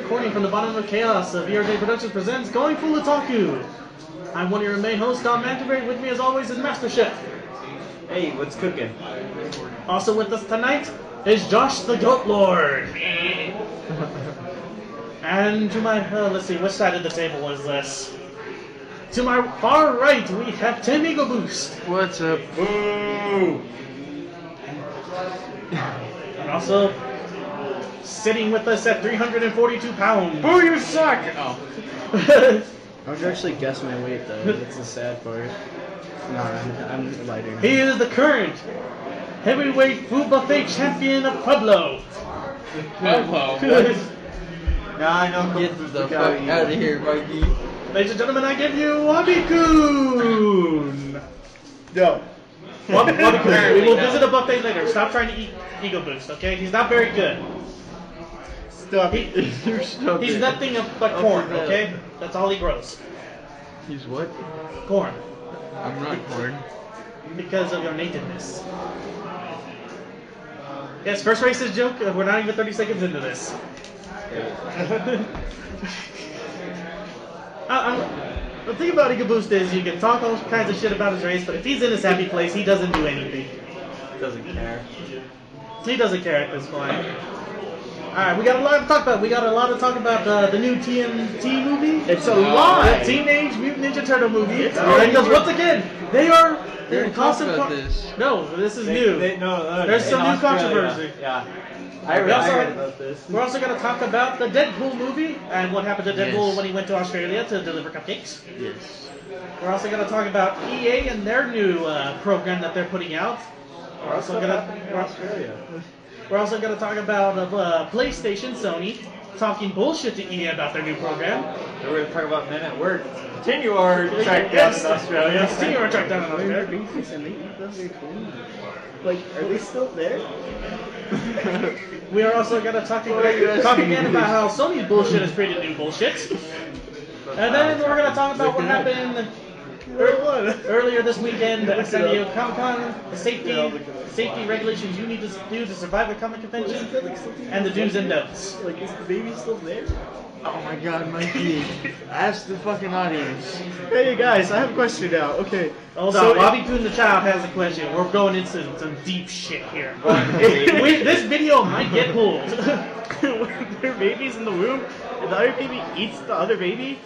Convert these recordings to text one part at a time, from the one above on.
recording from the bottom of chaos. VRJ Productions presents Going Full Otaku. I'm one of your main hosts, Manta. With me as always is Master Chef. Hey, what's cooking? Also with us tonight is Josh the Goat Lord. And to my, let's see, which side of the table was this? To my far right, we have Tim EgoBoost. What's up? Boo! And also, sitting with us at 342 pounds. Boo, you suck! Oh. I would actually guess my weight though. That's the sad part. No, I'm lighter now. He is the current heavyweight food buffet champion of Pueblo. Pueblo? Now I know. Get the fuck out of here, Mikey. Ladies and gentlemen, I give you wabi-kun. No. Wabi-kun. We will visit a buffet later. Stop trying to eat EgoBoost, okay? He's not very good. Stop. You're stupid. He's nothing but corn, okay? That's all he grows. He's what? Corn. I'm not corn. Because of your nativeness. Yes, first racist joke. We're not even 30 seconds into this. The thing about EgoBoost is you can talk all kinds of shit about his race, but if he's in his happy place, he doesn't do anything. Doesn't care. He doesn't care at this point. Alright, we got a lot to talk about. We got a lot to talk about the new TNT movie. It's a lie! The Teenage Mutant Ninja Turtle movie. It's Because once again, they are in constant... about this. No, this is new. There's some new controversy. Yeah. I heard about this. We're also going to talk about the Deadpool movie and what happened to Deadpool when he went to Australia to deliver cupcakes. Yes. We're also going to talk about EA and their new program that they're putting out. We're also going to talk about PlayStation, Sony, talking bullshit to EA about their new program. We're going to talk about Men at Work. Continue our track down in Australia. Continue our track down in Australia. Like, are they still there? We are also going to talk again about how Sony's bullshit is created new bullshit. And then we're going to talk about what happened earlier this weekend at San Diego Comic-Con, the safety regulations you need to do to survive a comic convention, and the do's and don'ts. Like, is the baby still there? Oh my god, Mikey. Ask the fucking audience. Hey guys, I have a question now. Okay. Hold on, wabi-kun the child has a question. We're going into some deep shit here. This video might get pulled. Their baby's in the womb, and the other baby eats the other baby?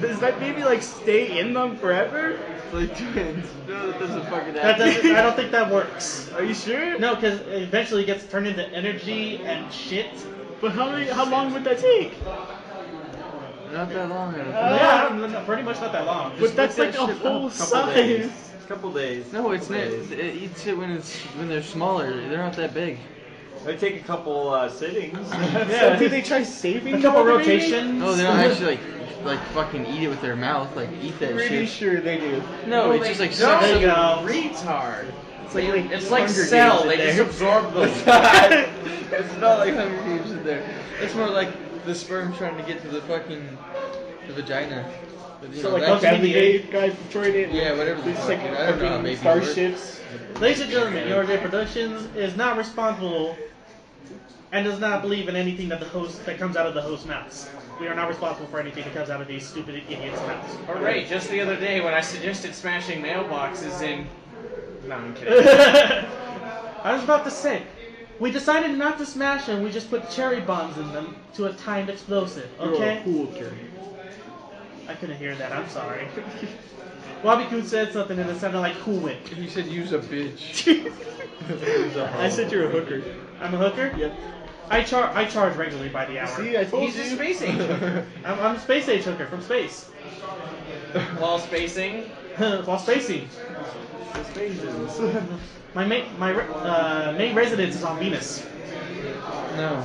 Does that baby like stay in them forever? Like twins. No, that doesn't fucking I happen. don't think that works. Are you sure? No, because eventually it gets turned into energy and shit. But how long would that take? Not that long. Yeah, pretty much not that long. But that's like a whole size. Couple days. No, it's not. It eats it when they're smaller. They're not that big. They take a couple sittings. So did they try saving a couple the other baby? rotations? No, they don't actually like fucking eat it with their mouth. Like eat that Pretty shit. sure they do. No, it's just like There you go. Retard. It's like Cell. They just absorb them. It's not like Hunger Games in there. It's more like the sperm trying to get to the vagina. But, you So, know, like, that Hunger can be- Games guys destroyed it. Yeah, whatever the These fuck, like dude. I don't know how fucking babies work. starships. Ladies and gentlemen, EgoBoost Productions is not responsible and does not believe in anything that comes out of the host's mouths. We are not responsible for anything that comes out of these stupid idiots' mouths. Hooray, just the other day when I suggested smashing mailboxes in... No, I'm kidding. I was about to say, we decided not to smash them, we just put cherry bombs in them to a timed explosive, okay? Cool kid. I couldn't hear that, I'm sorry. Wabi-kun said something and it sounded like Cool Whip. You said use a bitch. I said you're a hooker. I'm a hooker? Yep. I charge regularly by the hour. See, I told He's you. a space age. I'm a space age hooker from space. While spacing. While spacing. My main residence is on Venus. No.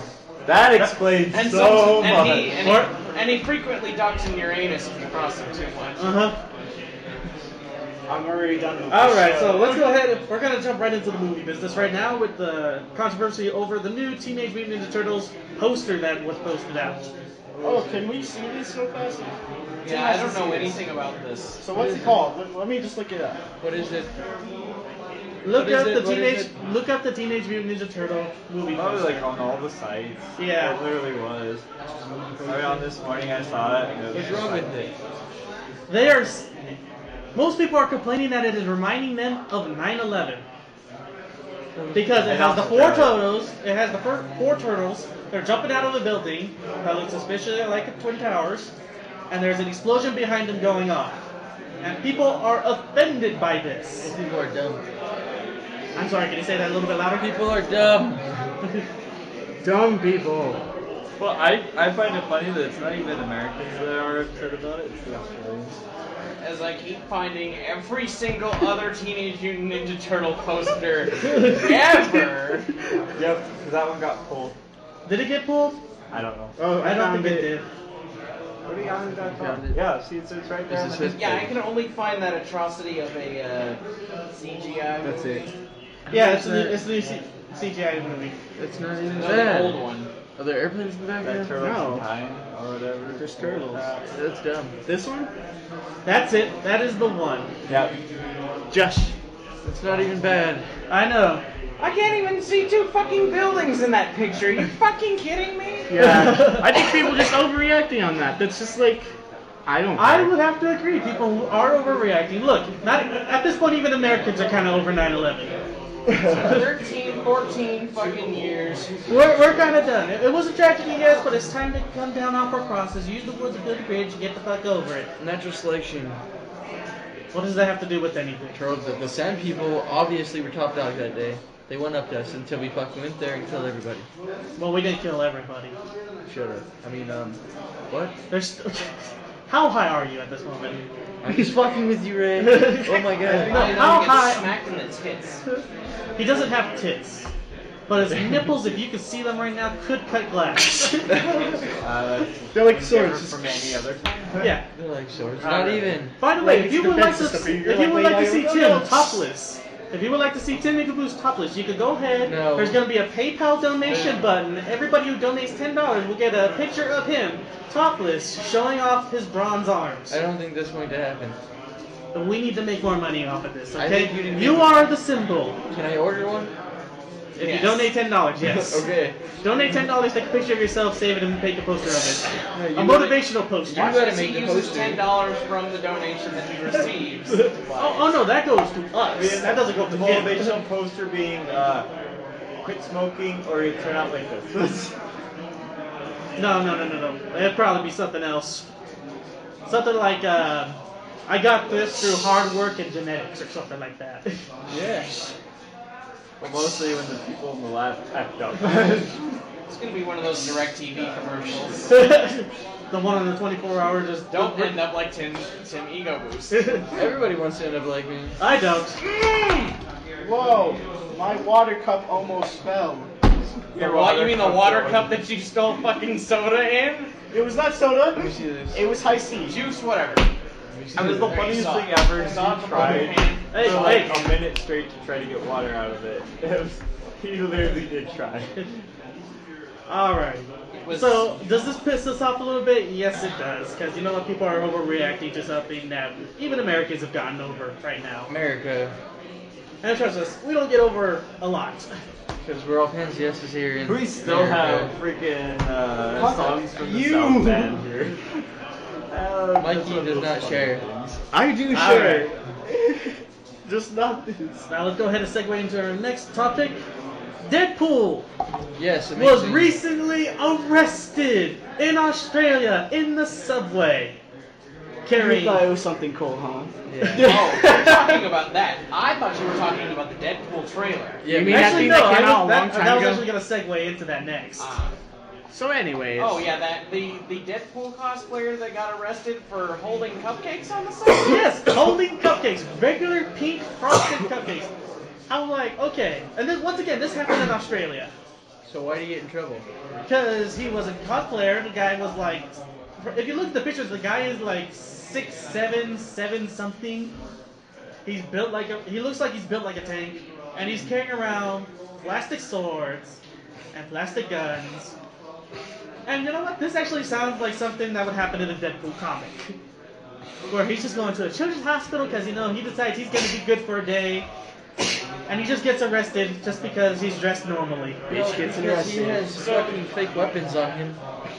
That explains And so much. And he frequently docks in Uranus if you cross him too much. I'm already done with this Alright, show. so let's go ahead. We're going to jump right into the movie business right now with the controversy over the new Teenage Mutant Ninja Turtles poster that was posted out. Oh, can we see this real fast? Yeah, I don't know anything about this. So what's it called? Let me just look it up. What is it? Look What is up it? the What is teenage. Look up the Teenage Mutant Ninja Turtle movie. Probably poster. like on all the sites. Yeah. It literally was. Right on this morning I saw it. And it was What's wrong like- with it? They are. Most people are complaining that it is reminding them of 9/11 because it has the four turtles. It has the four turtles. They're jumping out of a building that looks suspiciously like a Twin Towers, and there's an explosion behind them going off. And people are offended by this. People are dumb. I'm sorry, can you say that a little bit louder? People are dumb. Dumb people. Well, I find it funny that it's not even Americans that are upset about it, it's the Australians. As I keep finding every single other Teenage Mutant Ninja Turtle poster ever. Yep, because that one got pulled. Did it get pulled? I don't know. Oh, I don't think it did. What do you got in that Found it. Yeah, see, it's right there. Is on this the- Yeah, I can only find that atrocity of a CGI. That's it. Yeah, it's the CGI movie. It's not even No, the bad. old one. Are there airplanes in the That background? turtle's No. in time or whatever. Just turtles. That's dumb. This one? That's it. That is the one. Yep. Josh. It's not even bad. I know. I can't even see two fucking buildings in that picture. Are you fucking kidding me? Yeah. I think people just overreacting on that. That's just like, I don't. I care. would have to agree. People are overreacting. Look, not at this point, even Americans are kind of over 9/11. 13, 14 fucking years. We're kind of done. It was a tragedy, yes, but it's time to come down off our crosses, use the woods, build a bridge, and get the fuck over it. Natural selection. What does that have to do with anything? The Sand people obviously were top dog that day. They went up to us until we fucking went there and killed everybody. Well, we didn't kill everybody. Shut up. I mean, what? There's. How high are you at this moment? I'm just fucking with you, Ray. Oh my god. I how know you high- get smacked in the tits. He doesn't have tits, but his nipples, if you could see them right now, could cut glass. They're like different swords. from any other time. Yeah. They're like swords. Not even. By the way, Like, if you it's would like to, defense system. if you would like to see No, Tim no. topless, if you would like to see Tim EgoBoost topless, you could go ahead. No. There's going to be a PayPal donation button. Everybody who donates $10 will get a picture of him topless, showing off his bronze arms. I don't think that's going to happen. We need to make more money off of this. I Okay, think you need you to- are the symbol. Can I order one? If Yes. you donate $10, yes. Okay. Donate $10, take a picture of yourself, save it, and make a poster of No, it. you A gotta- motivational poster. You Watch gotta as he make the uses poster. $10 from the donation that he receives. Oh no, that goes to us. That doesn't go to The him. motivational poster being quit smoking or you turn out like this. No. It'd probably be something else. Something like, I got this through hard work and genetics or something like that. Yeah. Well, mostly when the people in the lab act up. It's gonna be one of those DirecTV commercials. The one on the 24 hours just Don't end up like Tim EgoBoost. Everybody wants to end up like me. I don't. Whoa, my water cup almost fell. What, you mean the water cup that you stole fucking soda in? It was not soda. Let me see this. It was high C. Juice, whatever. It was the funniest thing ever. He tried Hey, for like hey. a minute straight to try to get water out of it. He literally did try. Alright. Was- So, does this piss us off a little bit? Yes, it does. Because you know what? People are overreacting to something that even Americans have gotten over right now. America. And trust us, we don't get over a lot. Because we're all pansiestas here in We still America. have freaking songs from the You. South Band here. Mikey does not share. I do All share. Just not this. Now let's go ahead and segue into our next topic. Deadpool Yes, was amazing. recently arrested in Australia in the subway. You Carrying. thought it was something cool, huh? Yeah. Oh, you're talking about that. I thought you were talking about the Deadpool trailer. Yeah, You me mean that Actually, thing no, that came out a long that time was ago? actually going to segue into that next. So anyways. Oh yeah, that the Deadpool cosplayer that got arrested for holding cupcakes on the side. Yes, holding cupcakes, regular pink frosted cupcakes. I'm like, okay. And then once again, this happened in Australia. So why do you get in trouble? Because he was a cosplayer, the guy was like, if you look at the pictures, the guy is like 6'7", 7 something. He's built like he looks like he's built like a tank, and he's carrying around plastic swords and plastic guns. And you know what? This actually sounds like something that would happen in a Deadpool comic, where he's just going to a children's hospital because he decides he's going to be good for a day. and he just gets arrested just because he's dressed normally. Bitch gets Because he arrested. has fucking fake weapons on him.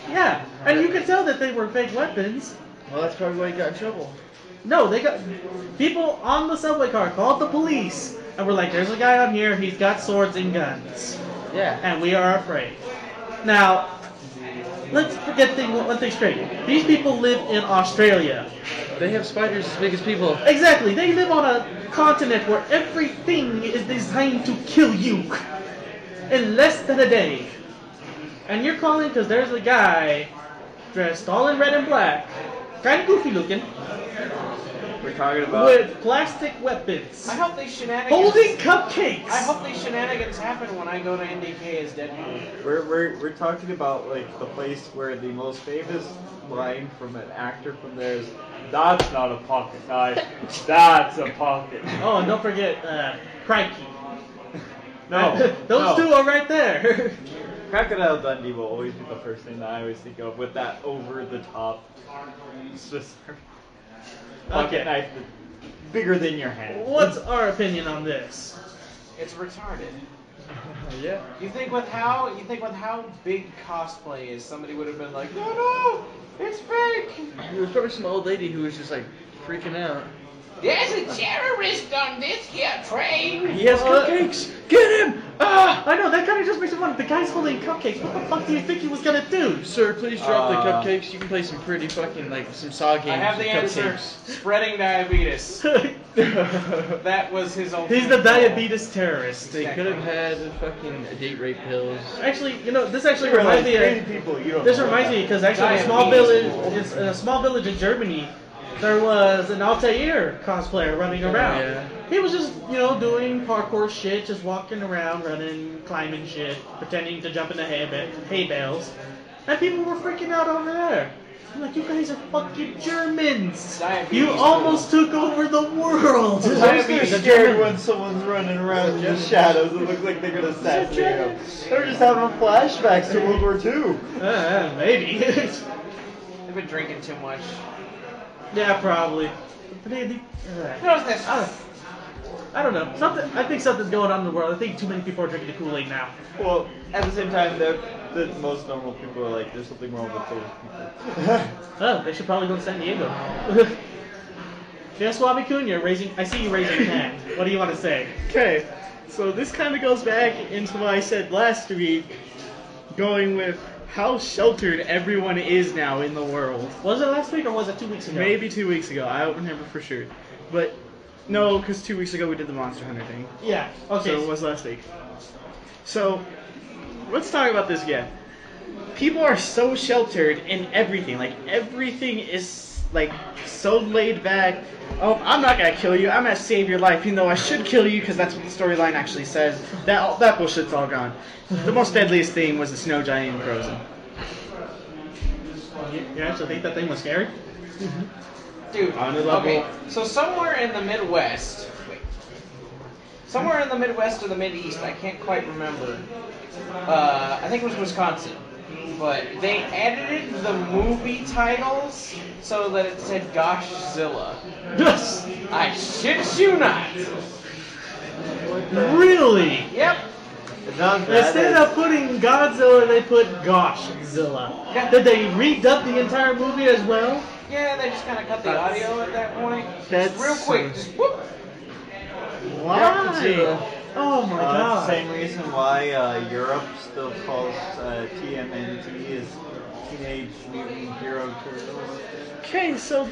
Yeah, and you can tell that they were fake weapons. Well, that's probably why he got in trouble. No, they got people on the subway car called the police and were like, "There's a guy on here. He's got swords and guns, Yeah. and we are afraid." Now, let's get one thing straight. These people live in Australia. They have spiders as big as people. Exactly. They live on a continent where everything is designed to kill you in less than a day. And you're calling because there's a guy dressed all in red and black, kind of goofy looking, We're talking about. with plastic weapons, I hope these shenanigans. holding cupcakes. I hope these shenanigans happen when I go to NDK as Deadpool. We're talking about like the place where the most famous line from an actor from there is, "That's not a pocket knife, that's a pocket." Oh, and don't forget, Crikey. No, Those no. two are right there. Crocodile Dundee will always be the first thing that I always think of with that over the top Swiss pocket Okay. knife that's bigger than your hand. What's our opinion on this? It's retarded. Yeah. You think with how big cosplay is, somebody would have been like, no, it's fake. There was probably some old lady who was just like freaking out. There's a terrorist on this here train. He has cupcakes! Get him! Ah! I know, that kind of just makes me wonder. The guy's holding cupcakes. What the fuck do you think he was gonna do? Sir, please drop the cupcakes. You can play some pretty fucking, like, some saw games I have the with answer. cupcakes. Spreading diabetes. That was his own. He's the diabetes terrorist. They could have had fucking date rape pills. Actually, you know, this actually You realize reminds me crazy of. people, you don't This know reminds that. me because actually in a small village in Germany, there was an Altair cosplayer running around. Yeah. He was just, doing parkour shit, just walking around, running, climbing shit, pretending to jump into hay bales, and people were freaking out over there. I'm like, you guys are fucking Germans. Diabetes You almost took over the world. They're scared when someone's running around in the shadows and look like they're gonna assassinate them. They're just having flashbacks to World War II. Maybe. They've been drinking too much. Yeah, probably. What's this? I don't know. I think something's going on in the world. I think too many people are drinking the Kool-Aid now. Well, at the same time, the most normal people are like, there's something wrong with those people. Oh, they should probably go to San Diego. Yes, wabi-kun, I see you raising your hand. What do you want to say? Okay, so this kind of goes back into what I said last week, going with how sheltered everyone is now in the world. Was it last week or was it 2 weeks ago? Maybe 2 weeks ago. I don't remember for sure. But no, because 2 weeks ago we did the Monster Hunter thing. Yeah. Okay. So it was last week. So let's talk about this again. People are so sheltered in everything. Like everything is like so laid back. Oh, I'm not gonna kill you. I'm gonna save your life, even though I should kill you because that's what the storyline actually says. That bullshit's all gone. The most deadliest thing was the snow giant in Frozen. You actually think that thing was scary? Dude, okay, so somewhere in the Midwest, somewhere in the Midwest or the Mideast, I can't quite remember. I think it was Wisconsin. But they edited the movie titles so that it said Goshzilla. Yes. I shit you not. Really? Yep. It's not bad. Instead of putting Godzilla, they put Goshzilla. Yeah. Did they redub the entire movie as well? Yeah, they just kind of cut the audio at that point. That's Real quick, just whoop. Why? Oh my It's the god. same reason why Europe still calls TMNT as Teenage Mutant Hero Turtles. Okay, so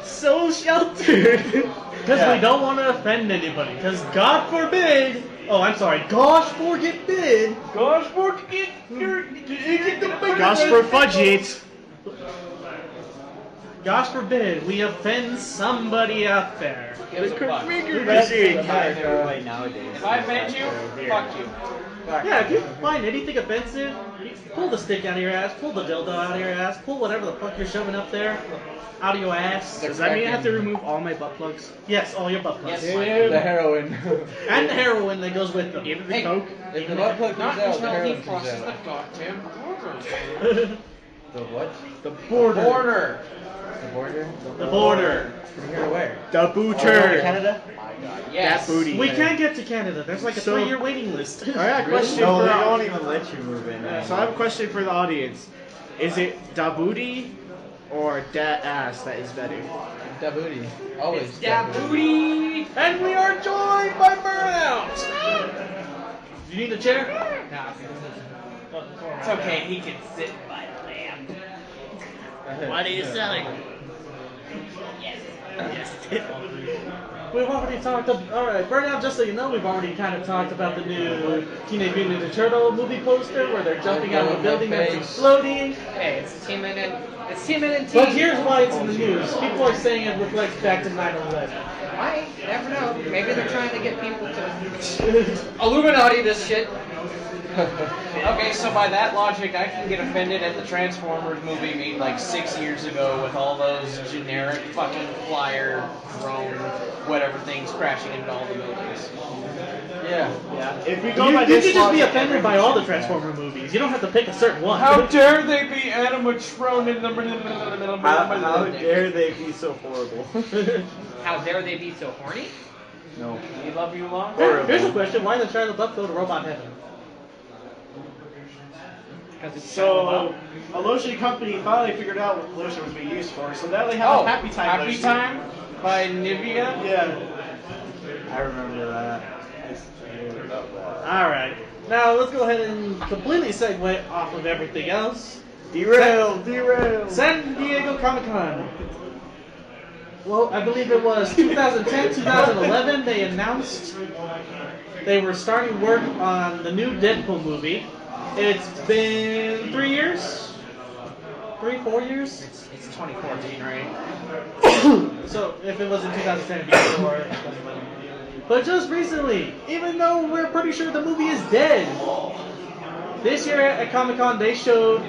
so sheltered. Because we don't want to offend anybody. Because God forbid. Oh, I'm sorry. Gosh forbid. Gosh, forget Gosh for fudge it. Gosh forbid we offend somebody out there. Gives a fuck. That's the entire way nowadays. If I offend you, fuck you. Yeah, if you find anything offensive, you pull the stick out of your ass, pull the dildo out of your ass, pull whatever the fuck you're shoving up there out of your ass. Does that mean I have to remove all my butt plugs? Yes, all your butt plugs. Yes, The heroin. And the heroin that goes with them. Even the Hey. coke? If the butt plug Not comes out, the until he heroin comes crosses the out. goddamn border. The what? The border. Border. The border? The border. From here to where? The booter. Canada? Yes. That booty. We can't get to Canada. There's like a So- 3-year waiting list. I got a question No, for they don't even let you move in. So I have a question for the audience. Is it da booty or da ass that is better? Da booty. Always. It's that booty. And we are joined by Burnout. You need a chair? Nah, it's okay. He can sit by the lamp. What are you selling? Yes. We've already talked about, alright, Burnout, just so you know, we've already kind of talked about the new Teenage Mutant Ninja Turtle movie poster where they're jumping out of a building that's exploding. Hey, it's Team and Team. But here's why it's in the news. People are saying it reflects back to 9/11. Why? You never know. Maybe they're trying to get people to Illuminati this shit. Okay, so by that logic, I can get offended at the Transformers movie made like 6 years ago with all those generic fucking flyer, drone, whatever things crashing into all the buildings. Yeah. Yeah. If we go You by could this just be logic, offended by all the Transformer movies. You don't have to pick a certain one. How dare they be animatronic? How dare they be so horrible? How dare they be so horny? No. We love you long. Here's a question. Why did Shia LaBeouf go to Robot Heaven? Because it's So, a lotion company finally figured out what lotion was being used for, so now they have a Happy Time Happy lotion. Time by Nivea. Yeah. I remember that. I forget about that. Alright. Now let's go ahead and completely segue off of everything else. Derail! San Diego Comic-Con. Well, I believe it was 2010, 2011, they announced they were starting work on the new Deadpool movie. It's been 3 years? 3, 4 years? It's 2014, right? So if it was in 2010, it'd be 4. But just recently, even though we're pretty sure the movie is dead, this year at Comic-Con they showed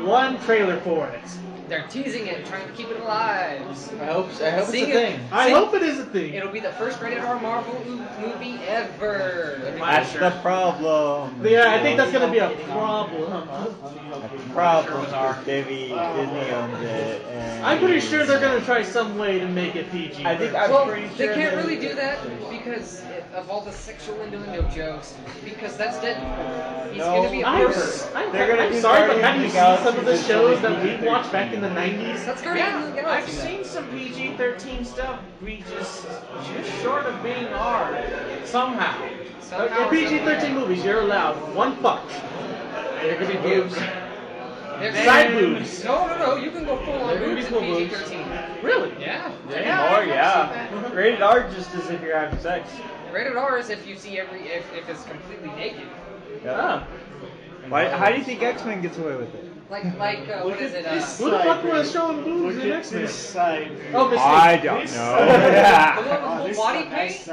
one trailer for it. They're teasing it, trying to keep it alive. I hope it's a Seeing thing. I hope it is a thing. It'll be the first rated R Marvel movie ever. That's the problem. Yeah, I think that's gonna be a problem. The problem is Disney owns it. And I'm pretty sure they're gonna try some way to make it PG. I think but- I'm pretty They sure can't that- really do that because of all the sexual innuendo jokes. Because that's Deadpool. He's No. gonna be a I'm, pervert. They're gonna I'm do sorry, but Guardians have of you the seen Galaxy some of the this shows really that we PG. watched back in the 90s? That's Guardians of the Yeah, I've Galaxy. seen some PG-13 stuff be just short of being R somehow. In PG-13 movies, you're allowed one fuck. There could be boobs. Side boobs. No. You can go full on There could be boobs in full boobs. PG-13. Really? Yeah. Anymore, yeah. Rated R just as if you're having sex. Rated R is if you see if it's completely naked. Yeah. Why? How do you think X-Men gets away with it? Like what is it? Who the fuck was showing boobs in X-Men? side. Oh, Mystique. I don't This know. side. The one with full body paint?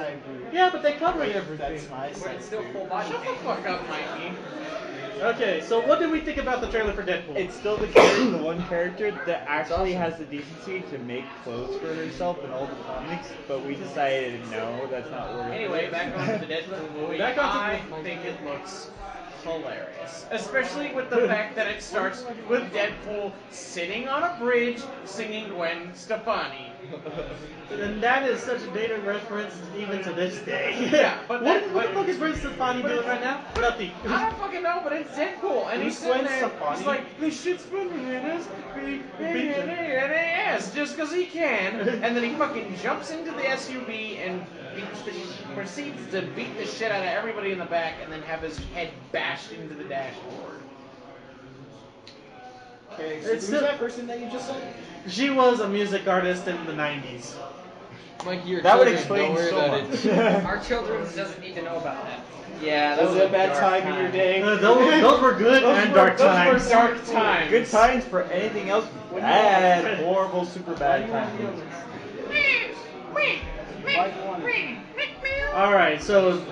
Yeah, but they covered everything. That's my But side. it's still full body Shut the paint. fuck up, Mikey. Okay, so what did we think about the trailer for Deadpool? It's still the character, the one character that actually has the decency to make clothes for herself in all the comics, but we decided no, that's not worth it. Anyway, back on to the Deadpool movie. Back onto I the- think it looks hilarious. Especially with the fact that it starts with Deadpool sitting on a bridge singing Gwen Stefani. And that is such a dated reference even to this day. Yeah, but what that- the but- fuck is Gwen Stefani doing right now? Nothing. I don't fucking know, but it's Deadpool, and he's Who's sitting Gwen there, Stefani? he's like, this shit's bananas, yes, just because he can, and then he fucking jumps into the SUV and proceeds to beat the shit out of everybody in the back, and then have his head bashed into the dashboard. Okay, so It's who's still- that person that you just said? She was a music artist in the 90s. Mikey, your That would children, explain don't worry so about much. it. Our children doesn't need to know about that. Yeah, Was it a bad time in your day? Those were good and dark times. Those were dark times. Good times for anything else. Bad, horrible, super bad times. Alright, so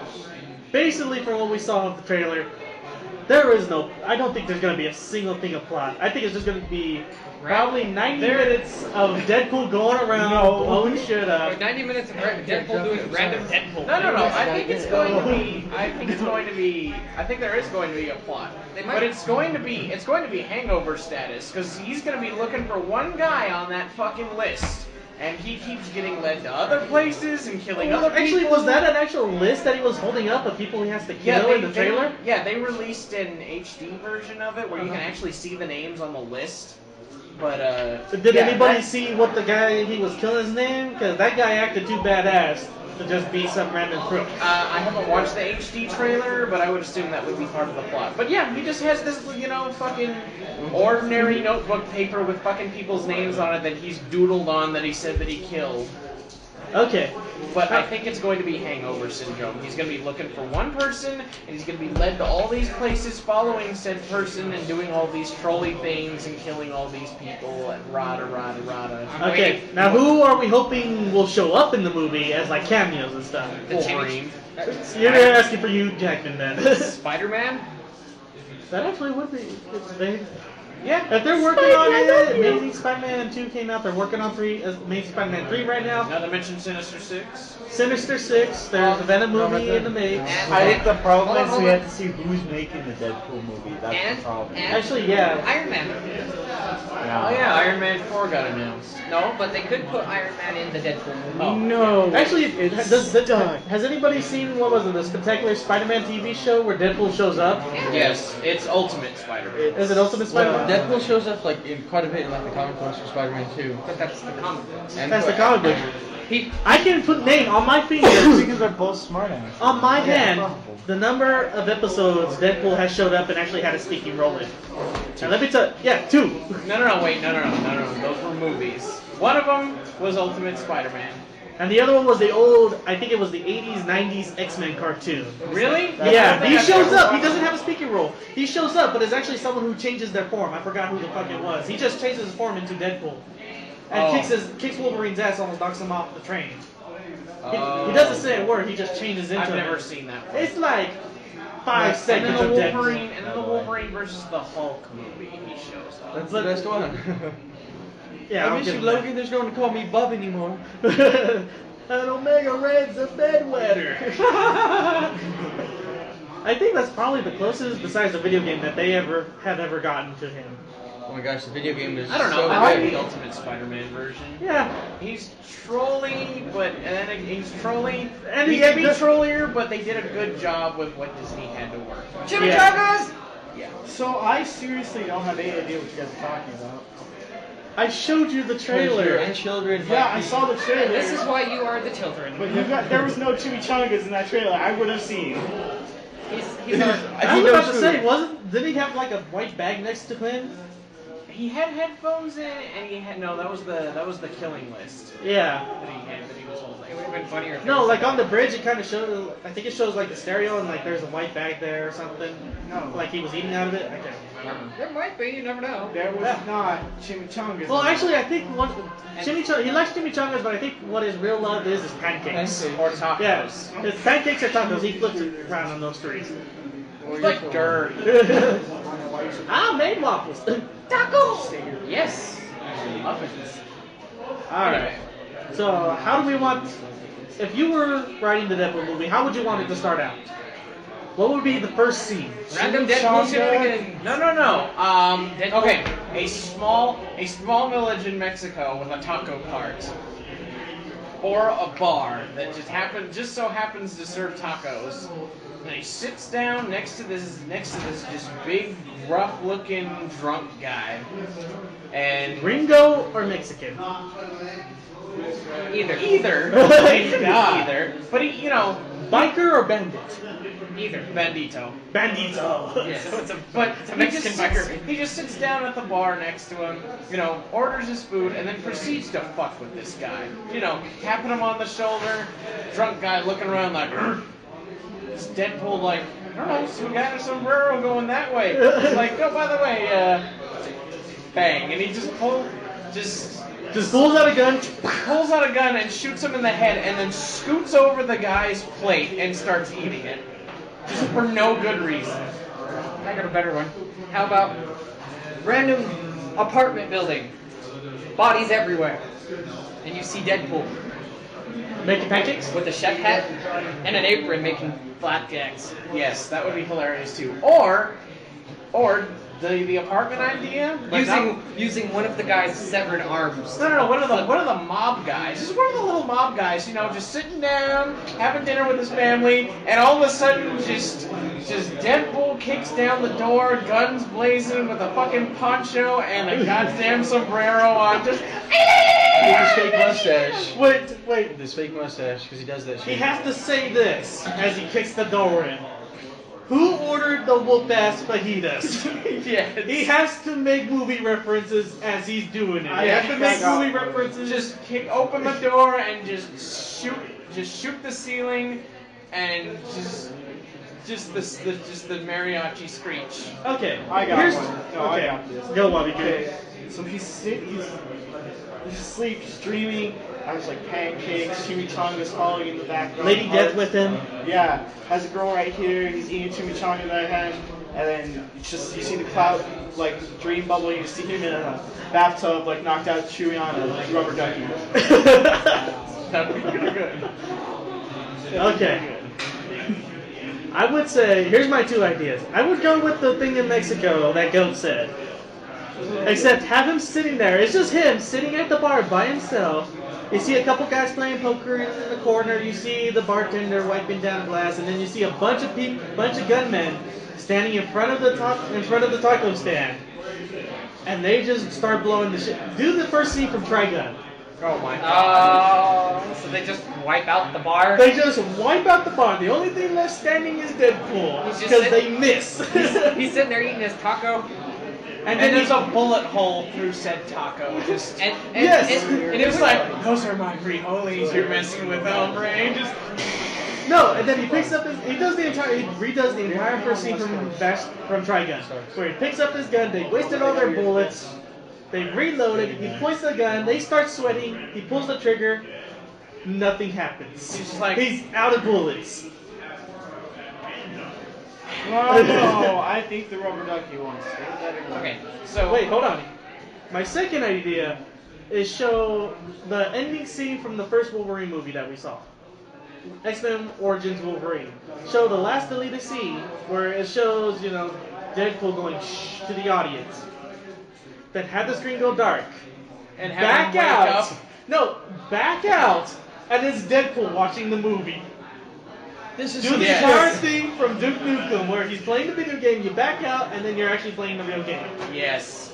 basically from what we saw of the trailer, there is no, I don't think there's going to be a single thing of plot. I think it's just going to be probably 90 minutes of Deadpool going around blowing shit Or up. 90 minutes of Deadpool doing random Deadpool. No. I think it's going to be. I think there is going to be a plot. They might- But it's going to be Hangover status because he's going to be looking for one guy on that fucking list, And he keeps getting led to other places and killing other people. Actually, was that an actual list that he was holding up of people he has to kill in the trailer? They released an HD version of it where you can actually see the names on the list. But did anybody see what the guy he was killing his name? Because that guy acted too badass to just be some random crook. I haven't watched the HD trailer, but I would assume that would be part of the plot. But yeah, he just has this, fucking ordinary notebook paper with fucking people's names on it that he's doodled on that he said that he killed. Okay. But I think it's going to be hangover syndrome. He's going to be looking for one person, and he's going to be led to all these places following said person and doing all these trolly things and killing all these people and rada. Okay, now who are we hoping will show up in the movie as like cameos and stuff? Wolverine. You're asking for Hugh Jackman then. Spider-Man? That actually would be. Yeah. If they're working on it, Amazing Spider-Man 2 came out. They're working on Amazing Spider-Man 3 right now. Now to mention Sinister Six. Sinister Six. There's a Venom movie in the making. I think the problem is we have to see who's making the Deadpool movie. That's the problem. Actually, yeah. Iron Man. Oh yeah, Iron Man 4 got announced. No, but they could put Iron Man in the Deadpool movie. Oh. No. Actually, has anybody seen, what was it, the Spectacular Spider-Man TV show where Deadpool shows up? Yes, it's Ultimate Spider-Man. Is it Ultimate Spider-Man? Deadpool shows up like in quite a bit in like the comic books for Spider-Man 2. But that's the comic books. That's the comic book. I can put name on my fingers. Because they're both smart ass. On my hand, the number of episodes Deadpool has showed up and actually had a speaking role in. And let me tell you, 2. No. Those were movies. One of them was Ultimate Spider-Man. And the other one was the old, I think it was the 80s, 90s X-Men cartoon. Really? Yeah, he shows up. He doesn't have a speaking role. He shows up, but it's actually someone who changes their form. I forgot who the fuck it was. He just changes his form into Deadpool. And kicks Wolverine's ass, almost knocks him off the train. He doesn't say a word, he just changes into I've him. never seen that one. It's like 5 seconds of Deadpool. And then the Wolverine versus the Hulk movie, he shows up. That's the best one. Yeah, I miss you, Logan. There's no one to call me Bub anymore. An Omega Red's a bedwetter. I think that's probably the closest, besides the video game, that they have ever gotten to him. Oh my gosh, the video game is I don't know. so I like good. the Ultimate Spider-Man version. Yeah. He's trolly, he's trolly. And he he can be does- trollier, but they did a good job with what Disney had to work with. Chimichangas! Yeah. So I seriously don't have any idea what you guys are talking about. I showed you the trailer. And children. Yeah, I saw the trailer. This is why you are the children. But there was no chimichangas in that trailer. I would have seen. He's our... I was about to say, didn't he have like a white bag next to him? He had headphones in, and he had that was the killing list Yeah. that he was holding. It would have been funnier if No, like on the bridge, it kind of shows. I think it shows like the stereo and like there's a white bag there or something. No. Like he was eating out of it. I can't remember. There might be, you never know. There was not chimichangas. Well, actually, I think he likes chimichangas, but I think what his real love is pancakes. Or tacos. Yeah, it's pancakes or tacos. He flips it around on those three. He's like dirt. I made waffles. Tacos! Yes! Muffins. Alright. So, how do we want... If you were writing the Deadpool movie, how would you want it to start out? What would be the first scene? Random Deadpool shenanigans! No. Okay, a small village in Mexico with a taco cart. Or a bar that just so happens to serve tacos. And he sits down next to this just big, rough-looking drunk guy. And Gringo or Mexican? Either. Either. But he, Biker or bandit? either. Bandito. Bandito. Yes. So it's a Mexican biker. He just sits down at the bar next to him, orders his food, and then proceeds to fuck with this guy. Tapping him on the shoulder, drunk guy looking around like, "Rrr." This Deadpool like, I don't know, some guy in a sombrero going that way. He's like, oh, by the way, bang, and he just pulls out a gun. pulls out a gun and shoots him in the head, and then scoots over the guy's plate and starts eating it. Just for no good reason. I got a better one. How about random apartment building, bodies everywhere, and you see Deadpool Making pancakes? with a chef hat and an apron making flapjacks. Yes, that would be hilarious too. Or the apartment idea. Like Using one of the guy's severed arms. No, one of the mob guys. Just one of the little mob guys, you know, just sitting down, having dinner with his family, and all of a sudden, just Deadpool kicks down the door, guns blazing, with a fucking poncho and a goddamn sombrero on, just. With his fake mustache. Wait. With his fake mustache, because he does that He shit. has to say this as he kicks the door in. Who ordered the whoop-ass fajitas? Yes. He has to make movie references as he's doing it. He has to make movie references. Just open the door and just shoot the ceiling, and just the mariachi screech. Okay, I got here's, one. No, okay. I got this. Go, wabi-kun. Okay, so he's asleep, he's dreaming. I was like pancakes, chimichangas falling in the background. Lady Death with him. Yeah, has a girl right here. He's eating chimichanga in that hand, and then you see the cloud like dream bubbling. You see him in a bathtub, like knocked out, chewing on a rubber ducky. That'd be pretty good. Okay. I would say, here's my two ideas. I would go with the thing in Mexico that Goat said. Except have him sitting there. It's just him sitting at the bar by himself. You see a couple guys playing poker in the corner. You see the bartender wiping down glass, and then you see a bunch of gunmen standing in front of the taco stand, and they just start blowing the shit. Do the first scene from Trigun. Oh my god. So they just wipe out the bar? They just wipe out the bar. The only thing left standing is Deadpool He's just because they miss. He's sitting there eating his taco. And then there's a bullet hole through said taco. Just Yes. and it's like, those are my frijoles you're messing with, hombre. Just No, and then he picks up he redoes the entire first scene from Trigun, where he picks up his gun. They wasted all their bullets. They reload it. He points the gun. They start sweating. He pulls the trigger. Nothing happens. He's just like, he's out of bullets. Well, no, I think the rubber ducky wants it. Okay. so Wait, hold on. My second idea is show the ending scene from the first Wolverine movie that we saw. X-Men Origins Wolverine. Show the last deleted scene where it shows, Deadpool going shh to the audience. Then have the screen go dark. and have Back him wake out. up. No, back out. And it's Deadpool watching the movie. This is Do the Yes. entire thing from Duke Nukem where he's playing the video game, you back out, and then you're actually playing the real game. Yes.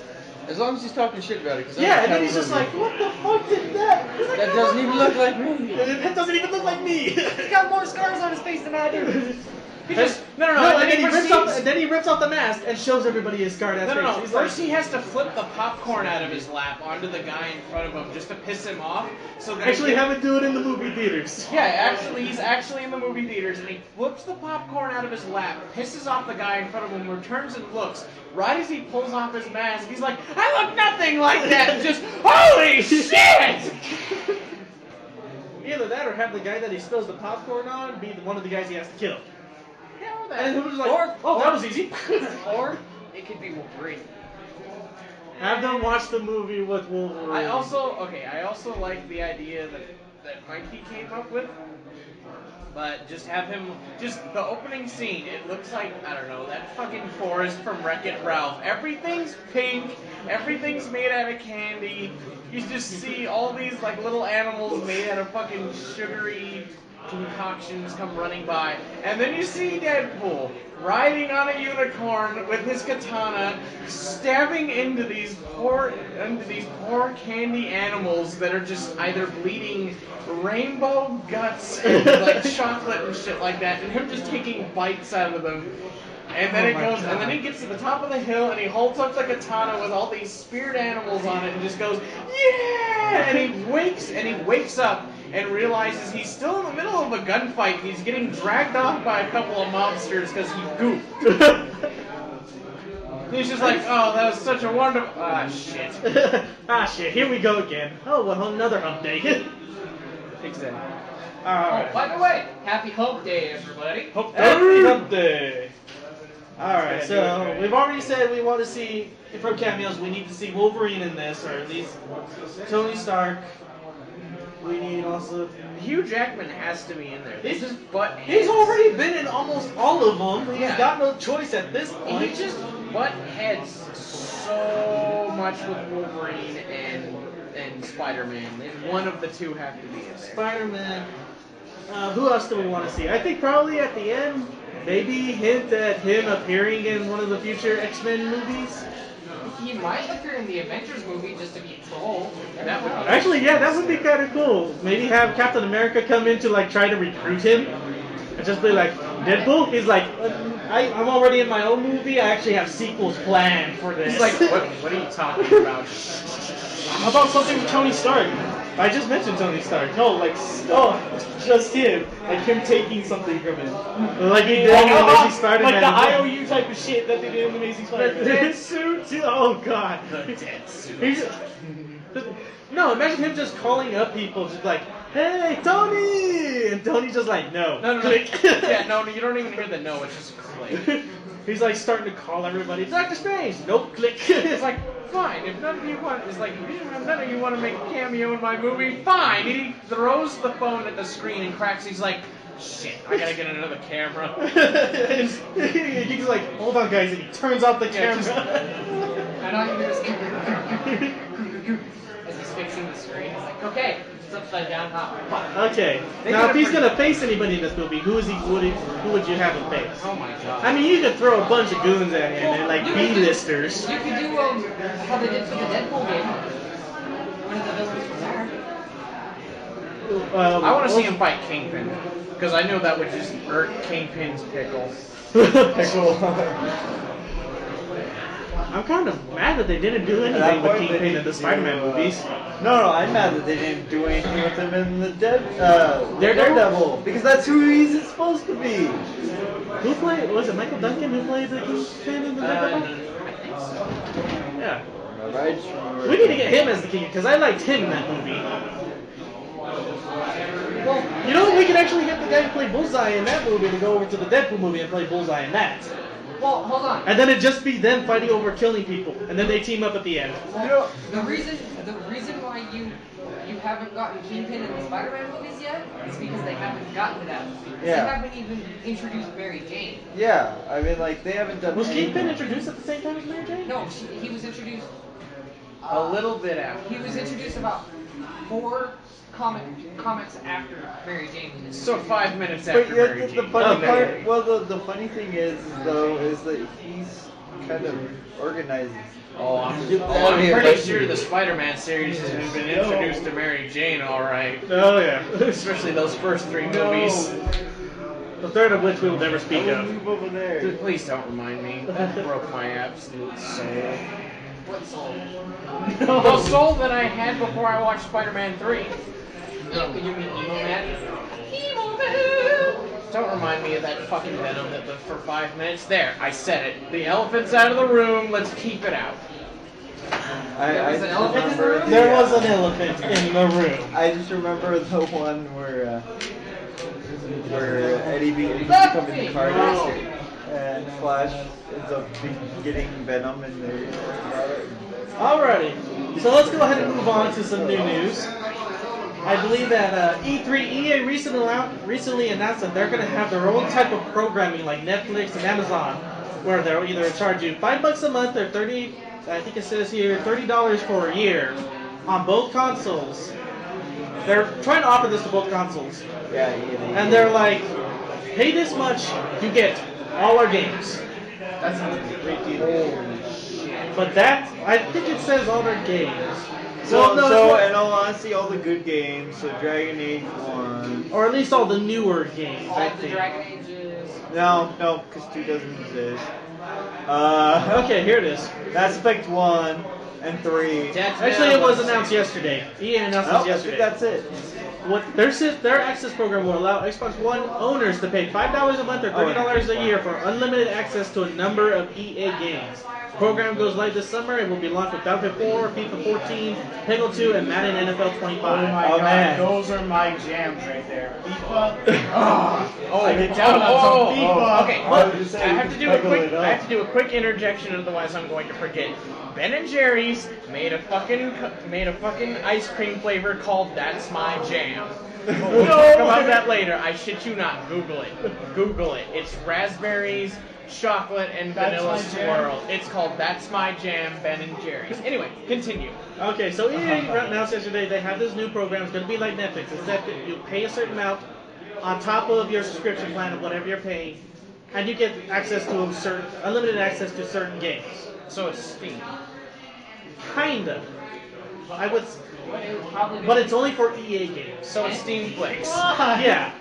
as long as he's talking shit about it. 'Cause Yeah, I'm and then he's just like, what the fuck did that? He's like, that doesn't even look like me. That doesn't even look like me. He's got more scars on his face than I do. He just no. And then he rips off the mask and shows everybody his scarred ass face. No. He's First, like, he has to flip the popcorn out of his lap onto the guy in front of him just to piss him off. So that actually have it do it in the movie theaters. Yeah, he's actually in the movie theaters, and he flips the popcorn out of his lap, pisses off the guy in front of him, returns and looks. Right as he pulls off his mask, he's like, I look nothing like that! And just, holy shit! Either that or have the guy that he spills the popcorn on be one of the guys he has to kill. Yeah, or that. And he was like, oh, that was easy. Or it could be Wolverine. Have them watch the movie with Wolverine. I also like the idea that Mikey came up with. But just have him, just the opening scene, it looks like, I don't know, that fucking forest from Wreck-It Ralph. Everything's pink, everything's made out of candy. You just see all these like little animals made out of fucking sugary concoctions come running by. And then you see Deadpool riding on a unicorn with his katana, stabbing into these poor candy animals that are just either bleeding rainbow guts and like chocolate and shit like that, and him just taking bites out of them. And then and then he gets to the top of the hill and he holds up the katana with all these speared animals on it and just goes, yeah! And he wakes up and realizes he's still in the middle of a gunfight and he's getting dragged off by a couple of mobsters because he goofed. He's just like, oh, that was such a wonderful... Ah, shit. Here we go again. Oh, well, another hump day. Exactly. Oh, by the way, happy Hump Day, everybody. Happy hump day. Alright, so we've already said we want to see, from cameos, we need to see Wolverine in this, or at least Tony Stark. We need also. Hugh Jackman has to be in there. He's- This is butt He's heads. already been in almost all of them. He's Yeah. got no choice at this He point. just butt heads so much with Wolverine and Spider-Man. One of the two have to be in there. Spider-Man. Who else do we want to see? I think probably at the end, maybe hint at him appearing in one of the future X-Men movies. He might appear in the Avengers movie just to be a troll. That would be Actually, yeah, that would be kind of cool. Maybe have Captain America come in to like try to recruit him, and just be like, Deadpool. He's like, I'm already in my own movie. I actually have sequels planned for this. He's like, what are you talking about? How about something with Tony Stark? I just mentioned Tony Stark. No, like, just him. Like him taking something from him. Like he did in Amazing Spider-Man. Like the IOU type of shit that they did in Amazing Spider-Man. Dead suit. Oh god. The dead suit. He's no, imagine him just calling up people, just like, "Hey, Tony!" And Tony just like, "No." No. Click. Yeah, no, you don't even hear the no. It's just like. He's like starting to call everybody. Doctor Strange. Nope. Click. It's like, fine, if none of you want, it's like, if none of you want to make a cameo in my movie, fine. He throws the phone at the screen and cracks. He's like, shit, I gotta get another camera. He's like, hold on, guys, and he turns off the camera. And all you hear is as he's fixing the screen. He's like, okay, it's upside down. Okay. Now, if he's gonna face anybody in this movie, who would you have him face? Oh my god. I mean, you could throw a bunch of goons at him and like B-listers. You could do how they did for the Deadpool game. One of the villains from there. I want to see him fight Kingpin, because I know that would just hurt Kingpin's pickle. Pickle. I'm kind of mad that they didn't do anything with Kingpin in the Spider-Man movies. No, I'm mad that they didn't do anything with him in the Daredevil? Daredevil, because that's who he's supposed to be. Who played? Was it Michael Duncan who played the Kingpin in the Daredevil? Yeah. We need to get him as the King because I liked him in that movie. Well, you know, we could actually get the guy who played Bullseye in that movie to go over to the Deadpool movie and play Bullseye in that. Well, hold on. And then it'd just be them fighting over killing people, and then they team up at the end. The reason why you haven't gotten Kingpin in the Spider-Man movies yet is because they haven't gotten to that movie. Yeah. They haven't even introduced Mary Jane. Yeah, I mean, like, they haven't done Was anything. Kingpin introduced at the same time as Mary Jane? No, he was introduced. A little bit after. He was introduced about 4 comics after Mary Jane was introduced. So 5 minutes after But Mary yeah, Jane. the funny Okay. part, well, the funny thing is that he's kind of organizes. Oh, I'm here, pretty buddy. sure the Spider-Man series has been introduced to Mary Jane, alright. Oh yeah. Especially those first 3 movies. The third of which we will never speak of. Move over there. Dude, please don't remind me. That broke my absolute soul. What soul? The soul that I had before I watched Spider-Man 3. You mean Emo Man? Don't remind me of that fucking Venom that lived for 5 minutes. There, I said it. The elephant's out of the room. Let's keep it out. I was an just elephant in the remember room? There was an elephant in the room. I just remember the one where Eddie B used to come in the car and Flash ends up getting Venom and they about it. Alrighty, so let's go ahead and move on to some new news. I believe that E3 EA recently announced that they're going to have their own type of programming like Netflix and Amazon, where they'll either charge you $5 a month or I think it says here $30 for a year on both consoles. They're trying to offer this to both consoles, Yeah, and they're like, pay this much, you get all our games. that sounds like a great deal. But that, I think it says all their games. So, no, so it's in all honesty, all the good games, so Dragon Age 1. or at least all the newer games, I All the think. Dragon Ages. No, because 2 doesn't exist. Okay, here it is. Mass Effect 1 and 3. Actually, it was announced yesterday. EA announced Oh, this I think yesterday. that's it. what their access program will allow Xbox One owners to pay $5 a month or $30 a year for unlimited access to a number of EA games. The program goes live this summer and will be launched with Battlefield 4, FIFA 14, Peggle 2, and Madden NFL 25. Oh my god, man. those are my jams right there. FIFA. I get down on Oh, some FIFA. okay. I have to do a quick interjection, otherwise I'm going to forget. Ben and Jerry's made a fucking ice cream flavor called That's My Jam. We'll talk about that later. I shit you not. Google it. Google it. It's raspberries, chocolate, and vanilla swirl. It's called That's My Jam, Ben and Jerry's. Anyway, continue. Okay, so EA announced yesterday they have this new program. It's going to be like Netflix, except that you pay a certain amount on top of your subscription plan of whatever you're paying, and you get access to unlimited access to certain games. So it's Steam. Kinda. But it's only for EA games. So it's Steam Flicks. Yeah.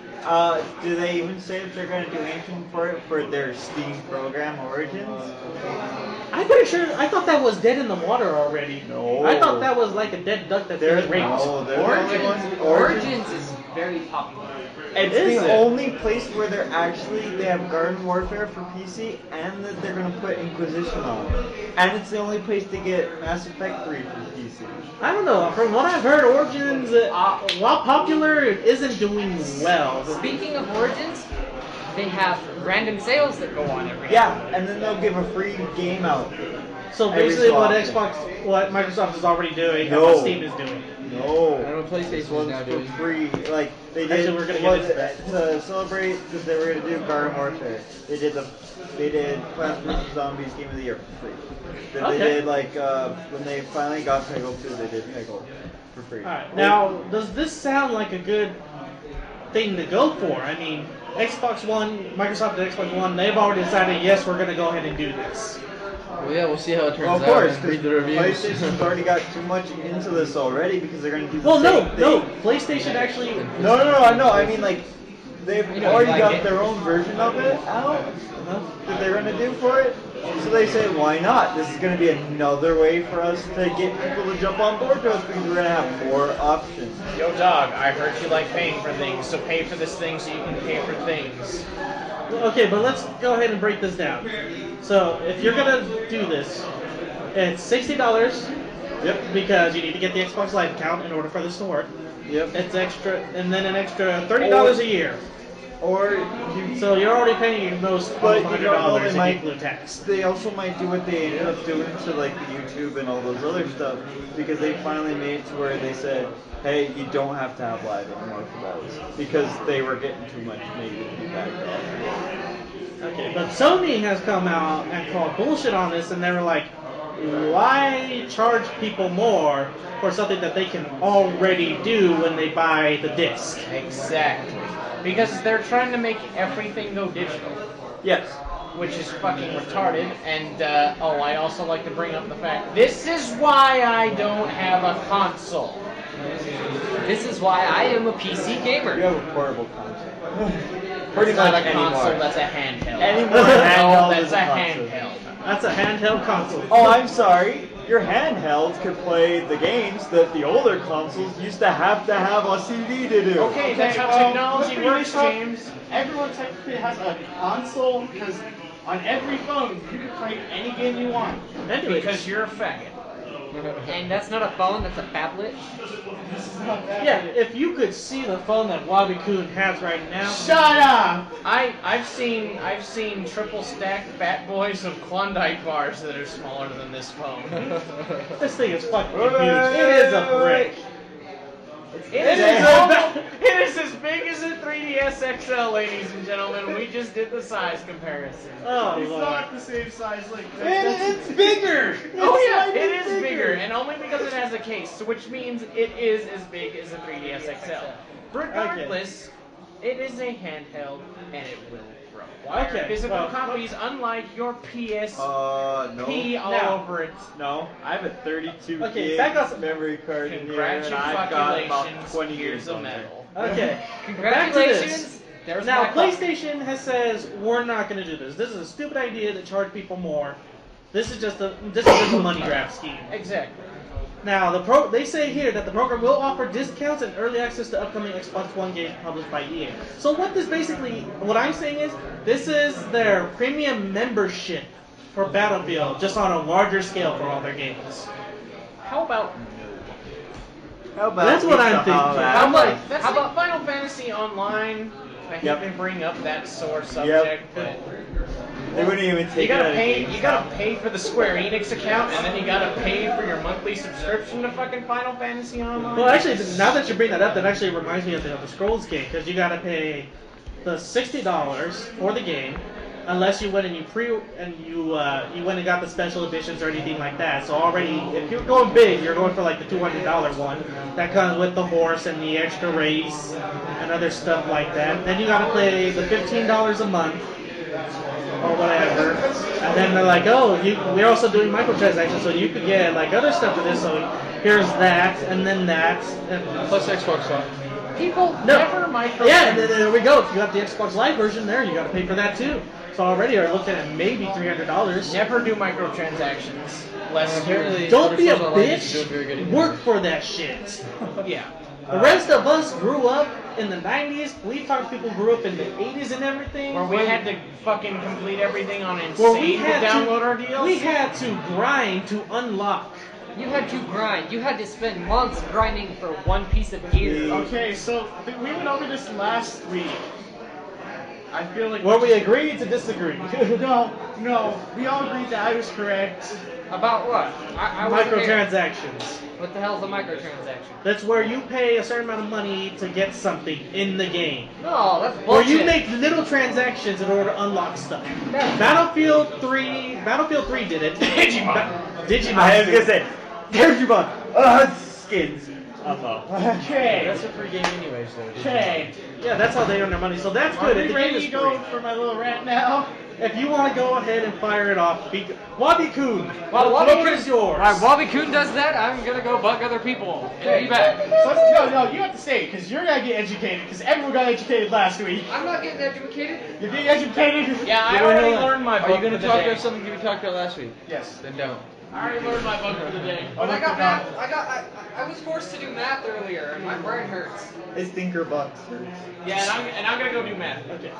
Do they even say if they're going to do anything for it for their Steam program Origins? I'm pretty sure. I thought that was dead in the water already. No. I thought that was like a dead duck that's been raped. Origins is very popular. It's the only place where they have Garden Warfare for PC and that they're going to put Inquisition on. And it's the only place to get Mass Effect 3 for PC. I don't know. From what I've heard, Origins, while popular, it isn't doing well. Speaking of Origins, they have random sales that go on every day. Yeah, and then they'll give a free game out. So every basically, so what Microsoft is already doing, and No. what Steam is doing. No. I know what PlayStation One's is now for doing. free. Like they did. Actually, we're gonna get into that. To celebrate because they were gonna do Garden Warfare. They did Plants vs Zombies Game of the Year for free. Then Okay. they did when they finally got Peggle 2, they did Peggle for free. Alright, now, does this sound like a good thing to go for? I mean, Xbox One, Microsoft and Xbox One, they've already decided, yes, we're going to go ahead and do this. Well, yeah, we'll see how it turns Well, of out. course, and because read the reviews. PlayStation's already got too much into this already because they're gonna do the Well, same no, thing. PlayStation actually... No, I know. I mean, like, they've You know, already like got it. their own version of it out that they're gonna do for it. So they say, why not? This is gonna be another way for us to get people to jump on board to us because we're gonna have more options. Yo, dog, I heard you like paying for things, so pay for this thing so you can pay for things. Okay, but let's go ahead and break this down. So, if you're going to do this, it's $60. Yep. Because you need to get the Xbox Live account in order for this to work. Yep. It's extra, and then an extra $30 a year. Or So you're already paying those But $100 you don't know, they if you might- include tax. They also might do what they ended up doing to like the YouTube and all those other stuff because they finally made it to where they said, hey, you don't have to have live anymore for those because they were getting too much negative feedback. Okay, but Sony has come out and called bullshit on this, and they were like, why charge people more for something that they can already do when they buy the disc? Exactly. Because they're trying to make everything go digital. Yes. Which is fucking retarded. And, I also like to bring up the fact, this is why I don't have a console. This is why I am a PC gamer. You have a portable console. Pretty much not a console, anymore. that's a handheld. Anymore, No, handheld that's is a a console. handheld. That's a handheld console. Oh, I'm sorry. Your handhelds could play the games that the older consoles used to have a CD to do. Okay, that's how technology works, James. Everyone technically has a console because on every phone you can play any game you want. Anyway, Because you're a faggot. And that's not a phone, that's a phablet. yeah, if you could see the phone that wabi-kun has right now. Shut up! I've seen triple stacked fat boys of Klondike bars that are smaller than this phone. This thing is fucking huge. It is a brick. It is as big as a 3DS XL, ladies and gentlemen. We just did the size comparison. Oh, It's Lord. not the same size like It's bigger. Oh yeah, it is bigger, and only because it has a case, so which means it is as big as a 3DS XL. Regardless, it is a handheld, and it will require Okay, physical well, copies, unlike your PSP No. all Now- over it. No, I have a 32 Okay, gig back off- memory card in here, and I've got about Congratulations, 20 years years of on there. metal. Okay, back to Congratulations. this. There's Now, my clock. PlayStation says we're not going to do this. This is a stupid idea to charge people more. This is just a money grab scheme. Exactly. Now, they say here that the program will offer discounts and early access to upcoming Xbox One games published by EA. So what I'm saying is, this is their premium membership for Battlefield, just on a larger scale for all their games. How about That's what I'm thinking. I'm like, that's how like about Final Fantasy Online? I hate to bring up that sore subject, but They wouldn't even take you gotta it. pay. You gotta pay for the Square Enix account, and then you gotta pay for your monthly subscription to fucking Final Fantasy Online. Well, actually, now that you bring that up, that actually reminds me of the Scrolls game, because you gotta pay the $60 for the game, unless you went and you went and got the special editions or anything like that. So already, if you're going big, you're going for like the $200 one that comes with the horse and the extra race and other stuff like that. Then you gotta pay the $15 a month or whatever, and then they're like, oh, we're also doing microtransactions, so you could get like other stuff with this. So here's that, and then that, Plus Xbox One. People No. never micro. Yeah, and then there we go. If you got the Xbox Live version there, you got to pay for that too. So already you're looking at maybe $300. Never do microtransactions. Less Apparently, Don't be a Oversource Online isn't doing very good bitch. anymore. Work for that shit. Yeah. The rest of us grew up in the 90s. We talk to people who grew up in the 80s and everything. Where we had to fucking complete everything on Where we Insane to had download our deals. We had to grind to unlock. you had to grind. You had to spend months grinding for one piece of gear. Okay, so we went over this last week. I feel like Where we agreed to disagree. No, we all agreed that I was correct. About what? I wasn't here. Microtransactions. What the hell is a microtransaction? That's where you pay a certain amount of money to get something in the game. No, that's Or bullshit. you make little transactions in order to unlock stuff. Battlefield 3 did it. Digimon. I was did gonna it. say, there's your bug. Skins. Okay. That's a free game anyways, though. Okay. Yeah, that's how they earn their money. So that's Are good. we If the ready game to is go free. for my little rant now? If you want to go ahead and fire it off, wabi-kun. While the floor is yours. While wabi-kun does that, I'm gonna go bug other people. Okay. Be back. So no, you have to say it, because you're gonna get educated, because everyone got educated last week. I'm not getting educated. You're getting educated? Yeah, I Yeah, already hold on. learned my Are book you going for to the talk day. about something we talked about last week? Yes. Then don't. I already learned my book for the day. When I got math, I was forced to do math earlier, and my brain hurts. His thinker box. Yeah, and I'm gonna go do math. Okay.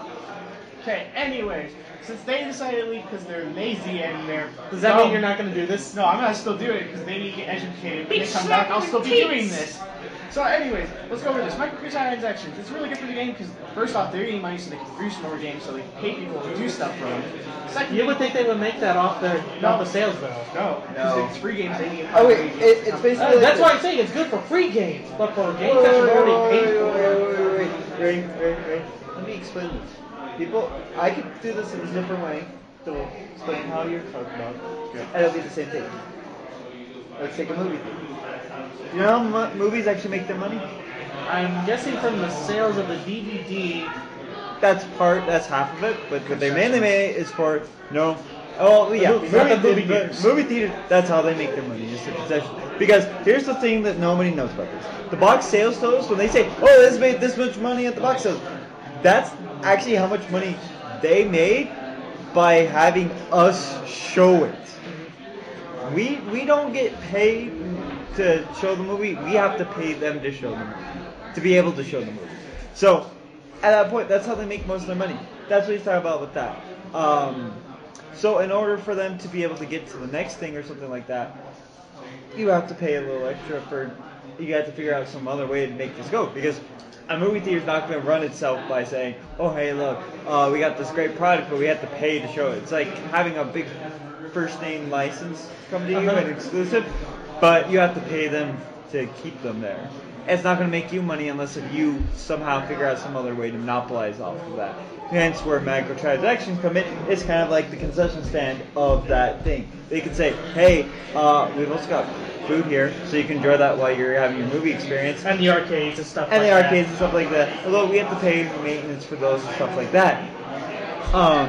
Okay, anyways, since they decided to leave because they're lazy and they're... Does that mean you're not going to do this? No, I'm gonna still do it because they need to get educated. When they come back, I'll still be doing this. So anyways, let's go over this. Microtransactions. It's really good for the game because first off, they're getting money so they can produce more games so they can pay people to do stuff for them. Second, You would think they would make that off the sales though. no, because it's free games. They need. Oh wait, it's basically. That's why I'm saying it's good for free games, but for games that you've already paid for. Wait. Let me explain this. People, I could do this in a different way to explain how you're talking about, and it'll be the same thing. Let's take a movie. You know how movies actually make their money? I'm guessing from the sales of the DVD. That's half of it, but what they mainly make is for, movie theaters, that's how they make their money, is the concession. Because here's the thing that nobody knows about this. The box sales totals, when they say, oh, this made this much money at the box sales, that's actually how much money they made by having us show it. We don't get paid to show the movie, we have to pay them to show the movie, to be able to show the movie. So, at that point, that's how they make most of their money. That's what he's talking about with that. So in order for them to be able to get to the next thing or something like that, you have to pay a little extra you have to figure out some other way to make this go. Because a movie theater is not going to run itself by saying, oh, hey, look, we got this great product, but we have to pay to show it. It's like having a big first name license come to you and exclusive, but you have to pay them to keep them there. It's not going to make you money unless if you somehow figure out some other way to monopolize off of that. Hence where microtransactions come in. It's kind of like the concession stand of that thing. They could say, hey, we've also got food here, so you can enjoy that while you're having your movie experience. And the arcades and stuff And like the that. arcades and stuff like that. Although we have to pay maintenance for those and stuff like that.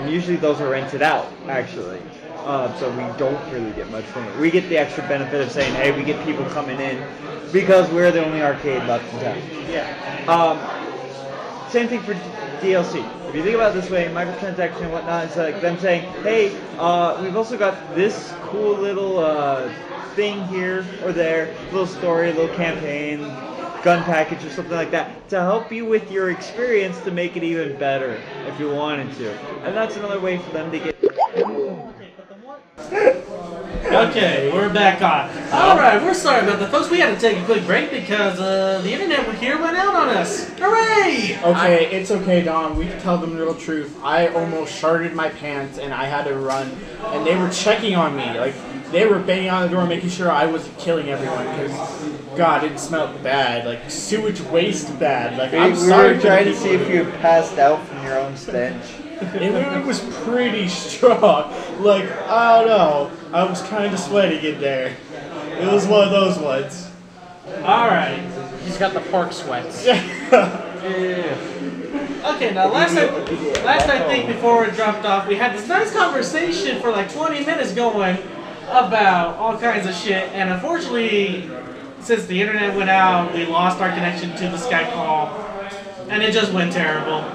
Usually those are rented out, actually. So we don't really get much from it. We get the extra benefit of saying, hey, we get people coming in because we're the only arcade left in town. Yeah. same thing for DLC. If you think about it this way, microtransaction and whatnot, it's like them saying, hey, we've also got this cool little thing here or there, little story, little campaign, gun package or something like that, to help you with your experience to make it even better if you wanted to. And that's another way for them to get... Okay, we're back on. Alright, we're sorry about that, folks. We had to take a quick break because the internet here went out on us. Hooray! Okay, it's okay, Dom. We can tell them the real truth. I almost sharted my pants and I had to run. And they were checking on me. Like, they were banging on the door making sure I wasn't killing everyone. Because, God, it smelled bad. Like, sewage waste bad. Like, I'm sorry. We were trying to see if you had passed out from your own stench. It was pretty strong. Like, I don't know. I was kind of sweating in there. It was one of those ones. Alright. He's got the pork sweats. Okay, now last I think before we dropped off, we had this nice conversation for like 20 minutes going about all kinds of shit, and unfortunately, since the internet went out, we lost our connection to the Skype call, and it just went terrible.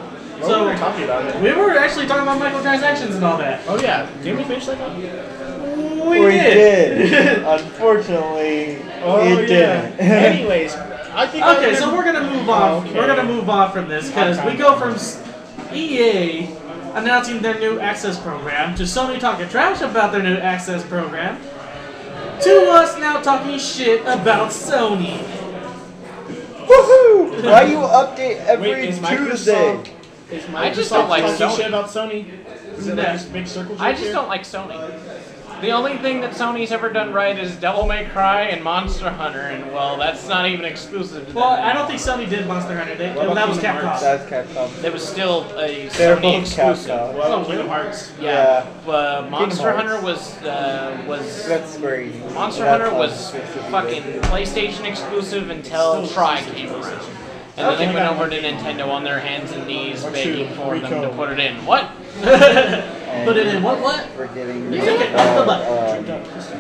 So we were talking about it. We were actually talking about microtransactions and all that. Oh yeah, didn't we finish that up? We did. Unfortunately, it didn't. Anyways, I think. Okay, so we're gonna move on. Okay. We're gonna move on from this because we go from EA announcing their new access program to Sony talking trash about their new access program to us now talking shit about Sony. Woohoo! Why you update every Wait, Tuesday? I just don't like Sony. Shit about Sony. Is it like this big circle? I just don't like Sony. The only thing that Sony's ever done right is Devil May Cry and Monster Hunter, and well, that's not even exclusive to them. Well, I don't think Sony did Monster Hunter. That was Capcom. That's Capcom. It was still a They're Sony both exclusive. Capcom. Oh, Kingdom Hearts. Yeah, Yeah. Monster Hearts. Hunter was That's very. Monster that's Hunter was supposed to be fucking PlayStation exclusive until Tri came around. And then they went over to Nintendo on their hands and knees begging for them to put it in. What? Put it in what? Forgetting.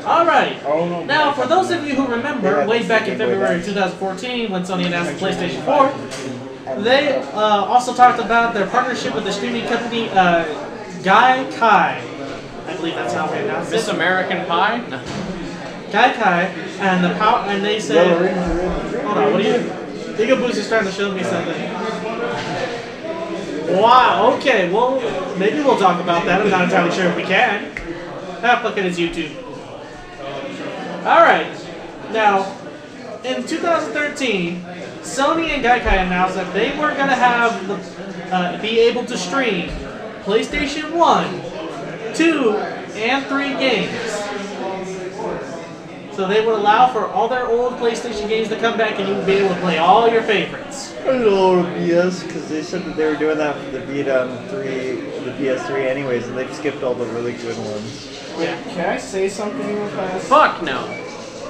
Alright. Now, for those of you who remember, way back in February 2014, when Sony announced the PlayStation 4, they also talked about their partnership with the streaming company Gaikai. I believe that's how we announced it. Miss American Pie? No. Gaikai, and they said, hold on, what are you? EgoBoost is trying to show me something. Wow, okay, well, maybe we'll talk about that. I'm not entirely sure if we can. Look at his YouTube. Alright, now, in 2013, Sony and Gaikai announced that they were going to have be able to stream PlayStation 1, 2, and 3 games. So they would allow for all their old PlayStation games to come back and you would be able to play all your favorites. A little BS because they said that they were doing that for the Vita and the PS3 anyways, and they've skipped all the really good ones. Yeah. Can I say something real fast? Fuck no.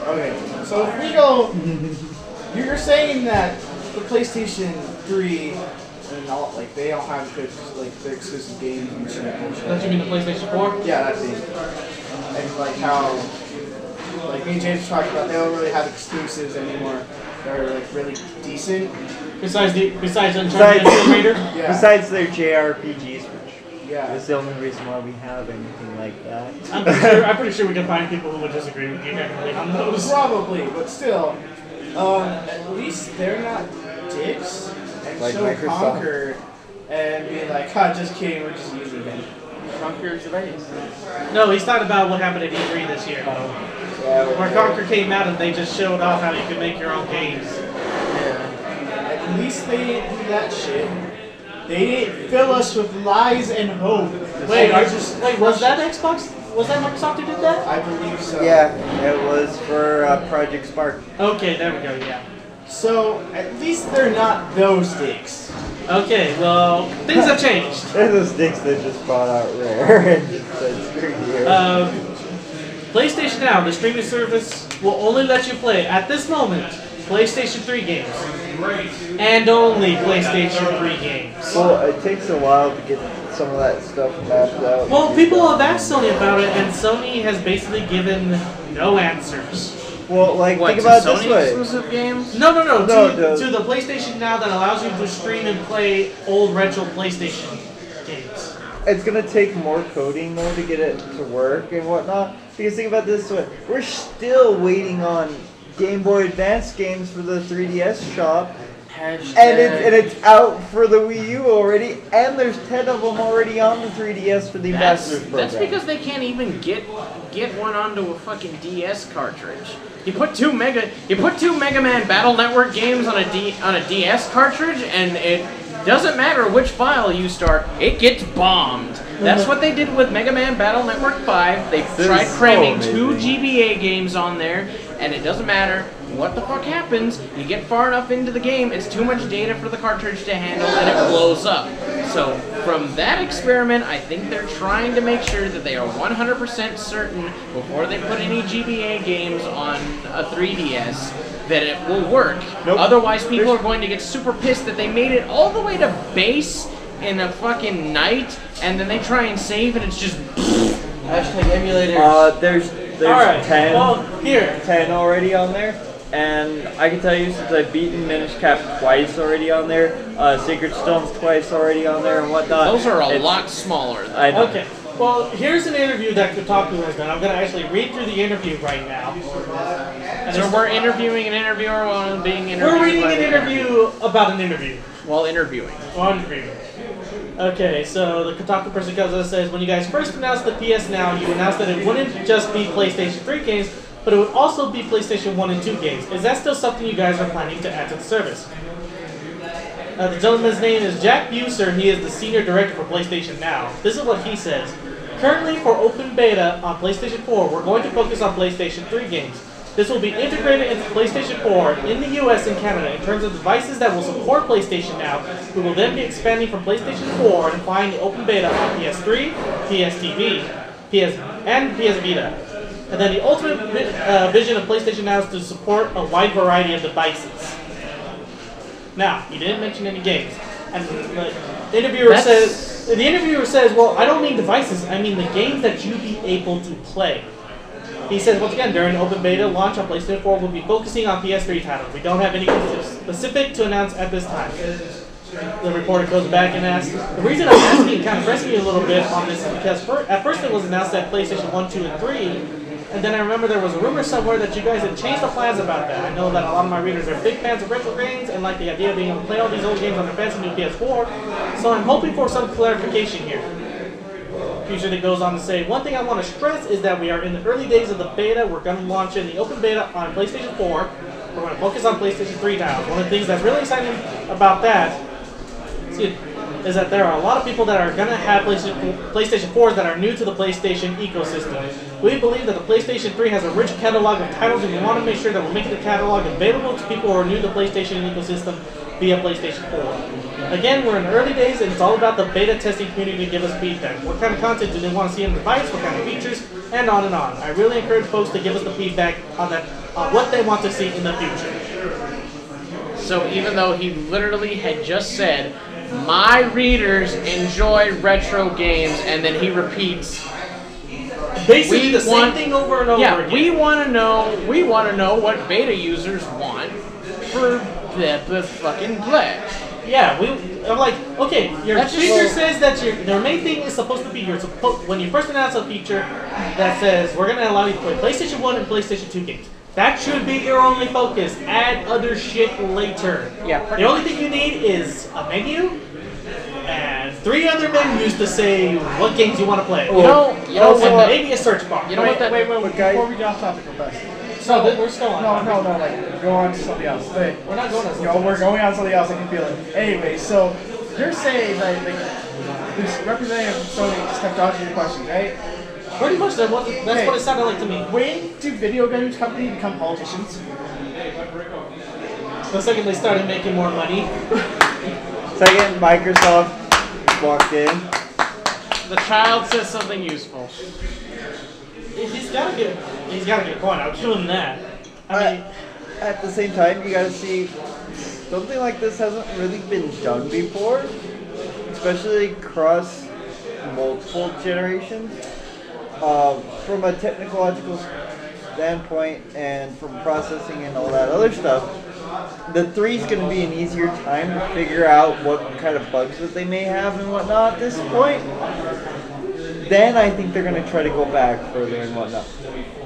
Okay, so if we go, you're saying that the PlayStation 3 and all, like they all have good, like their exclusive games and shit. Don't you mean the PlayStation 4? Yeah, that thing. And like how, like me and James talked about, they don't really have exclusives anymore. They're like really decent. Besides Uncharted and Tomb Raider? Yeah. Besides their JRPGs, which Yeah. is the only reason why we have anything like that. I'm pretty sure we can find people who would disagree with you on those. Probably, but still, at least they're not dicks and Like show Microsoft. Conquer and be like, "Ha, just kidding, we're just using them." Conquer's base. No, he's talking about what happened at E3 this year. Where Conquer came out and they just showed off how you could make your own games. At least they didn't do that shit. They didn't fill us with lies and hope. Wait, was that Xbox? Was that Microsoft who did that? I believe so. Yeah, it was for Project Spark. Okay, there we go, yeah. So, at least they're not those dicks. Okay, well, things have changed. They're those dicks that just bought out Rare and just said, screw you. PlayStation Now, the streaming service, will only let you play, at this moment, PlayStation 3 games. And only PlayStation 3 games. Well, it takes a while to get some of that stuff mapped out. Well, people have asked Sony about it, and Sony has basically given no answers. Well, like, What, think to about it Sony this way. exclusive games? No, No, to the PlayStation Now that allows you to stream and play old retro PlayStation games. It's gonna take more coding though to get it to work and whatnot. Because think about it this way, we're still waiting on Game Boy Advance games for the 3DS shop, and it's out for the Wii U already, and there's 10 of them already on the 3DS for the Ambassadors program. That's because they can't even get one onto a fucking DS cartridge. You put two Mega Man Battle Network games on a DS cartridge, and it doesn't matter which file you start, it gets bombed. That's what they did with Mega Man Battle Network 5. They tried cramming 2 GBA games on there, and it doesn't matter what the fuck happens. You get far enough into the game, it's too much data for the cartridge to handle, and it blows up. So from that experiment, I think they're trying to make sure that they are 100% certain before they put any GBA games on a 3DS that it will work. Nope. Otherwise, people are going to get super pissed that they made it all the way to base in a fucking night, and then they try and save, and it's just Hashtag emulators. There's Alright, 10, well, here. 10 already on there. And I can tell you, since I've beaten Minish Cap twice already on there, Sacred Stones twice already on there and whatnot. those are a lot smaller. I know. Okay. Well, here's an interview that Kotaku has done. I'm going to actually read through the interview right now. And So we're interviewing an interviewer while being interviewed. we're reading by an the interview about an interview. while interviewing. On interview. Okay, so the Kotaku person comes and says, when you guys first announced the PS Now, you announced that it wouldn't just be PlayStation 3 games, but it would also be PlayStation 1 and 2 games. Is that still something you guys are planning to add to the service? The gentleman's name is Jack Buser. He is the Senior Director for PlayStation Now. This is what he says. Currently, for open beta on PlayStation 4, we're going to focus on PlayStation 3 games. This will be integrated into PlayStation 4 in the US and Canada in terms of devices that will support PlayStation Now. We will then be expanding from PlayStation 4 and applying the open beta on PS3, PS TV, and PS Vita. And then the ultimate vision of PlayStation Now is to support a wide variety of devices. Now, he didn't mention any games. And the interviewer says, well, I don't mean devices, I mean the games that you'd be able to play. He says, once again, during open beta launch on PlayStation 4, we'll be focusing on PS3 titles. We don't have anything specific to announce at this time. The reporter goes back and asks, the reason I'm asking, kind of pressing you a little bit on this is because at first it was announced that PlayStation 1, 2, and 3, and then I remember there was a rumor somewhere that you guys had changed the plans about that. I know that a lot of my readers are big fans of retro games and like the idea of being able to play all these old games on their fancy new PS4, so I'm hoping for some clarification here. Future that goes on to say, one thing I want to stress is that we are in the early days of the beta. We're going to launch in the open beta on PlayStation 4. We're going to focus on PlayStation 3 titles. One of the things that's really exciting about that is that there are a lot of people that are going to have PlayStation 4s that are new to the PlayStation ecosystem. We believe that the PlayStation 3 has a rich catalog of titles, and we want to make sure that we're making the catalog available to people who are new to the PlayStation ecosystem via PlayStation 4. Again, we're in the early days, and it's all about the beta testing community to give us feedback. What kind of content do they want to see in the device? What kind of features? And on and on. I really encourage folks to give us the feedback on that, on what they want to see in the future. So even though he literally had just said, my readers enjoy retro games, and then he repeats, basically the same thing over and over again. We want to know what beta users want for the fucking play. Yeah, I'm like, okay, your That's feature just- says that their main thing is supposed to be when you first announce a feature that says we're going to allow you to play PlayStation 1 and PlayStation 2 games. That should be your only focus. Add other shit later. Yeah, the only thing you need is a menu and 3 other menus to say what games you want to play. You know what maybe a search bar. You know what that? Wait, before we get off topic real fast. So we're still on. No, like, go on to something else. Wait, We're not going on something we're else. going on something else, I can feel it. Anyway, so, you're saying that, this representative from Sony just kept dodging your questions, right? Pretty much that's what it sounded like to me. When do video games companies become politicians? The second they started making more money. Second, Microsoft walked in. The child says something useful. He's got a good point. I'll give him that. I mean, At the same time, you gotta see, something like this hasn't really been done before, especially across multiple generations. From a technological standpoint and from processing and all that other stuff, the 3 is going to be an easier time to figure out what kind of bugs that they may have and whatnot at this point. Then I think they're going to try to go back further and whatnot.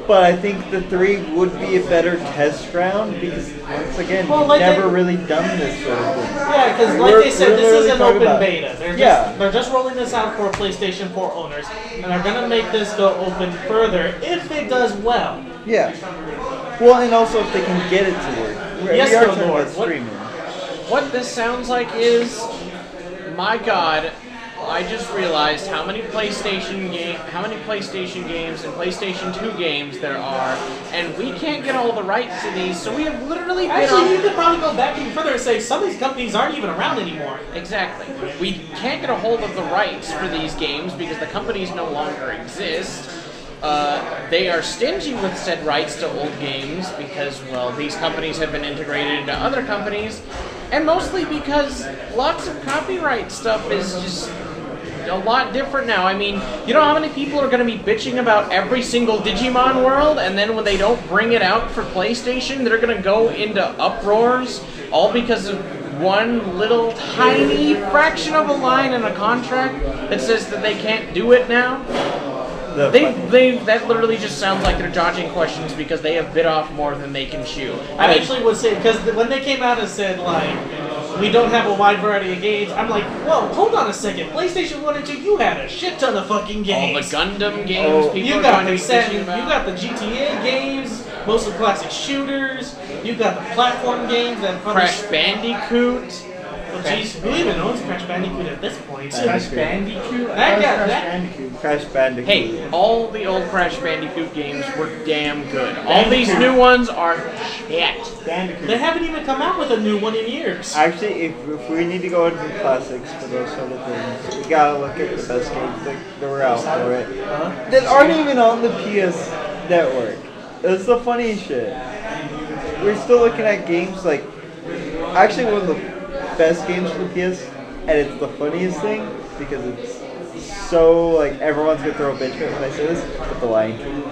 But I think the 3 would be a better test ground because, once again, we've never really done this sort of thing. Yeah, because like they said, this is an open beta. They're just rolling this out for PlayStation 4 owners, and they're going to make this go open further if it does well. Yeah. Well, and also if they can get it to work. Yes, we are Lord. talking about streaming. What this sounds like is, my God, I just realized how many PlayStation games and PlayStation 2 games there are, and we can't get all the rights to these, so we have literally been Actually, you could probably go back even further and say some of these companies aren't even around anymore. Exactly. We can't get a hold of the rights for these games because the companies no longer exist. They are stingy with said rights to old games because, well, these companies have been integrated into other companies, and mostly because lots of copyright stuff is just a lot different now. I mean, you know how many people are going to be bitching about every single Digimon world, and then when they don't bring it out for PlayStation, they're going to go into uproars, all because of one little tiny fraction of a line in a contract that says that they can't do it now? That literally just sounds like they're dodging questions because they have bit off more than they can chew. I actually would say, because when they came out and said, like, we don't have a wide variety of games, I'm like, whoa, hold on a second. PlayStation 1 and 2, you had a shit ton of fucking games. All the Gundam games, people you are got going the to be bitching about. You got the GTA games, most of the classic shooters, you got the platform games that Crash Bandicoot. Well, jeez, who even owns Crash Bandicoot at this point? Crash Bandicoot? Crash Bandicoot. Hey, all the old Crash Bandicoot games were damn good. All these new ones are shit. They haven't even come out with a new one in years. Actually, if we need to go into the classics for those sort of things, we gotta look at the best games that were out for it that aren't even on the PS network. That's the funny shit. We're still looking at games like, actually one of the best games for the PS, and it's the funniest thing because it's so like everyone's gonna throw a bitch fit when I say this, but The Lion King.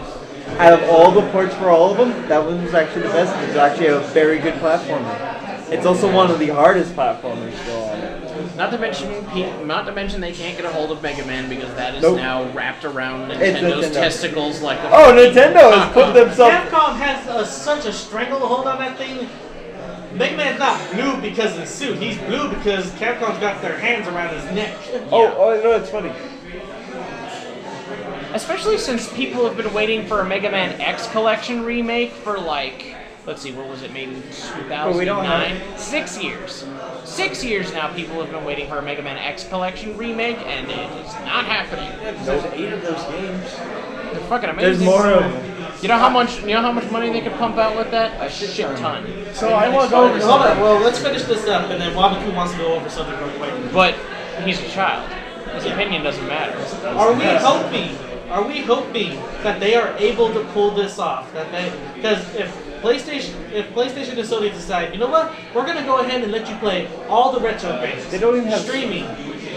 Out of all the ports for all of them, that one was actually the best. It's actually a very good platformer. It's also one of the hardest platformers still on it. Not to mention they can't get a hold of Mega Man because that is now wrapped around Nintendo's testicles like a Nintendo has put themselves. Capcom has such a stranglehold on that thing. Mega Man's not blue because of the suit. He's blue because Capcom's got their hands around his neck. Oh, no, it's funny. Especially since people have been waiting for a Mega Man X Collection remake for like, let's see, what was it, made in 2009? 6 years. 6 years now people have been waiting for a Mega Man X Collection remake, and it is not happening. There's 8 of those games. They're fucking amazing. There's more of them. You know how much money they could pump out with that? A shit ton. So I want to go over something. Well, let's finish this up, and then wabi-kun wants to go over something real quick. But he's a child. His opinion doesn't matter. Are we hoping that they are able to pull this off? Because if PlayStation and Sony decide, you know what, we're gonna go ahead and let you play all the retro games. They don't even have streaming.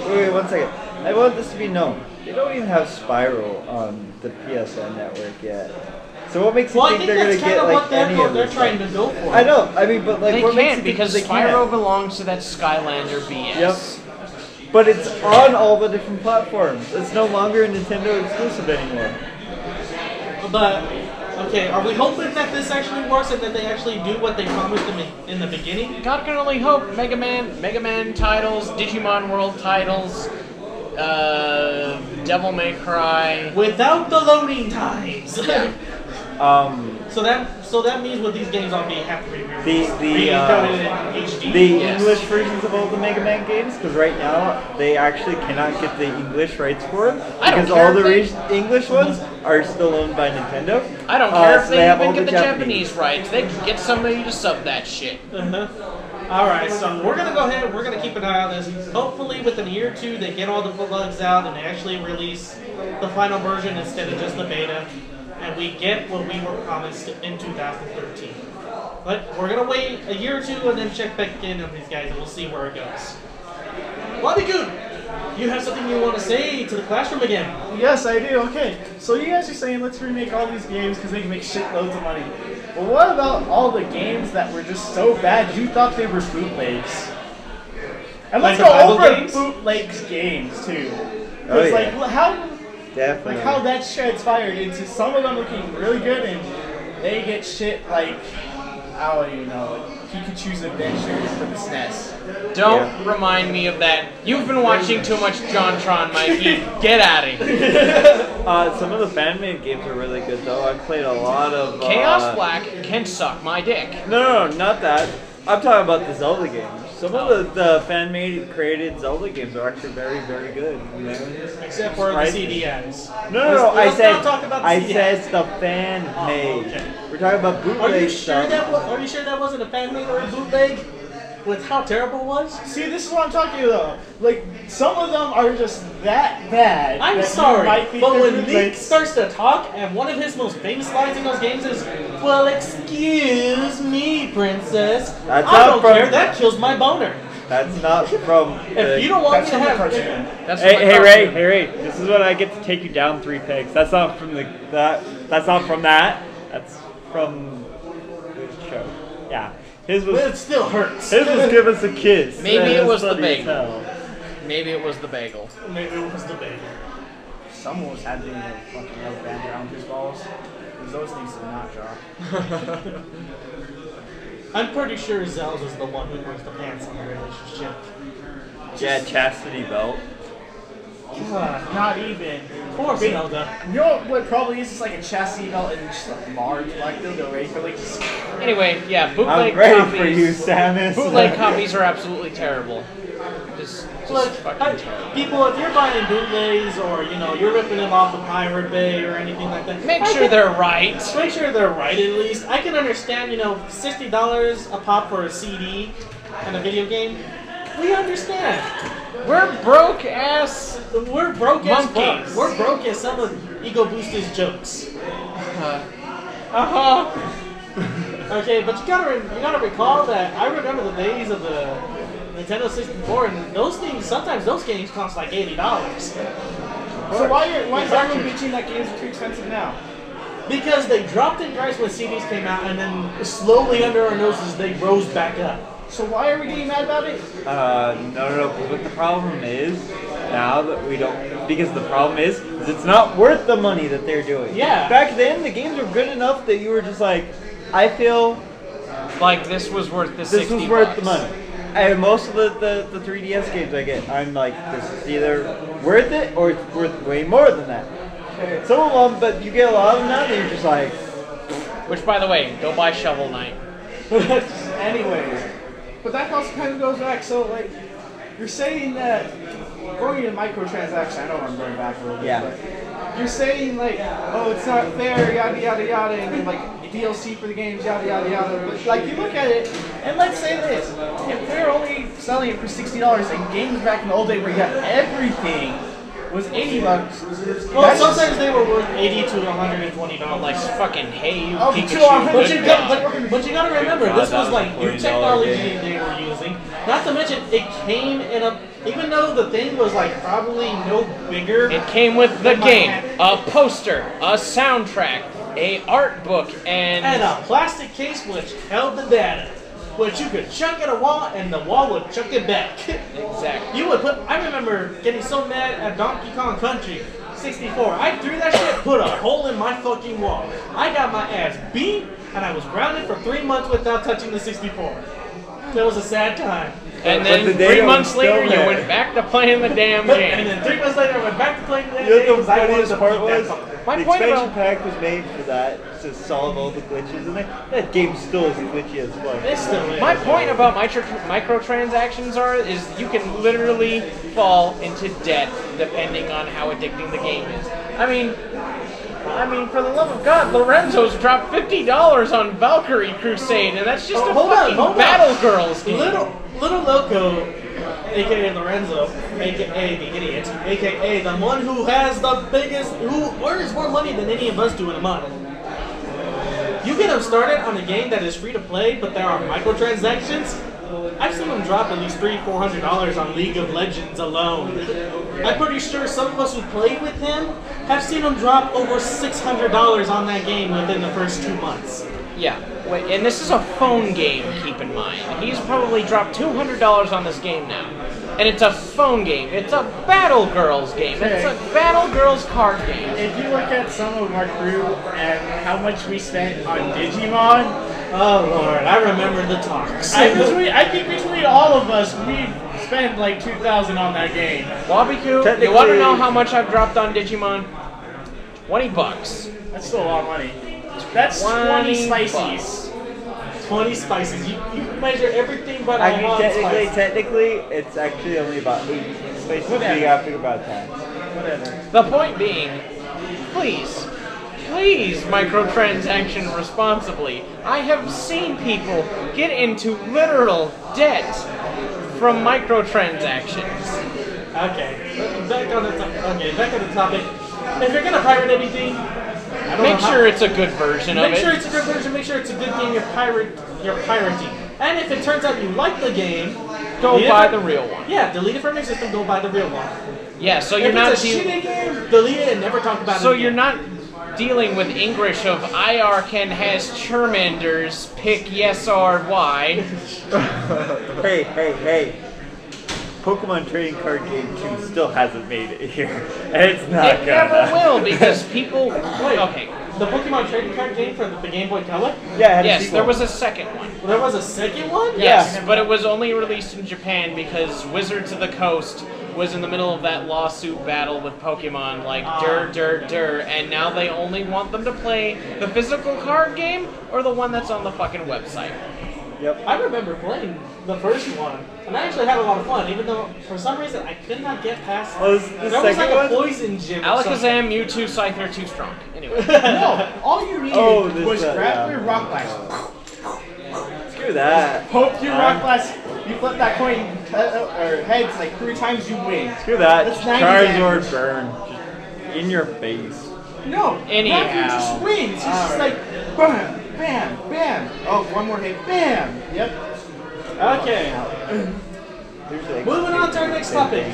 Wait, 1 second. I want this to be known. They don't even have Spyro on the PSN network yet. So what makes you think they're gonna get like any of they're this trying stuff? to go for. I know. I mean, but like, they what makes can't you think because they Spyro can't? belongs to that Skylander BS. Yep. But it's on all the different platforms. It's no longer a Nintendo exclusive anymore. But okay, are we hoping that this actually works and that they actually do what they promised in the beginning? God can only hope. Mega Man titles, Digimon World titles, Devil May Cry. Without the loading times. Yeah. So that means what these games all have to be The English versions of all the Mega Man games, because right now they actually cannot get the English rights for them because all the English ones are still owned by Nintendo. I don't care if so they have even all get the Japanese rights. They can get somebody to sub that shit. Alright, so we're gonna go ahead and we're gonna keep an eye on this. Hopefully within a year or two they get all the bugs out and they actually release the final version instead of just the beta. And we get what we were promised in 2013. But we're going to wait a year or two and then check back in on these guys and we'll see where it goes. wabi-kun! you have something you want to say to the classroom again. Yes, I do. Okay, so you guys are saying let's remake all these games because they can make shitloads of money. But what about all the games that were just so bad you thought they were bootlegs? And let's Like the go Bible over games? bootlegs games too. Oh, Because yeah. like how Definitely. how that transpired into some of them looking really good and they get shit like I don't even know, like Pikachu's Adventures for the SNES. Don't remind me of that. You've been watching too much JonTron, Mikey. Get out of here. Some of the fan-made games are really good though. I've played a lot of Chaos Black can suck my dick. No, not that. I'm talking about the Zelda games. Some of the fan-made created Zelda games are actually very, very good. Except for the CDNs. No. Let's not talk about the I CDNs. said the fan-made. okay. We're talking about bootleg Are you sure stuff. are you sure that wasn't a fan made or a bootleg? With how terrible it was? See, this is what I'm talking about. Like, some of them are just that bad. I'm that you sorry, might think but they're when bootlegs. Link starts to talk, and one of his most famous lines in those games is, "Well, excuse me, princess. That's I not don't from- care. That kills my boner." That's not from. If you don't want That's me to from the have, cartoon. That's Hey, what hey I Ray, thought. hey Ray. This is when I get to take you down 3 pegs. That's not from That's not from that. That's from the show. Yeah, his but was. it still hurts. His was give us a kiss. Maybe it That's was the funny as bagel. hell. Maybe it was the bagel. Maybe it was the baby. Someone was having a fucking rubber band around his balls. Because those things did not drop. I'm pretty sure Zell was the one who wears the pants in the relationship. Yeah, chastity belt. Not even. Poor Zelda. You know what probably is? It's like a chastity belt and just a large black dildo ready for like just... Anyway, yeah, bootleg I'm ready copies. for you, Samus. Bootleg copies are absolutely terrible. Just Look, fucking terrible. people, if you're buying bootlegs or you're ripping them off of Pirate Bay or anything like that, Make I sure can- they're right. Make sure they're right at least. I can understand, $60 a pop for a CD and a video game. We understand. We're broke ass. We're broke as Monkeys. fuck. We're broke as some of EgoBoost's jokes. Okay, but you gotta recall that I remember the days of the Nintendo 64, and those things sometimes those games cost like $80. So why is everyone bitching that games are too expensive now? Because they dropped in price when CDs came out, and then slowly under our noses they rose back up. So why are we getting mad about it? No. But the problem is now that we don't, because the problem is it's not worth the money that they're doing. Yeah. Back then, the games were good enough that you were just like, I feel Like this was worth the 60 this was worth the bucks. money. And most of the 3DS games I get, I'm like, this is either worth it or it's worth way more than that. Some of them, but you get a lot of them now that you're just like, Which, by the way, go buy Shovel Knight. Anyways. But that also kind of goes back, so like, you're saying that, going into microtransactions, I know I'm going back a little bit, Yeah. but you're saying like, oh, it's not fair, yada yada yada, and then like, DLC for the games, yada yada yada, but like, you look at it, and let's say this, if they're only selling it for $60, and games back in the old day where you got everything was $80, Well, that's sometimes they were worth $80 to $120. Like fucking hey you Oh, Pikachu. But you, good got, God. but you gotta remember, God, this that was was like a new $40 technology game. they were using. Not to mention, it came in a, even though the thing was like probably no bigger. It came with the in my game, hand. a poster, a soundtrack, a art book, And a plastic case which held the data, which you could chuck at a wall and the wall would chuck it back. Exactly. You would put, I remember getting so mad at Donkey Kong Country 64. I threw that shit, put a hole in my fucking wall. I got my ass beat, and I was grounded for 3 months without touching the 64. It was a sad time. And But then the 3 data months was still later, you there. went back to playing the damn And game. then 3 months later, I went back to playing the you know what game the because I wanted funniest to part beat that was? fucker. My The point expansion about- pack was made for that, to solve all the glitches, and that game still is glitchy as fuck. It still is. My point about microtransactions is you can literally fall into debt depending on how addicting the game is. I mean, for the love of God, Lorenzo's dropped $50 on Valkyrie Crusade, and that's just a Hold on, fucking hold on. Battle Girls game. Little Loco, aka Lorenzo, aka the idiot, aka the one who has the biggest, who earns more money than any of us do in a month. You get him started on a game that is free to play, but there are microtransactions. I've seen them drop at least $300-400 on League of Legends alone. I'm pretty sure some of us who played with him have seen him drop over $600 on that game within the first 2 months. Yeah, wait, and this is a phone game, keep in mind. He's probably dropped $200 on this game now. And it's a phone game. It's a Battle Girls game. It's a Battle Girls card game. If you look at some of our crew and how much we spent on Digimon, oh Lord, I remember the talks. I think between all of us, we spent like $2,000 on that game. wabi-kun, you want to know how much I've dropped on Digimon? $20. That's still a lot of money. That's 20 spices. 20 spices. You measure everything but I mean, one spice. technically, it's actually only about 8 spaces. Whatever. You gotta think about that. Whatever. The point being, please microtransaction responsibly. I have seen people get into literal debt from microtransactions. Okay, back on the topic. If you're gonna pirate anything, Make sure it's a good version of it. Make sure it's a good version. Make sure it's a good game. You're pirating. And if it turns out you like the game, go buy the real one. Yeah, delete it from your system. Go buy the real one. Yeah, so if you're not. If it's a shitty game, delete it and never talk about it. So again. you're not dealing with English of IRCan has Charmanders. Pick yes or Y. Hey. Pokemon Trading Card Game 2 still hasn't made it here. And it's not It never will because people... Okay. The Pokemon Trading Card game for the Game Boy Color? Yeah, yes, there was a second one. There was a second one? Yes, but it was only released in Japan because Wizards of the Coast was in the middle of that lawsuit battle with Pokemon, like dur, and now they only want them to play the physical card game or the one that's on the fucking website. Yep. I remember playing the first one, and I actually had a lot of fun, even though for some reason I could not get past. Oh, there was like a poison gym. Alakazam, Mewtwo, Scyther, too strong. Anyway. No, all you needed was grab your rock blast. Screw that. Poke your rock blast. You flip that coin or heads like 3 times, you win. Screw that. That's Charizard burn. Just in your face. No. Anyhow. Raptor just wins. He's just like bam, bam, bam. Oh, one more hit. Bam. Yep. Okay. Moving on to our next topic.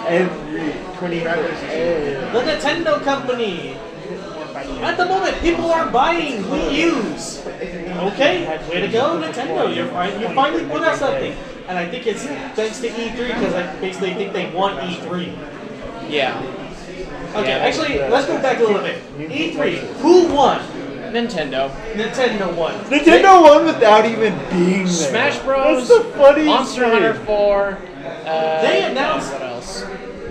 Every 20 The Nintendo Company. At the moment, people are buying Wii U's. Okay, way to go, Nintendo. You finally put out something. And I think it's thanks to E3 because I basically think they won E3. Yeah. Okay, actually, let's go back a little bit. E3, who won? Nintendo. Nintendo won. Nintendo won without even being there. Smash Bros. That's the funniest Monster thing. Hunter 4. They announced. What else?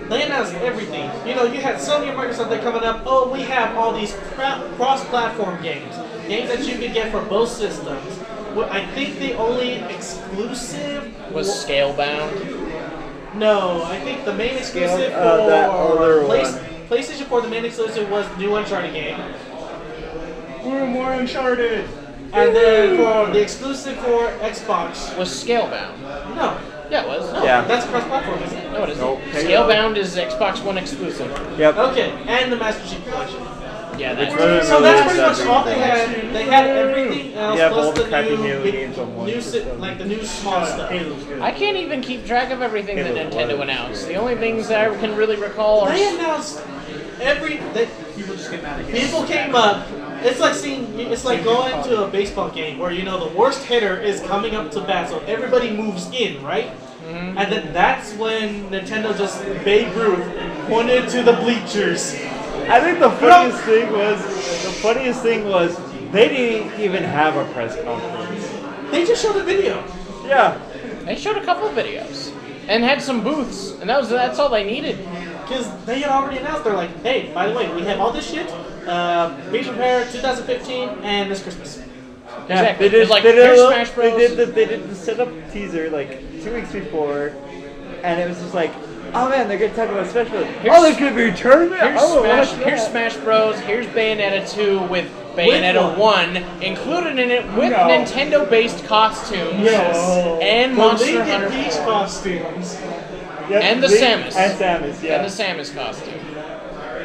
They announced everything. You know, you had Sony and Microsoft that coming up. Oh, we have all these cross-platform games that you could get for both systems. Well, I think the only exclusive Was Scalebound. No, I think the main exclusive that other PlayStation 4. The main exclusive was the new Uncharted game. More Uncharted. And then for the exclusive for Xbox Was Scalebound. No. Yeah, it was. No, Yeah. that's cross-platform, isn't it? No, it isn't. Nope. Scalebound is Xbox One exclusive. Yep. Okay, and the Master Chief Collection. Yeah, that's So that's pretty much all they had. They had everything else Yeah, plus all the the crappy new, new games on one system. like the new small stuff. I can't even keep track of everything that Nintendo announced. The only things that I can really recall are... They announced People just get mad at people came up. It's like going to a baseball game where you know the worst hitter is coming up to bat, so everybody moves in, right? Mm-hmm. And then that's when Nintendo just Babe Ruth pointed to the bleachers. I think the funniest thing was they didn't even have a press conference. They just showed a video. Yeah. They showed a couple videos. And had some booths. And that's all they needed. Because they had already announced, they're like, hey, by the way, we have all this shit. Be prepared 2015 and this Christmas. Yeah, Exactly. they did, Like, they did, here's a little- Smash Bros. They did the setup teaser like 2 weeks before, and it was just like, oh man, they're gonna talk about Smash Bros. Here's- Oh, there's gonna be a tournament. Here's Smash Bros. Here's Bayonetta 2 with Bayonetta 1 included in it with Nintendo-based costumes. Yes. And The Monster Link Hunter and Peach 4. costumes. Yep, And the Link Samus. And Samus, yeah. And the Samus costume.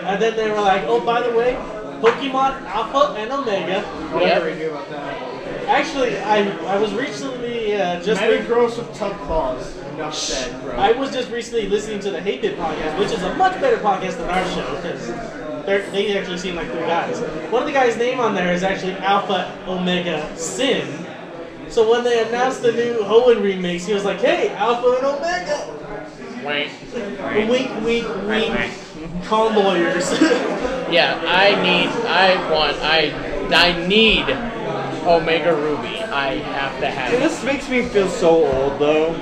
And then they were like, oh, by the way, Pokemon Alpha and Omega. Whatever we do about that. Actually, I was recently just Metagross with tug claws. Enough said, bro. I was just recently listening to the Hate Bit podcast, which is a much better podcast than our show because they actually seem like three guys. One of the guys' name on there is actually Alpha Omega Sin. So when they announced the new Hoenn remix, he was like, "Hey, Alpha and Omega." Wink. Wink, wink, wink. Call lawyers. Yeah, I need Omega Ruby. I have to have Dude, it. this makes me feel so old though,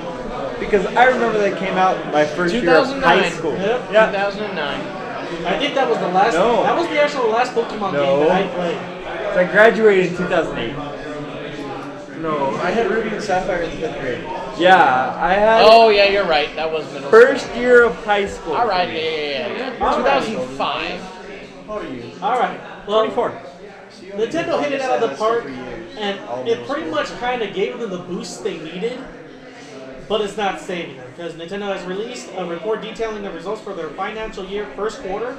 because I remember that came out my first year of 2009. high school. Yep. Yeah. 2009. I think that was the last. No. That was the actual last Pokemon No. game that I played. So I graduated in 2008. No, I had Ruby and Sapphire in 5th grade. Yeah, I had Oh yeah, you're right. That was middle first school. year of high school. All right, yeah. 2005. How old are you? All right. Well, 24. Nintendo hit it out of the park, and it pretty much kind of gave them the boost they needed, but it's not saving them because Nintendo has released a report detailing the results for their financial year first quarter,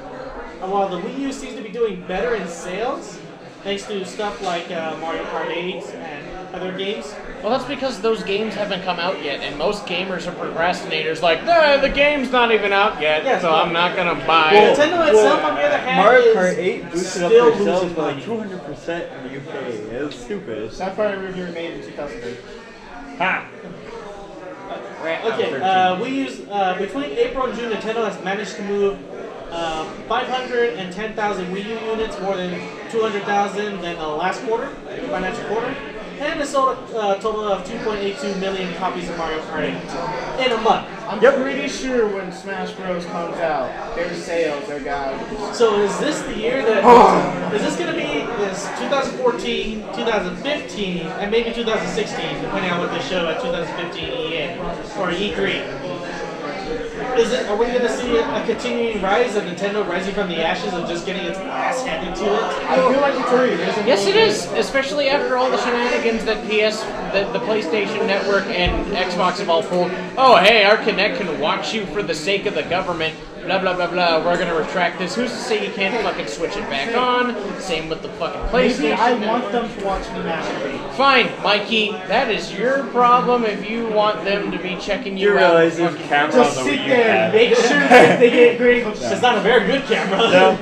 and while the Wii U seems to be doing better in sales, thanks to stuff like Mario Kart 8 and other games. Well, that's because those games haven't come out yet, and most gamers are procrastinators. Like, nah, the game's not even out yet, Yes, so well, I'm not gonna buy Well, it. Nintendo itself, on the other hand, Mario is Kart 8 boosted up still their sales losing by like money. 200% in the UK. It was stupid. Sapphire and Ruby were made in 2008. Ha! Okay, we use between April and June, Nintendo has managed to move 510,000 Wii U units, more than 200,000 than the last quarter, financial quarter, and it sold a total of 2.82 million copies of Mario Kart 8 in a month. I'm pretty sure when Smash Bros. Comes out, their sales are gone. So is this the year that is this going to be this 2014, 2015, and maybe 2016, depending on what they show at 2015 EA or E3? Are we going to see a continuing rise of Nintendo rising from the ashes and just getting its ass handed to it? I feel like it's already risen. Yes, it is, especially after all the shenanigans that the PlayStation Network and Xbox have all pulled. Oh, hey, our Kinect can watch you for the sake of the government. Blah, blah, blah, blah. We're gonna retract this. Who's to say you can't fucking switch it back on? Same with the fucking PlayStation. Maybe I want them to watch me masturbate. Fine, Mikey. That is your problem if you want them to be checking you You out. realize there's a camera Just on the sit Wii U there and pad. make sure that they get great. It's not a very good camera. No.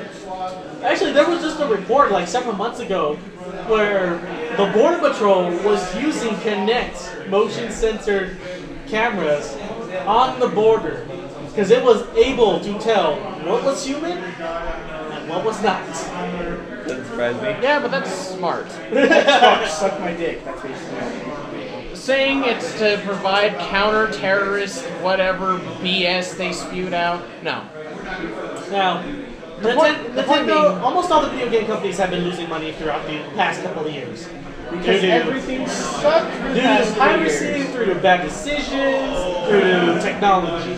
Actually, there was just a report like several months ago where the Border Patrol was using Kinect motion-censored cameras on the border because it was able to tell what was human and what was not. Doesn't surprise me. Yeah, but that's smart. Xbox, suck my dick. That's basically Saying it's to provide counter-terrorist whatever BS they spewed out. No. Now, Nintendo, almost all the video game companies have been losing money throughout the past couple of years. because everything sucked for the past 3 piracy, years. through to bad decisions, through to technology.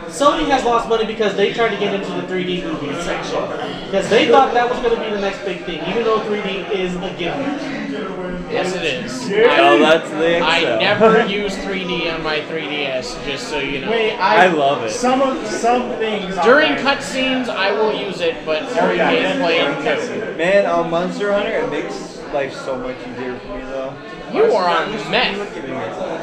Sony has lost money because they tried to get into the 3D movie section. Because they thought that was going to be the next big thing, even though 3D is a gimmick. Yes, it is. Well, that's the I Excel. never use 3D on my 3DS, just so you know. Wait, I love it. Some things During are cutscenes, I will use it, but during gameplay, no. Man, on Monster Hunter, it makes life so much easier for me, though. You are on meth.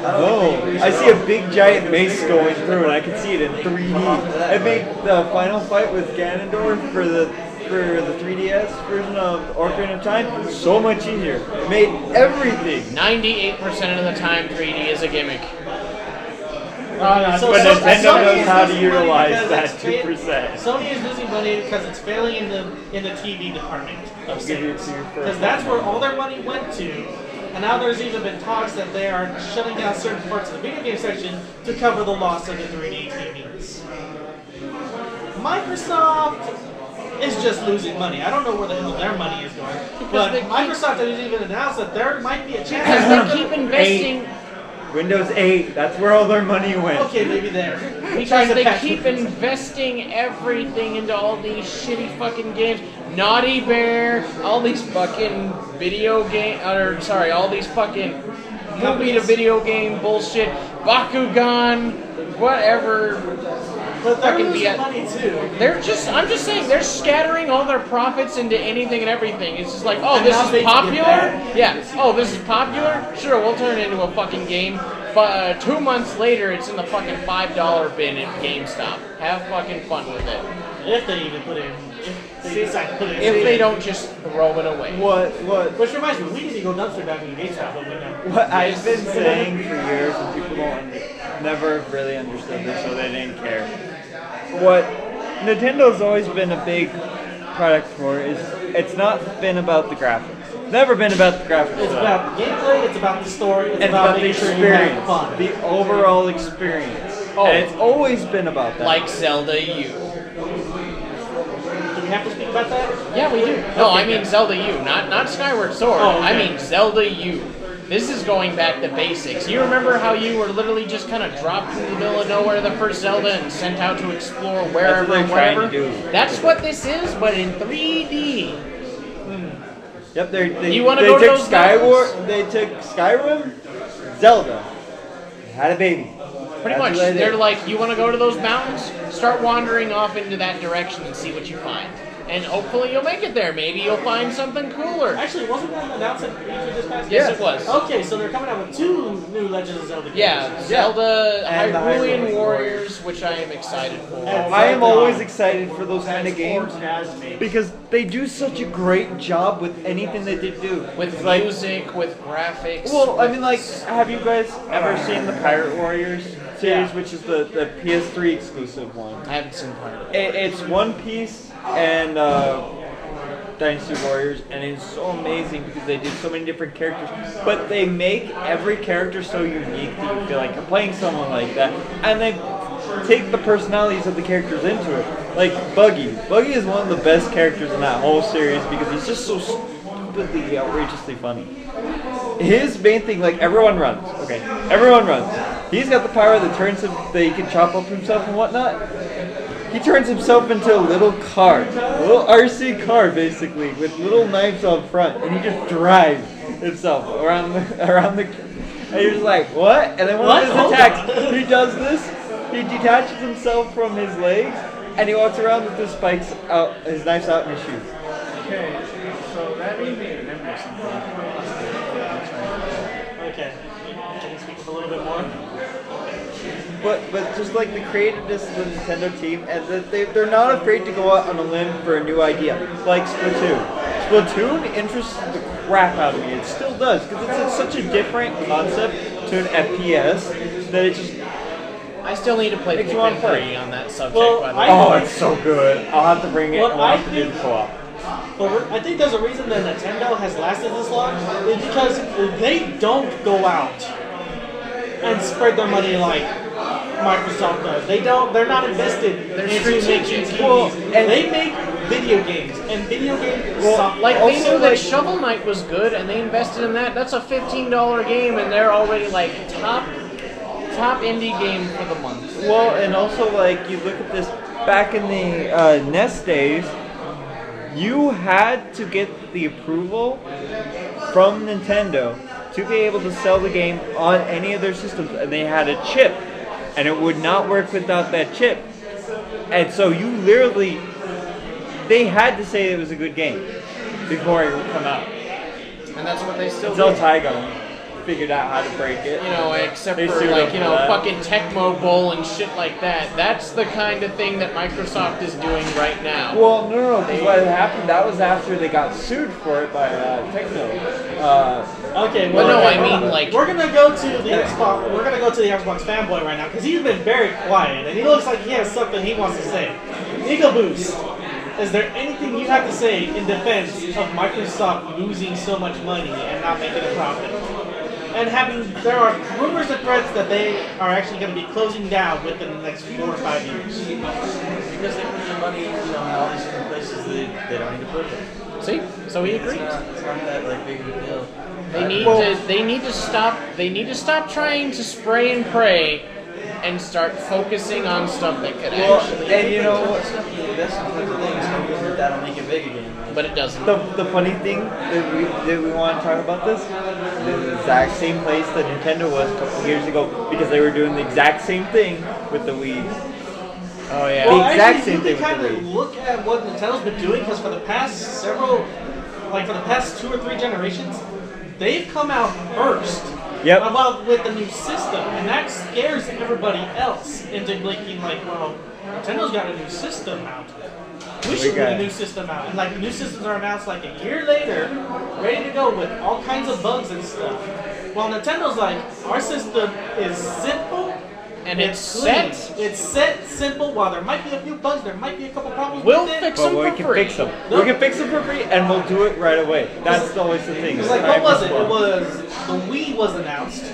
Oh, I see a big giant mace going through, and I can see it in 3D. I made the final fight with Ganondorf for the 3DS version of Ocarina of Time so much easier. It made everything. 98% of the time, 3D is a gimmick. But So Nintendo Sony knows is how to losing money utilize because that it's 2%. Sony is losing money because it's failing in the TV department of Give it sales. to you first. Because that's where all their money went to. And now there's even been talks that they are shutting down certain parts of the video game section to cover the loss of the 3D TVs. Microsoft is just losing money. I don't know where the hell their money is going. But they keep- Microsoft has even announced that there might be a Because chance. they keep investing. Windows 8, that's where all their money went. Okay, maybe there. Because they keep investing everything into all these shitty fucking games. Naughty Bear, all these fucking all these fucking movie to video game bullshit. Bakugan, whatever. But they're fucking losing be money too. I'm just saying, they're scattering all their profits into anything and everything. It's just like, oh, And this now is they can popular? get that. Yeah. Oh, this is popular? Sure, we'll turn it into a fucking game. But 2 months later, it's in the fucking $5 bin at GameStop. Have fucking fun with it. If they even put it in. If they decide to put it in. If they don't just throw it away. Which reminds me, we need to go dumpster diving in GameStop, but we know. What I've been saying for years, and people never really understood this, so they didn't care. What Nintendo's always been a big product for is it's not been about the graphics. It's never been about the graphics. It's about the gameplay, it's about the story, it's and about the making sure you have experience, fun. the overall experience. Oh. And it's always been about that. Like Zelda U. Do we have to speak about that? Yeah, we do. No, I mean Zelda U, not Skyward Sword. Oh, okay. I mean Zelda U. This is going back to basics. You remember how you were literally just kind of dropped in the middle of nowhere the first Zelda and sent out to explore wherever and trying whatever? to do. That's what this is, but in 3D. Yep, they You wanna they go to took those They took Skyrim, Zelda, they had a baby. Pretty That's much. what they did. They're like, you want to go to those mountains? Start wandering off into that direction and see what you find. And hopefully you'll make it there. Maybe you'll find something cooler. Actually, wasn't that announced at E3 this past Yes, year? it was. Okay, so they're coming out with 2 new Legends of Zelda games. Yeah, Zelda And the Hyrulean Hyrulean Warriors, which I am excited for. And I am Zelda. always excited for those kind of games because they do such a great job with anything that they do. With It's like, music, with graphics. well, I with- mean, like, have you guys ever seen the Pirate Warriors series, Yeah. which is the PS3 exclusive one? I haven't seen part of it. It's One Piece and Dynasty Warriors, and it's so amazing because they did so many different characters, but they make every character so unique that you feel like you're playing someone like that, and they take the personalities of the characters into it. Like Buggy. Buggy is one of the best characters in that whole series because he's just so stupidly, outrageously funny. His main thing, like, everyone runs. Okay, everyone runs. He's got the power that turns him, that he can chop up himself and whatnot. He turns himself into a little car, a little RC car basically, with little knives on front, and he just drives himself around the, and you're just like, what? And then one of his attacks, he does this, he detaches himself from his legs, and he walks around with his spikes out, his knives out in his shoes. Okay, so that made me remember something. Okay. Can you speak up a little bit more? But just like the creativeness of the Nintendo team, and that they're not afraid to go out on a limb for a new idea, like Splatoon. Splatoon interests the crap out of me. It still does because it's such a different concept to an FPS that it just. I still need to play Makes you wanna Pikmin play. 3 on that subject, Well, by the I- way. Oh, it's so good. I'll have to bring it. What and we'll I have to do the think- co-op. But I think there's a reason that Nintendo has lasted this long is because they don't go out and spread their money like Microsoft does. They're not invested They're into making strategic. TVs. Well, and- they make video games, and video games suck. Like, they Also, knew that like- Shovel Knight was good, and they invested in that. That's a $15 game, and they're already, like, top indie game for the month. Well, and also like you look at this back in the NES days, you had to get the approval from Nintendo to be able to sell the game on any of their systems, and they had a chip, and it would not work without that chip. And so you literally, they had to say it was a good game before it would come out. And that's what they still Until do. Tygo figured out how to break it. You know, except They for, sued like, them you for know, that. fucking Tecmo Bowl and shit like that. That's the kind of thing that Microsoft is doing right now. Well, no, because what happened, that was after they got sued for it by Tecmo. Okay, But well, no, I mean, like, we're gonna go to the Xbox. We're gonna go to the Xbox fanboy right now because he's been very quiet and he looks like he has something he wants to say. EgoBoost, is there anything you have to say in defense of Microsoft losing so much money and not making a profit? And there are rumors and threats that they are actually going to be closing down within the next 4 or 5 years. Because they put their money, in all these different places they don't need to put it. See? So he agrees. It's not that like big of a deal. They need to stop trying to spray and pray and start focusing on stuff that could actually. And you know what? Stuff you invest in kinds of things, hoping that that'll make it big again. But it doesn't. The funny thing that we want to talk about this, the exact same place that Nintendo was a couple of years ago because they were doing the exact same thing with the Wii. Oh yeah. Well, Well, exact actually, same you thing can with kind the of Wii. look at what Nintendo's been doing because for the past for the past 2 or 3 generations, they've come out first. Yep. About with the new system, and that scares everybody else into thinking like, well, Nintendo's got a new system out. We should bring a new system out. And like the new systems are announced like a year later, ready to go with all kinds of bugs and stuff. While Nintendo's like, our system is simple. And it's clean. set. It's set, simple. While there might be a few bugs, there might be a couple problems We'll with it. fix But them we for can free. fix them. We can fix them for free, and we'll do it right away. That's always the thing. It's like, what was it? It was the Wii was announced.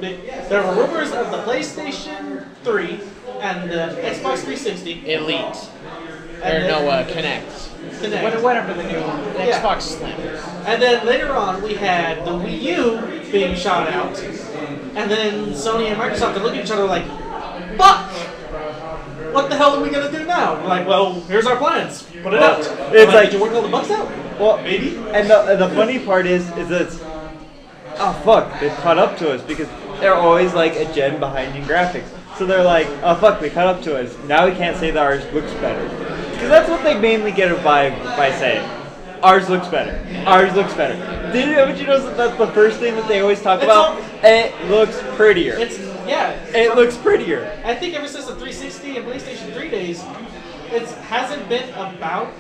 There were rumors of the PlayStation 3 and the Xbox 360. Elite. And Or no, then- Kinect. Kinect. Whatever the new Yeah. Xbox Slim. And then later on, we had the Wii U being shot out. And then Sony and Microsoft are looking at each other like, fuck! What the hell are we going to do now? We're like, well, here's our plans. Put it out. It's like- did you work all the bugs out? Well, Maybe. And the funny part is that it's, oh fuck, they've caught up to us because they're always like a gen behind in graphics. So they're like, oh fuck, they caught up to us. Now we can't say that ours looks better. Because that's what they mainly get by saying. Ours looks better. Ours looks better. Did you notice that that's the first thing that they always talk about? It looks prettier. It looks prettier. I think ever since the 360 and PlayStation 3 days, it hasn't been about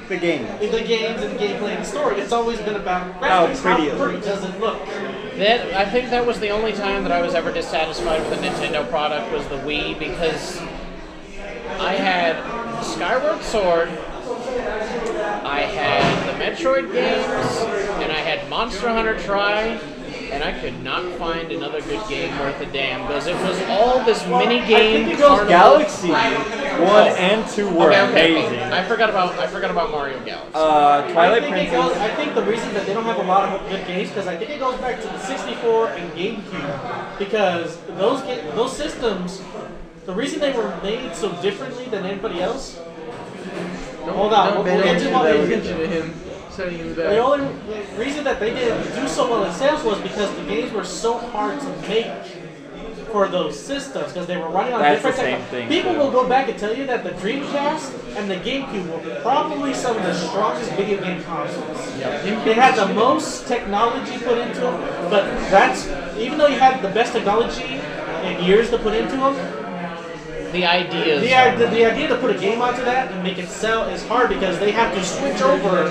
The game. the games and the gameplay and the story. It's always been about How graphics, pretty it how pretty looks. does it look. I think that was the only time that I was ever dissatisfied with a Nintendo product was the Wii because I had Skyward Sword, I had the Metroid games, and I had Monster Hunter Tri, and I could not find another good game worth a damn because it was all this mini game. Galaxy 1 and 2 were amazing. I forgot about Mario Galaxy. Twilight I Princess. think the reason that they don't have a lot of good games because I think it goes back to the 64 and GameCube because those systems, the reason they were made so differently than anybody else. Hold on, we'll get to what we get to. him. Setting him back. The only reason that they didn't do so well in sales was because the games were so hard to make for those systems because they were running on That's different the same techno- thing, People too. will go back and tell you that the Dreamcast and the GameCube were probably some of the strongest video game consoles. They had the most technology put into them, but that's even though you had the best technology in years to put into them. The ideas. The idea to put a game onto that and make it sell is hard because they have to switch over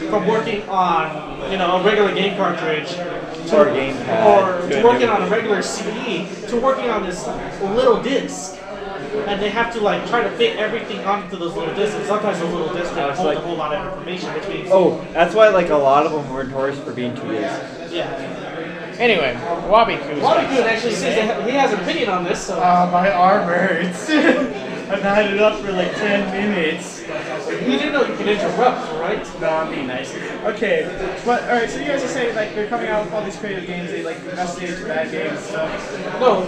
from working on a regular game cartridge Or gamepad. to working on a regular CD to working on this little disc. And they have to try to fit everything onto those little discs. And sometimes those little discs don't hold a whole lot of information, which means That's why a lot of them were notorious for being 2 days. yeah. Anyway, wabi-kun. wabi-kun actually says that he has an opinion on this. So My arm hurts. I've had it up for 10 minutes. you do know you can interrupt, right? No, I'm being nice. Okay, but alright, so you guys are saying they're coming out with all these creative games, they invested into bad games and stuff. No,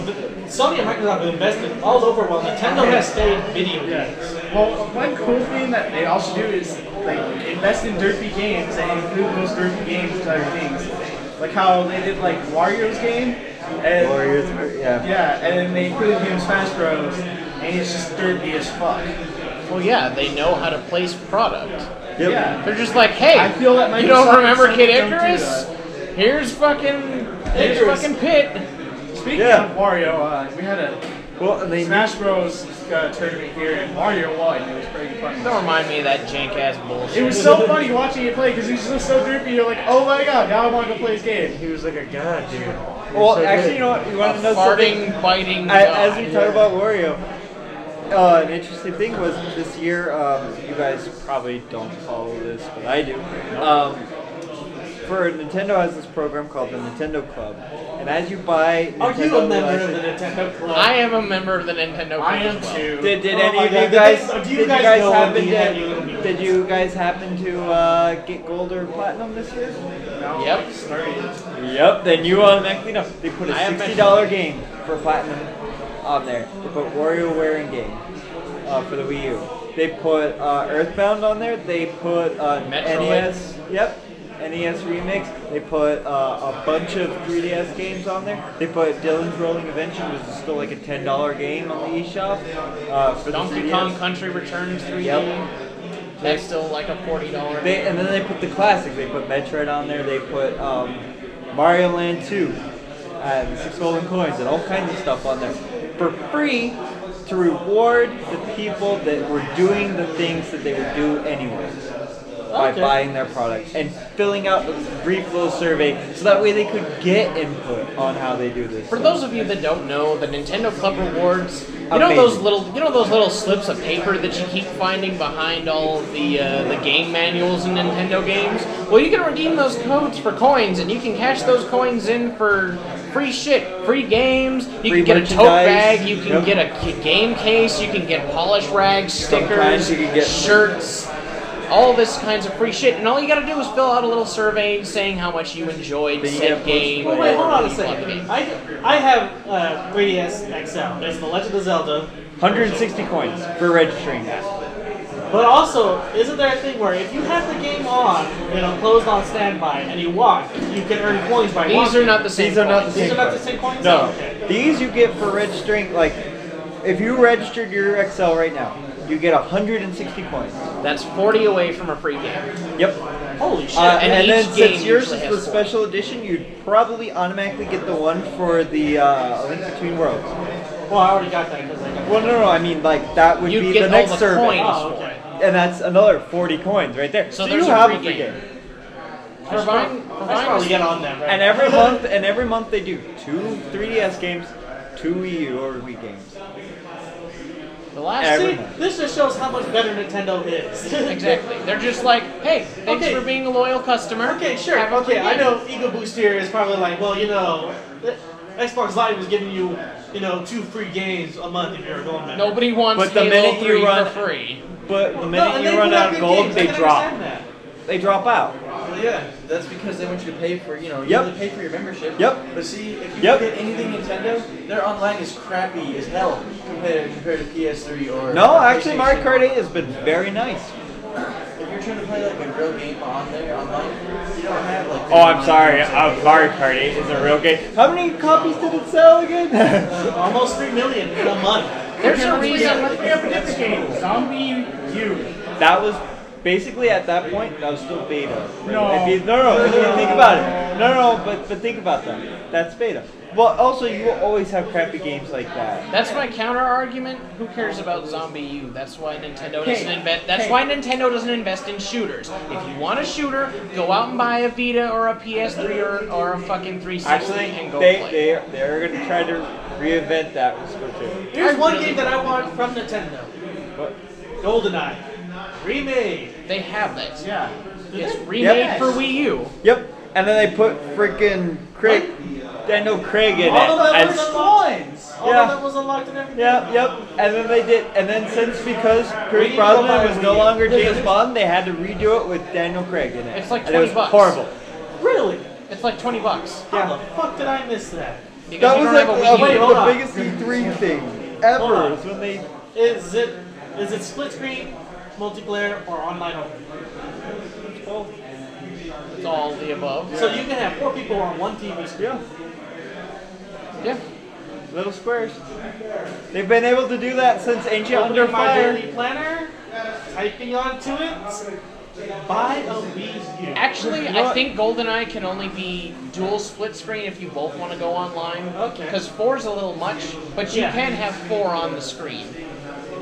Sony and Microsoft have invested all over while Nintendo has stayed video Yeah. games. Well, one cool thing that they also do is invest in derpy games and include those derpy games to other things. Like how they did Wario's game. And, Warriors, yeah. Yeah, and then they included him in Smash Bros. And it's just derpy as fuck. Well, yeah, they know how to place product. Yep. Yeah. They're just like, hey, I feel that you don't Microsoft remember and Kid Sony don't do Icarus? that. Here's fucking Pit. Speaking Yeah. of Wario, we had a Well, and they Smash Bros. Tournament here, and Mario won. It was pretty funny. Don't remind me of that jank ass bullshit. It was so funny watching it play because he was just so derpy. You're like, oh my god, now I want to go play his game. He was like a god, dude. Well, actually, you know what? You want to know something? farting, biting. As we god. talk about Wario, an interesting thing was this year. You guys probably don't follow this, but I do. For Nintendo has this program called the Nintendo Club, and as you buy, Are you a member of the license- Nintendo Club? I am a member of the Nintendo Club I am as well. too. Did Oh any my of God, you guys? do you guys know happen when we had you little to? people? Did you guys happen to get gold or platinum this year? No, Yep. Yep. Then you automatically know. They put a I have $60 game for platinum on there. They put WarioWare in game for the Wii U. They put Earthbound on there. They put Metroid. NES. Yep. NES Remix. They put a bunch of 3DS games on there. They put Dylan's Rolling Adventure, which is still like a $10 game on the eShop. For Donkey the 3DS. Kong Country Returns 3D. Yep. That's still like a $40 game. And then they put the classics. They put Metroid on there. They put Mario Land 2 and 6 golden coins and all kinds of stuff on there for free to reward the people that were doing the things that they would do anyways by buying their products and filling out a brief little survey so that way they could get input on how they do this. For those of you that don't know, the Nintendo Club Rewards, you know those little slips of paper that you keep finding behind all of the game manuals in Nintendo games? Well, you can redeem those codes for coins, and you can cash those coins in for free shit, free games. You Free can get a tote merchandise. bag, you can get a game case, you can get polish rags, stickers, Sometimes you can get shirts. All this kinds of free shit, and all you gotta do is fill out a little survey saying how much you enjoyed said game. Well, wait, hold on a you loved the second. game. I have 3DS XL. It's The Legend of Zelda. 160 coins for registering that. But also, isn't there a thing where if you have the game on, closed on standby, and you walk, you can earn coins by These walking? are not the same. These are not the These same are not the coins. same coins? No. Okay. These you get for registering, like, if you registered your XL right now, you get 160 coins. That's 40 away from a free game. Yep. Holy shit. And And then each game since yours is usually the has four. special edition, you'd probably automatically get the one for the A Link Between Worlds. Well, I already got that because I got Well, no, I mean, like, that would You be get the next all the survey. coins Oh, for okay. it. And that's another 40 coins right there. So you there's a have free a free game. game. For buying, I should probably get on that, right? And every month they do 2 3DS games, 2 Wii U or Wii games. the last Every See, month. this just shows how much better Nintendo is. exactly. They're just like, hey, thanks Okay. for being a loyal customer. Okay, sure. Have a free Okay, I game. know EgoBoost here is probably like, well, Xbox Live was giving you, 2 free games a month if you were going there. Nobody wants But the Halo minute 3 you run- for free. But the No, minute and you they run put out out of good gold, games. they I can drop. understand that. They drop out. Well, yeah, that's because they want you to pay for, you Yep. have to pay for your membership. Yep. But see, if you Yep. get anything Nintendo, their online is crappy as hell compared to PS3 or. No, actually, Mario PlayStation. Kart 8 has been very nice. If you're trying to play like a real game on there online, you don't have like. Oh, I'm sorry. Mario Kart 8 is a real game. How many copies did it sell again? Almost 3 million in a month. There's a reason. Let's bring up a different game. Zombie U. That was basically at that point. That was still beta. No. If you think about it. No, but think about that. That's beta. Well, also you will always have crappy games like that. That's my counter argument. Who cares about Zombie U? That's why Nintendo doesn't invest. That's why Nintendo doesn't invest in shooters. If you want a shooter, go out and buy a Vita or a PS3 or a fucking 360 Actually, and go play. they're going to try to reinvent that with Splatoon. Here's one game that I want from Nintendo. What? GoldenEye. Remade. They have that. Yeah. It's remade Yep. for Wii U. Yep. And then they put freaking Daniel Craig in it. All of that as- was unlocked. All Yeah. of that was unlocked and everything. Yep. And then they did. And then because We Pierce need to go buy Brosnan a was Wii no U. longer James Bond, they had to redo it with Daniel Craig in it. It's like and it was $20. horrible. Really? It's like $20. How the fuck did I miss that? Because That you was don't have a like Wii U. Wait, hold the on. biggest E3 thing ever. Hold on. Is when they. Is it split screen, multiplayer, or online only? It's all the above. So you can have 4 people on one TV screen. Yeah. Little squares. They've been able to do that since Ancient Under Opening my Fire. daily planner, typing onto it, buy a Wii U. Actually, You know I what? think GoldenEye can only be dual split screen if you both want to go online. Okay. Because 4 is a little much, but you Yeah. can have 4 on the screen.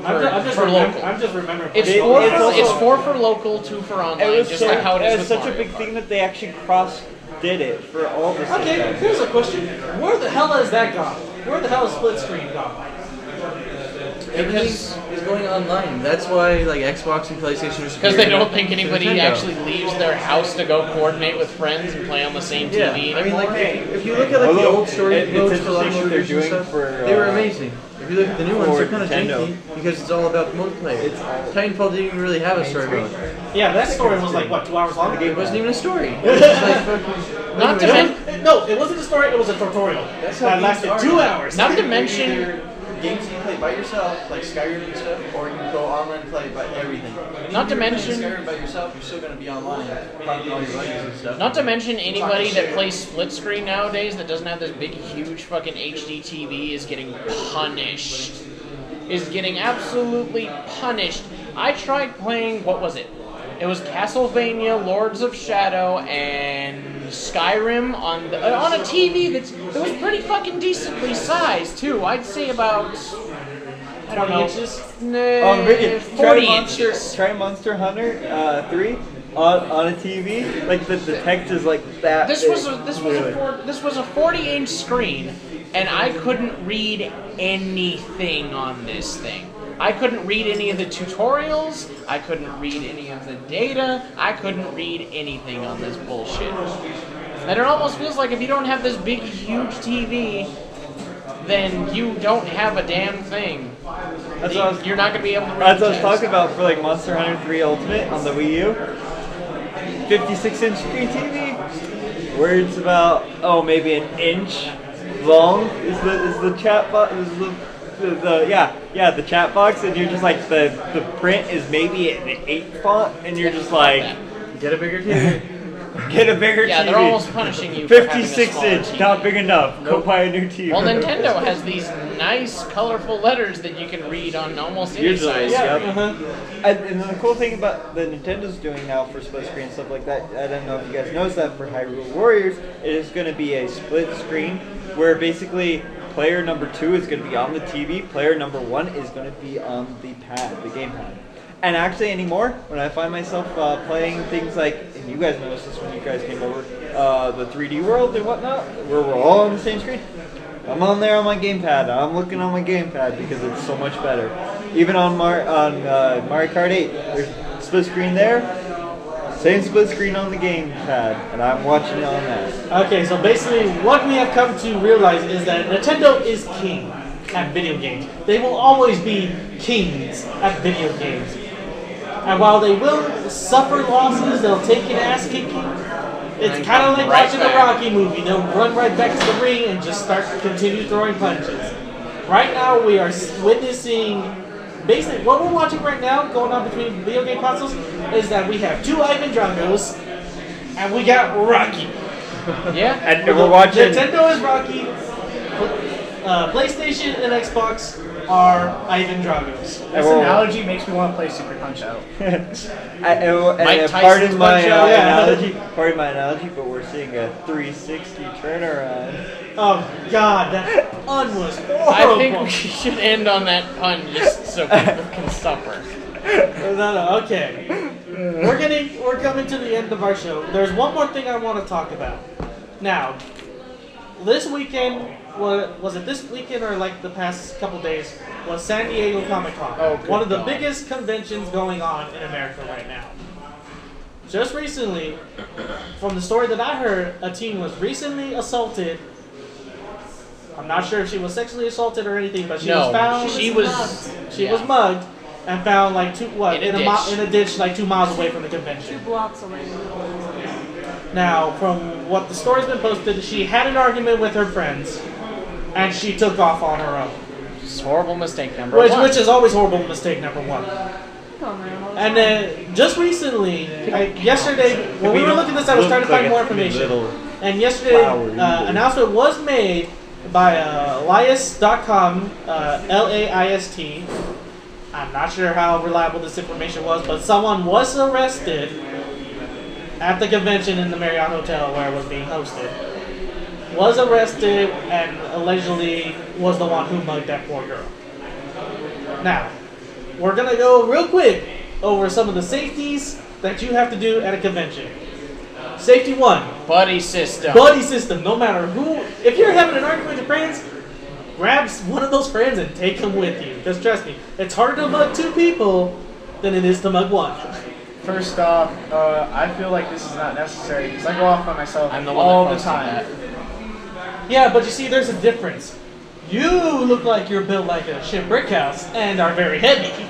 I'm just for remembering. local. I'm just remembering. It's It- 4 it's for, also- it's 4 for local, 2 for online, just so- like how it is it's with such Mario a big Kart. thing that they actually did it for all the Okay, systems. here's a question. Where the hell has that gone? Where the hell is split screen gone? Everything is going online. That's why like Xbox and PlayStation are Because they don't think anybody Nintendo. actually leaves their house to go coordinate with friends and play on the same Yeah, TV I mean, anymore. like, if you look at like the Although, old story it's modes for a lot of interesting what they're shooters and doing stuff, for, they were amazing. If you look at the new ones, for they're kind of Nintendo. janky because it's all about multiplayer. Titanfall didn't even really have a story mode. Yeah, that story was like what, 2 hours long? It wasn't even a story. It was just like fucking. Not to Anyways, men- No, it wasn't a story. It was a tutorial That's how that games lasted are 2 now. hours. Not to mention, games you can play by yourself, like Skyrim and stuff, or you can go online and play by everything. Not to mention Skyrim by yourself, you're still gonna be online, talking all your buddies and stuff. Not to mention anybody that plays split screen nowadays that doesn't have this big, huge fucking HD TV is getting punished. Is getting absolutely punished. I tried playing, what was it? It was Castlevania, Lords of Shadow, and Skyrim on a TV that was pretty fucking decently sized too. I'd say about, I don't know, inches? Nah, 40 inches. Try Monster Hunter 3 on a TV. Like the text is like that. This was a 40-inch screen, and I couldn't read anything on this thing. I couldn't read any of the tutorials, I couldn't read any of the data, I couldn't read anything on this bullshit. And it almost feels like if you don't have this big, huge TV, then you don't have a damn thing. You're not going to be able to read That's what I was talking about for like Monster Hunter 3 Ultimate on the Wii U. 56-inch screen TV, where it's about, maybe an inch long is the chat box, the chat box, and you're just like the print is maybe an 8 font, and you're just like, get a bigger TV. Get a bigger TV. Yeah, they're almost punishing you for having a 56-inch, TV. not big enough. Go buy a new TV. Well, Nintendo has these nice, colorful letters that you can read on almost any size. And the cool thing about the Nintendo's doing now for split screen and stuff like that, I don't know if you guys noticed that for Hyrule Warriors, it is going to be a split screen where basically player number 2 is going to be on the TV, player number 1 is going to be on the pad, the gamepad. And actually anymore, when I find myself playing things like, and you guys noticed this when you guys came over, the 3D World and whatnot, where we're all on the same screen, I'm on there on my gamepad. I'm looking on my gamepad because it's so much better. Even on Mario Kart 8, there's split screen there, same split screen on the gamepad, and I'm watching it on that. Okay, so basically what we have come to realize is that Nintendo is king at video games. They will always be kings at video games. And while they will suffer losses, they'll take an ass kicking. It's kind of like watching the Rocky movie. They'll run right back to the ring and just continue throwing punches. Right now, we are witnessing, basically, what we're watching right now, going on between video game consoles, is that we have 2 Ivan Dragos, and we got Rocky. Yeah, and we're watching. Nintendo is Rocky. PlayStation and Xbox are Ivan Dragos. This analogy makes me want to play Super Punch-Out. Pardon my analogy, but we're seeing a 360 turnaround. Oh God, that pun was horrible. I think we should end on that pun just so people can suffer. No, okay. We're coming to the end of our show. There's one more thing I want to talk about. Now, this weekend. Was it this weekend or like the past couple days? Was San Diego Comic-Con. One of the biggest conventions going on in America right now. Just recently, from the story that I heard, a teen was recently assaulted. I'm not sure if she was sexually assaulted or anything, but she was found. She was mugged and found like in a ditch like 2 miles away from the convention. 2 blocks away. Now, from what the story's been posted, she had an argument with her friends. And she took off on her own. It's horrible mistake number 1. Which is always horrible mistake number 1. And then just recently, yesterday, when we were looking at this, I was trying to find more information. And yesterday, announcement was made by Laist.com, L-A-I-S-T. I'm not sure how reliable this information was, but someone was arrested at the convention in the Marriott Hotel where it was being hosted. Was arrested and allegedly was the one who mugged that poor girl. Now, we're going to go real quick over some of the safeties that you have to do at a convention. Safety 1. Buddy system. Buddy system. No matter who. If you're having an argument with your friends, grab one of those friends and take them with you. Because trust me, it's harder to mug 2 people than it is to mug 1. First off, I feel like this is not necessary because I go off by myself I'm the one all that the time. that. Yeah, but you see, there's a difference. You look like you're built like a shit brick house and are very heavy.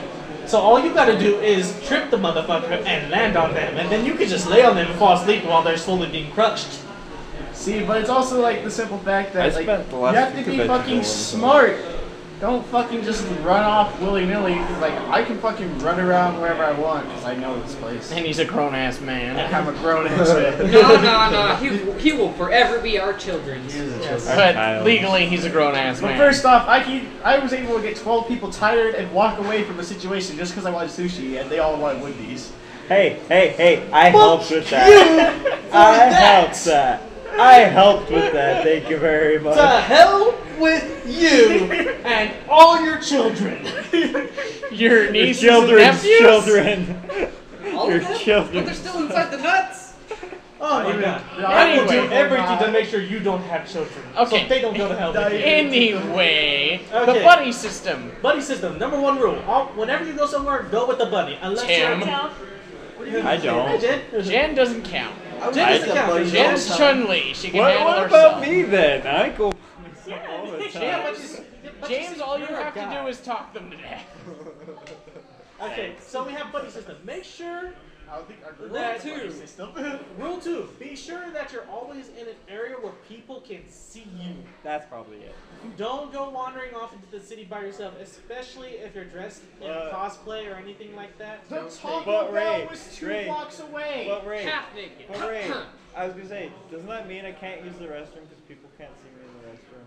So all you gotta do is trip the motherfucker and land on them, and then you can just lay on them and fall asleep while they're slowly being crushed. See, but it's also like the simple fact that I spent the last you have to be fucking smart don't fucking just run off willy-nilly. Like, I can fucking run around wherever I want because I know this place. And he's a grown-ass man. I'm a grown-ass man. No. He will forever be our children. But legally, he's a grown-ass man. But first off, I was able to get 12 people tired and walk away from a situation just because I wanted sushi, and they all wanted Wendy's. Hey, I helped with that. I helped with that. Thank you very much. To hell with you and all your children. Your nieces children's and nephews? children. All Your of them? children. But they're still inside the nuts. Oh my god. I will do everything to make sure you don't have children. Okay. So they don't go to hell. Anyway, the Okay. buddy system. Buddy system, number one rule. Whenever you go somewhere, go with the buddy. Unless Tim. you're... I don't. Hi, Jen. Jen doesn't count. Jen doesn't count. Jen's Chun-Li. She can handle What herself. about me then? I go all the time. Yeah, but James, all you you're a have to guy. do is talk them to death. Okay, so we have buddy system. Make sure Rule 2. Rule 2. Be sure that you're always in an area where people can see you. That's probably it. Don't go wandering off into the city by yourself, especially if you're dressed in cosplay or anything like that. The Taco But Bell Ray, was 2 Ray, blocks away. But Ray, Half naked. I was gonna say, doesn't that mean I can't use the restroom because people can't see me in the restroom?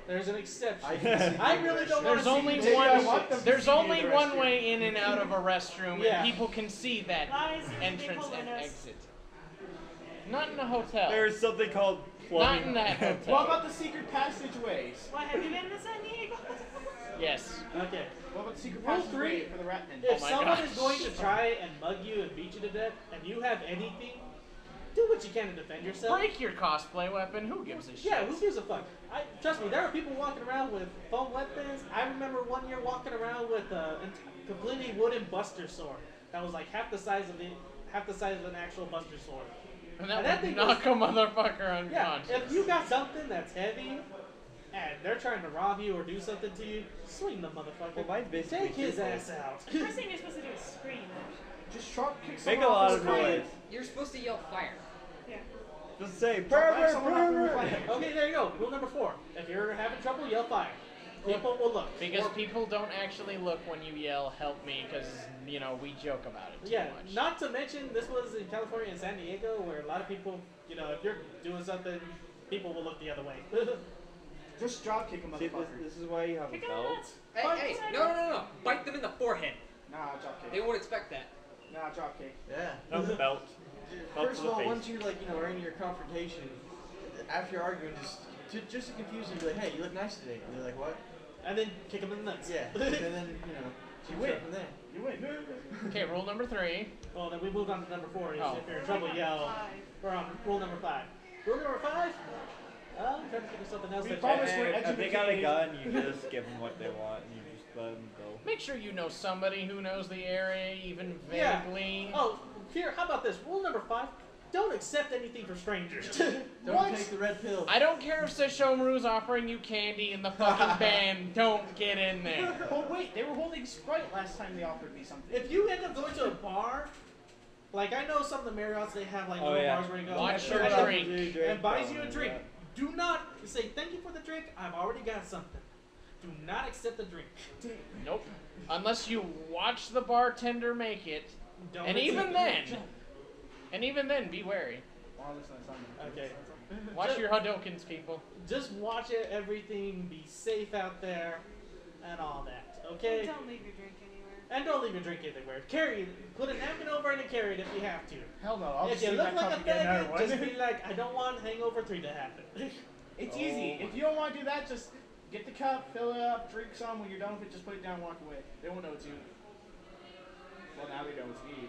There's an exception. I really don't want There's to only see you. there's only one way in and out of a restroom, Yeah. and people can see that entrance and exit. Not in a hotel. There's something called Not in plumbing. that What hotel. about the secret passageways? What, have you been to San Diego? Yes. Okay. What about the secret Rule passageway 3, for the rat men? If my someone gosh. is going to try and mug you and beat you to death, and you have anything, do what you can to defend yourself. Break your cosplay weapon. Who gives a shit? Yeah, who gives a fuck? Trust me, there are people walking around with foam weapons. I remember one year walking around with a completely wooden buster sword that was like half the size of an actual buster sword. And And that that thing would knock a motherfucker Yeah, unconscious. if you got something that's heavy and they're trying to rob you or do something to you, swing the motherfucker. Well, mine's basically Take his two ass out. The first thing you're supposed to do is scream. Just drop kick Make someone a off lot the of screen. noise. You're supposed to yell fire. Yeah. Just say, Drop pervert, someone off the roof. pervert. Okay, there you go. Rule number 4. If you're having trouble, yell fire. People will look. Because people don't actually look when you yell, help me, because, you know, we joke about it too Yeah, much. not to mention, this was in California and San Diego, where a lot of people, you know, if you're doing something, people will look the other way. Just drop kick them, See, motherfucker. this is why you have a Kick 'em in the belt. nuts. Hey, no. Bite them in the forehead. Nah, drop They kick. won't expect that. Nah, drop kick. Yeah. Not the belt. Belt First to of the all, face. once you're like, are in your confrontation, after you're arguing, just to confuse them, be like, hey, you look nice today. And they're like, what? And then kick them in the nuts. Yeah. And then, you win. from there. You win. Okay, rule number 3. Well, then we moved on to number 4. Is Oh. if you're in trouble, yell. We're on rule number 5. Rule number 5? I'm trying to think of something else. We that- promise we're If they got a educated. gun, you just give them what they want and you just let them go. Make sure you know somebody who knows the area, even Yeah. vaguely. Oh, here, how about this? Rule number 5. Don't accept anything from strangers. Don't take the red pill. I don't care if Sesshomaru's offering you candy in the fucking band. Don't get in there. Oh wait, they were holding Sprite last time they offered me something. If you end up going to a bar, like I know some of the Marriotts, they have like Oh, little yeah. bars where you go Watch and your buys drink. and buys you a drink. Do not say thank you for the drink. I've already got something. Do not accept the drink. Nope. Unless you watch the bartender make it. Don't And accept even the then, drink. be wary. Okay. Watch your Hadokens, people. Just watch it. Everything. Be safe out there, and all that. Okay. Don't leave your drink anywhere. And don't leave your drink anywhere. Carry it. Put a napkin over it and carry it if you have to. Hell no, I'll If just you leave look that like cup a and get another faggot, one. just be like, I don't want Hangover 3 to happen. It's easy. If you don't want to do that, just get the cup, fill it up, drink some. When you're done with it, just put it down and walk away. They won't know it's you. Well, now they know it's me,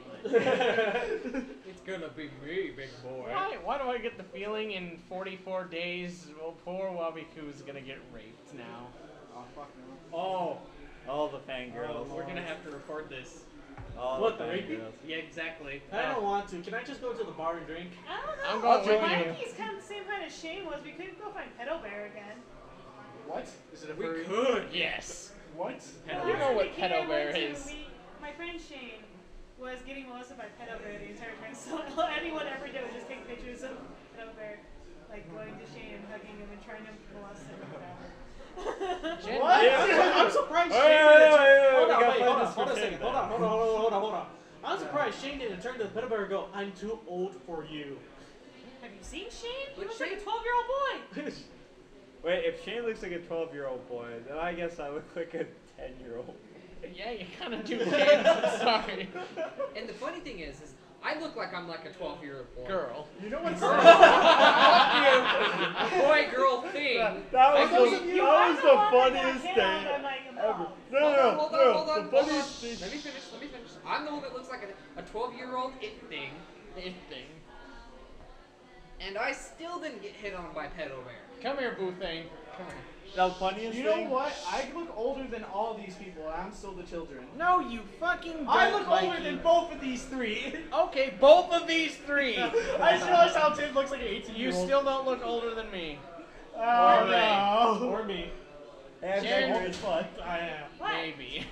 but... It's gonna be me, big boy. Why do I get the feeling in 44 days, well, poor Wabi-kun is gonna get raped now? Oh, fuck no. Oh, All the fangirls. We're gonna have to record this. All What, the the raping? fangirls. Yeah, exactly. I don't want to. Can I just go to the bar and drink? I don't know. I'm going with you. Mikey's kind of the same kind of Shane was. We couldn't go find Pedo Bear again. What? is it a We furry? could. Yes. What? You know what Pedo Bear is. My friend Shane was getting molested by Pedo Bear the entire time. So all anyone ever did was just take pictures of Pedo Bear, like going to Shane and hugging him and trying to molest him. Jen, I'm surprised Shane didn't. Hold on a second. Hold on. I'm surprised Shane didn't turn to the pedo bear and go, "I'm too old for you." Have you seen Shane? He But looks like a Shane- 12-year-old boy. Wait, if Shane looks like a 12-year-old boy, then I guess I look like a 10-year-old. Yeah, you kind of do. James, I'm sorry. And the funny thing is I look like I'm like a 12-year-old boy. Girl. You know what's Fuck you. Boy-girl thing. That was I the, know that was the I'm funniest not thing I'm like, ever. no. Hold on. The funniest thing. Let me finish. I'm the one that looks like a 12-year-old it thing. And I still didn't get hit on by pedo bear. Come here, boo thing. Come here. The funniest You thing. know what? I look older than all these people, and I'm still the children. No, you fucking don't, I look older Mikey. than both of these three. Okay, both of these three. I just realized how Tim looks like an 18-year-old. You still don't look older than me. Oh, Ray. no. Or me. Hey, Jen- I'm Byrd. Fuck. I am. Maybe.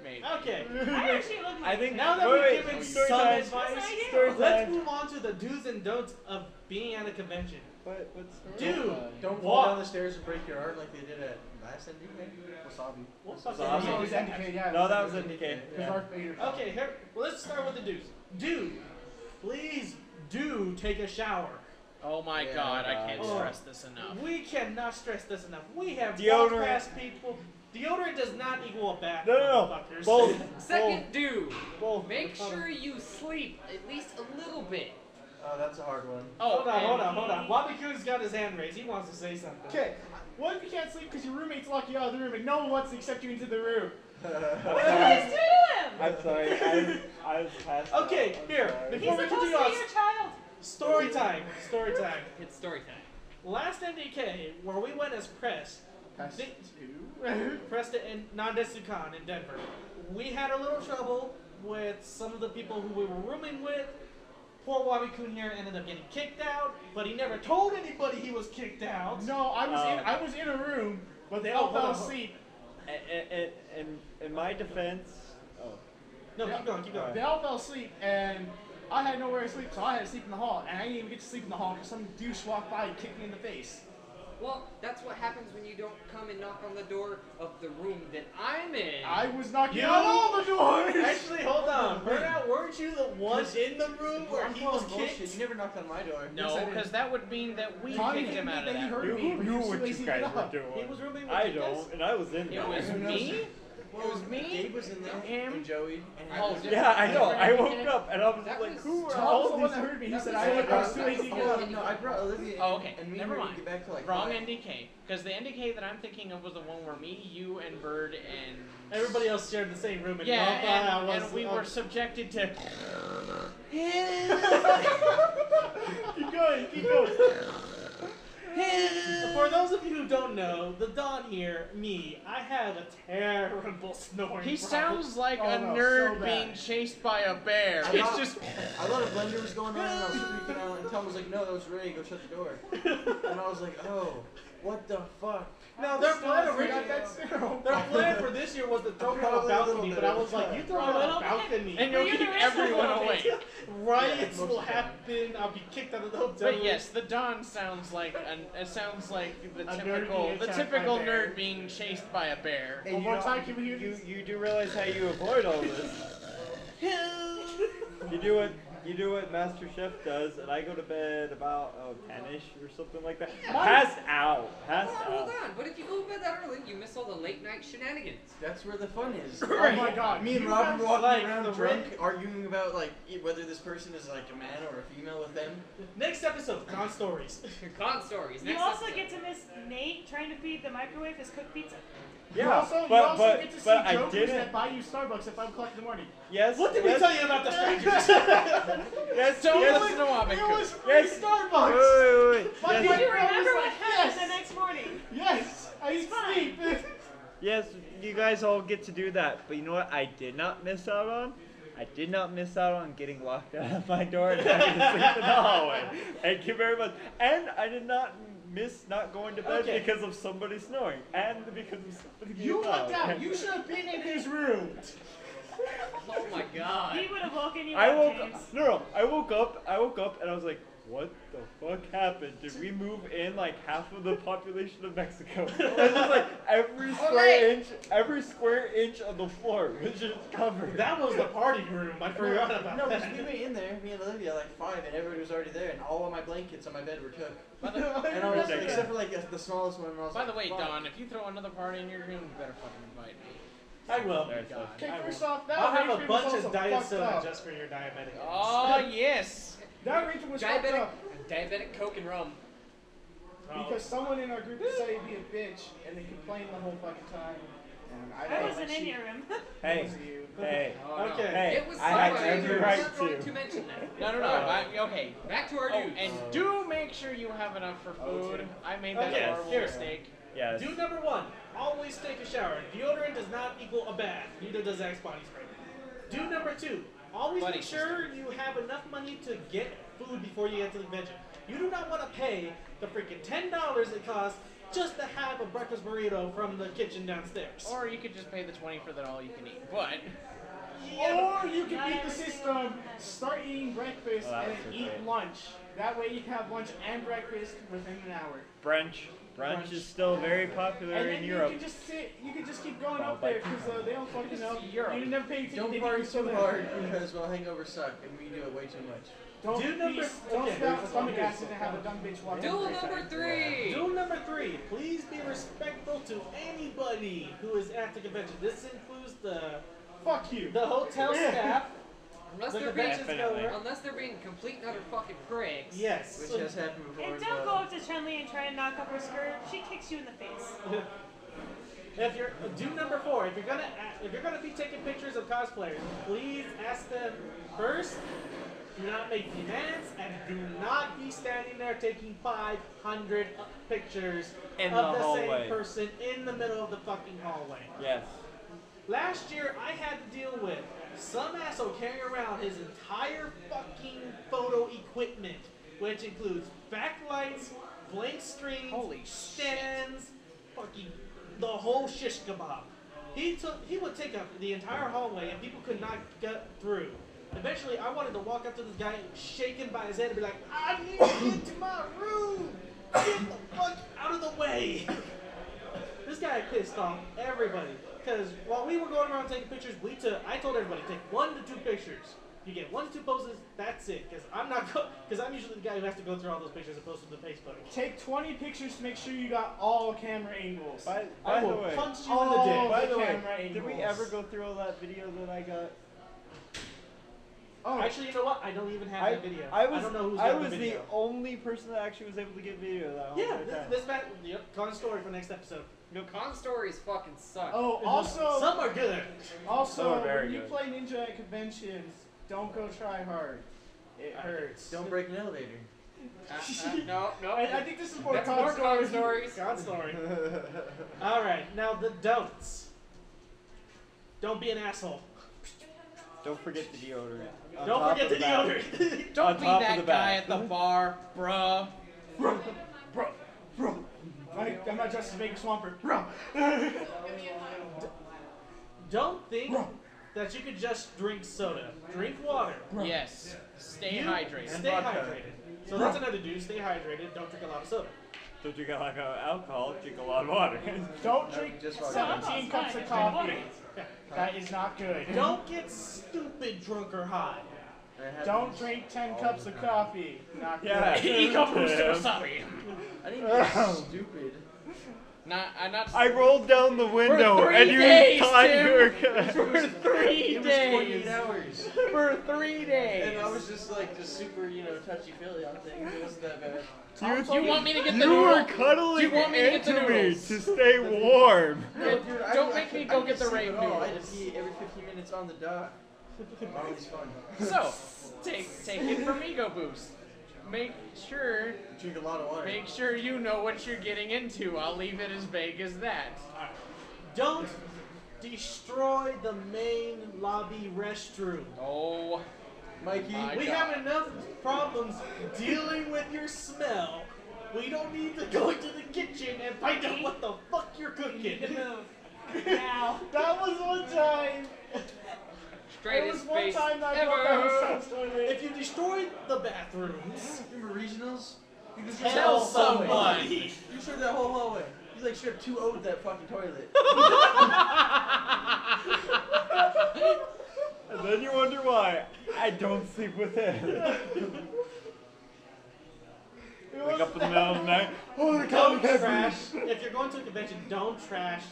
Maybe. Okay. I actually look I like think Now that wait, we've given story some time. advice, Story let's time. move on to the do's and don'ts of being at a convention. What's Dude, Don't walk. fall down the stairs and break your arm like they did at last NDK. Wasabi. What's up, Wasabi. Danny? Oh, it was NDK, yeah. No, that was NDK. Because Darth Vader. Okay, here, let's start with the do's. Do, please do take a shower. Oh my Yeah, god, I can't oh. stress this enough. We cannot stress this enough. We have Deodorant. walked past people. Deodorant does not equal a bath. No. motherfuckers. Both. Second do. Both. Make sure you sleep at least a little bit. Oh, that's a hard one. Hold and- on. wabi-kun's got his hand raised. He wants to say something. Okay, what if you can't sleep because your roommates lock you out of the room and no one wants to accept you into the room? What did you do to him? I'm sorry. I was past. Okay, that. I'm here. sorry. He's Before we supposed continue to on, be your child. story time. It's story time. Last NDK, where we went as press, pressed it in non-Con in Denver. We had a little trouble with some of the people who we were rooming with. Poor wabi-kun here ended up getting kicked out, but he never told anybody he was kicked out. No, I was in a room, but they all Oh, fell hold on. asleep. In my defense. Oh. No, Yeah. keep going. They all fell asleep, and I had nowhere to sleep, so I had to sleep in the hall. And I didn't even get to sleep in the hall because some douche walked by and kicked me in the face. Well, that's what happens when you don't come and knock on the door of the room that I'm in. I was knocking You- on all the doors. Actually, hold on. Burnout, weren't you the one in the room where I'm he was calling bullshit. kicked? You never knocked on my door. No, I did. because that would mean that we Tommy kicked hit him me, out of then he that heard room. me. Who but knew he was what too you lazy to get guys were up. doing? He was rooming with I you guys? don't, and I was in It there. was me. Well, It was me, Gabe was in there. him. And Joey. And Oh, Alex. Yeah, I know. I woke up and I was That like, was- who are Tom all was the one these? that heard me. He That said was- I was too lazy to get up. No, I brought Olivia Oh, okay. and me Never and we mind. get back to like Wrong 5. NDK. Because the NDK that I'm thinking of was the one where me, you, and Byrd and Everybody else shared the same room, and yeah, y'all thought I was. and we were subjected to. Keep going, keep going. For those of you who don't know, the Don here, me, I have a terrible snoring He problem. sounds like Oh, a no, nerd so bad. being chased by a bear. I It's thought- just. I thought a blender was going on and I was freaking out and Tom was like, no, that was Ray, go shut the door. And I was like, oh, what the fuck? No, their plan I got originally. that serum. Their plan for this year was to throw it on a Probably a little balcony, bit but I of was like, a you throw it A on a little bit. balcony, And you'll You're keep the everyone original. away. riots Yeah, most will of the time. happen. I'll be kicked out of the hotel. But yes, the Don sounds like the nerd typical being attacked typical by a bear. nerd being chased by a bear. One more time, can we hear You this? you do realize how you avoid all this? You do what Master Chef does, and I go to bed about 10ish or something like that. Passed out. Hold on. But if you go to bed that early, you miss all the late night shenanigans. That's where the fun is. Oh my god. Me and you Robyn guys- were walking like around the drunk, arguing about like whether this person is like a man or a female with them. Next episode, Con Stories. Con stories. You Next also episode. get to miss Nate trying to feed the microwave his cooked pizza. You Yeah, also but get to see but I jokers didn't. that buy you Starbucks at 5 o'clock in the morning. Yes. What did we yes, tell you about the strangers? Yes. Don't yes. listen to Wabi-kun. It was free Yes. Starbucks! Wait. My Yes. Do you friend was remember like, what happened yes. the next morning? Yes! I It's fine. sleep! Yes, you guys all get to do that, but you know what I did not miss out on? I did not miss out on getting locked out of my door and having to sleep in the hallway. Thank you very much. And I did not miss not going to bed Okay. because of somebody snoring and because of somebody being You loud. lucked out! You should have been in his room! Oh my god. He would have woken you I up, woke James. up. No, I woke up and I was like, what the fuck happened? Did we move in like half of the population of Mexico? It's just like every square inch of the floor was just covered. That was the party room. I forgot about No, that. because we went in there, me and Olivia, like 5, and everybody was already there, and all of my blankets on my bed were took. By the, And I was, except for like the smallest one. I was by the way, fuck. Don, if you throw another party in your room, you better fucking invite me. I will. Okay, I first will. off, that I'll have a arrangement bunch was of also diet fucked soda up. just for your diabetic. Oh, yes. That arrangement was fucked Diabetic, up diabetic Coke and rum. because someone in our group decided to be a bitch and they complained the whole fucking time. And I wasn't in your room. Hey, hey, Oh, no. Okay. hey, It was I had somebody. every We're right not going to. to mention that. No, no, no. Okay. Back to our Oh, news. and do make sure you have enough for food. I made that Okay, horrible here. mistake. Yes. Dude number 1, always take a shower. Deodorant does not equal a bath. Neither does Axe body spray. Dude number 2, always Buddy make sure you have enough money to get food before you get to the convention. You do not want to pay the freaking $10 it costs just to have a breakfast burrito from the kitchen downstairs. Or you could just pay the 20 for that all you can eat. But Or you can beat the system, start eating breakfast Oh, that and was then so eat great. lunch. That way you can have lunch and breakfast within an hour. Brunch. Brunch is still very popular And in then Europe. you can just sit, you can just keep going Oh, up there because they don't fucking know. Europe. You never pay attention. Don't they party do too so hard because well, hangovers suck and we do it way too much. Don't Dude number- don't okay. spit out stomach acid and have a dumb bitch walk Duel in. number 3. Rule number 3, please be respectful to anybody who is at the convention. This includes the Fuck you. hotel staff, Unless the they're being, convention Definitely. goer. unless they're being complete and utter fucking pricks. Yes. uh, Which has happened before. And as don't go well. up to Chun-Li and try and knock up her skirt. She kicks you in the face. If you're do number 4, if you're gonna be taking pictures of cosplayers, please ask them first. Do not make demands and do not be standing there taking 500 pictures In of the the hallway. same person in the middle of the fucking hallway. Yes. Last year, I had to deal with some asshole carrying around his entire fucking photo equipment, which includes backlights, blank screens, Holy stands, fucking the whole shish kebab. He would take up the entire hallway and people could not get through. Eventually, I wanted to walk up to this guy shaking by his head and be like, I need to get to my room! Get the fuck out of the way! This guy pissed off everybody. Because while we were going around taking pictures, I told everybody, take 1 to 2 pictures. If you get 1 to 2 poses, that's it. Because I'm usually the guy who has to go through all those pictures and post them to Facebook. Take 20 pictures to make sure you got all camera angles. By I the will way, punch you in the dick. by the way, camera did we angles. ever go through all that video that I got? Oh, Actually, you know what? I don't even have that video. I was don't know who's I got was the the video. only person that actually was able to get video of that whole Yeah, entire time. this back. Yep, con story for next episode. Con stories fucking suck. oh, also, Some are good. Some are very when you good. play Ninja at conventions, don't go try hard. It hurts. Don't break an elevator. No, no. I think this is more That's con more con stories. stories. Con story. All right, now the don'ts. Don't be an asshole. Don't forget the deodorant. On Don't top forget of the bag. deodorant. don't On be top of that the guy bag. at the bar, bruh. Bro, I'm not just a big swamper. Bro. Don't think that you could just drink soda. Drink water. Yes. Stay You hydrated. Stay hydrated. So that's another do. Stay hydrated. Don't drink a lot of soda. Don't drink a lot of alcohol, drink a lot of water. Don't drink Just water. 17 cups of coffee. That is not good. Don't get stupid drunk or high. Don't drink 10 cups of coffee. Not Yeah. good. EgoBoost wasabi. I didn't get stupid. I'm not. I rolled down the window For 3 and you days, thought Tim. you were For 3 It was 28 days. hours. For 3 days. And I was just like, just super, touchy-feely on things. It wasn't that bad. You want me to get the You were noodle? cuddling Do you want me to get the into me noodles? to stay warm. Dude, Don't make me go get the rain rain I had noodles. to pee every 15 minutes on the dot. Always fun. So, take it from EgoBoost. Make sure Drink a lot of water. you know what you're getting into. I'll leave it as vague as that. Don't destroy the main lobby restroom. Oh, Mikey. My We God. have enough problems dealing with your smell. We don't need to go into the kitchen and find out what the fuck you're cooking. Now. That was one time. There Straightest was one face time that I ever. broke down the toilet. If you destroy the bathrooms. Remember regionals? You just Tell somebody. You showed that whole hallway. He's like straight 2-0'd that fucking toilet. And then you wonder why I don't sleep with him. Wake up in the middle of the night. Oh, Don't trash. If you're going to a convention, don't trash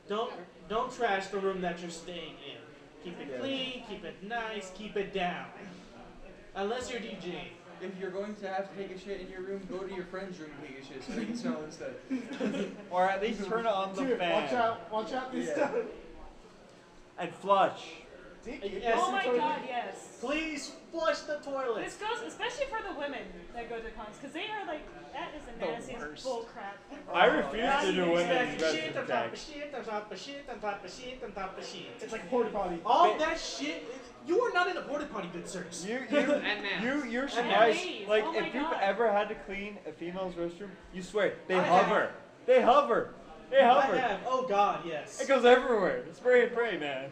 don't trash the room that you're staying in. Keep it clean, keep it nice, keep it down. Unless you're DJing. If you're going to have to take a shit in your room, go to your friend's room and take a shit so they can smell instead. Or at least turn on the fan. Watch out this time. And flush. Yes, Oh my god, yes. Please flush the toilet. This goes especially for the women that go to cons, because they are like, that is the nastiest bull crap. I refuse to do women's Shit on top of checks. shit on top of shit on top of shit on top of shit. It's like a porta potty. All that shit. You are not in a porta potty, good sirs. You're surprised. ladies, Like, oh my if you've God. ever had to clean a female's restroom, you swear, they I hover. have. They hover. They hover. I have. Oh God, yes. It goes everywhere. Spray and pray, man.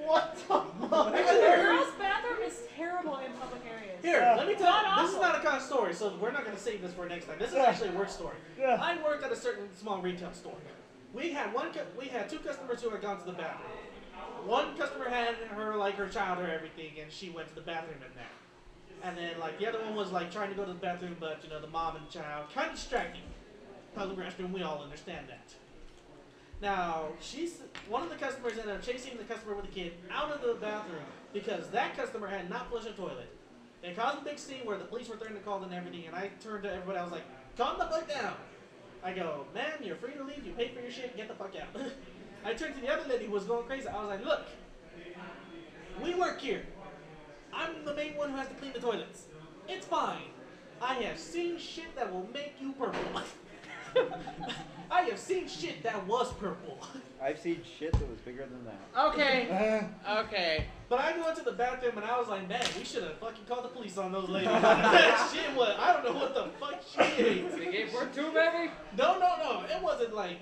What the fuck? The girls' bathroom is terrible in public areas. Here, let me tell you. God This is awful. not a con story, so we're not going to save this for next time. This is actually a work story. Yeah. I worked at a certain small retail store. We had two customers who had gone to the bathroom. One customer had her child or everything, and she went to the bathroom in there. And then the other one was trying to go to the bathroom, but the mom and child kind of distracting. Public restroom, we all understand that. Now, one of the customers ended up chasing the customer with the kid out of the bathroom because that customer had not flushed a toilet. It caused a big scene where the police were threatening to call and everything, and I turned to everybody, I was like, calm the fuck down. I go, ma'am, you're free to leave, you paid for your shit, get the fuck out. I turned to the other lady who was going crazy, I was like, look, we work here. I'm the main one who has to clean the toilets. It's fine. I have seen shit that will make you purple. I have seen shit that was purple. I've seen shit that was bigger than that. Okay. Okay. But I went to the bathroom and I was like, man, we should have fucking called the police on those ladies. That shit was, I don't know what the fuck she ate. They gave birth to, baby? No. It wasn't like.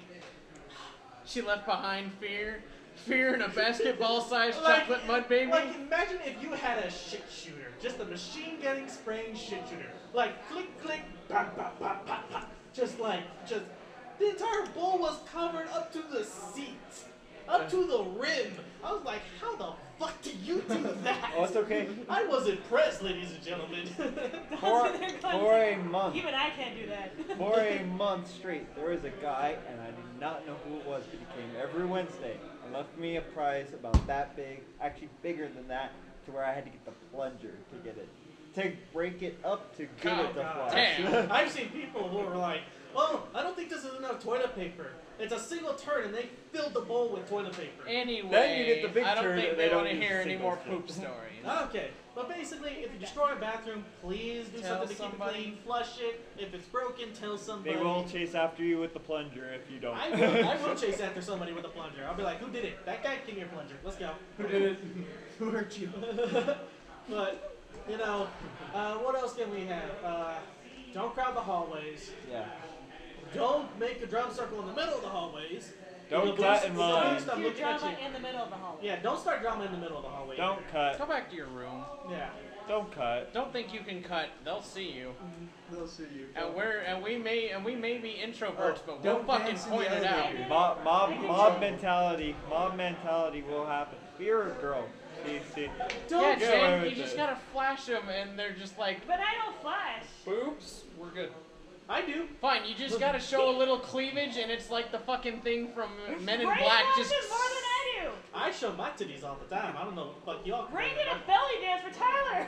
She left behind fear. Fear in a basketball-sized chocolate mud baby. Like, imagine if you had a shit shooter. Just a machine-gun spraying shit shooter. Like, click, click, pop, pop, pop, pop, pop. Just the entire bowl was covered up to the seat. Up to the rim. I was like, how the fuck do you do that? Oh, it's okay. I was impressed, ladies and gentlemen. For a month. Even I can't do that. For a month straight, there was a guy, and I did not know who it was, but he came every Wednesday and left me a prize about that big, actually bigger than that, to where I had to get the plunger to get it. To break it up to get it to fly. Damn. I've seen people who are like, well, I don't think this is enough toilet paper. It's a single turn, and they filled the bowl with toilet paper. Anyway, Then you get the big I don't turn think and they they want don't to use hear any single more turn. poop stories. Okay, but basically, if you destroy a bathroom, please do Tell something to somebody. keep it clean. Flush it. If it's broken, tell somebody. They will chase after you with the plunger if you don't. I will chase after somebody with a plunger. I'll be like, who did it? That guy, give me your plunger. Let's go. Who did it? Who hurt you? But, what else can we have? Don't crowd the hallways. Yeah. Don't make a drum circle in the middle of the hallways. Don't cut in line. I'm Do looking at drama you. in the middle of the hallway. Yeah, don't start drama in the middle of the hallway. Don't cut. Go back to your room. Yeah. Don't cut. Don't think you can cut. They'll see you. They'll see you. And we may be introverts, but we'll don't fucking dance in the point it out. elevator. Mob mentality. Mob mentality will happen. You're a girl. See. Yeah, Get away Jen, with you just it. gotta flash them, and they're just like, But I don't flash. boobs. We're good. I do. Fine, you just gotta show a little cleavage, and it's like the fucking thing from Men in Ray Black. flashes Just more than I do. I show my titties all the time. I don't know what the fuck y'all. Ray did a belly dance for Tyler.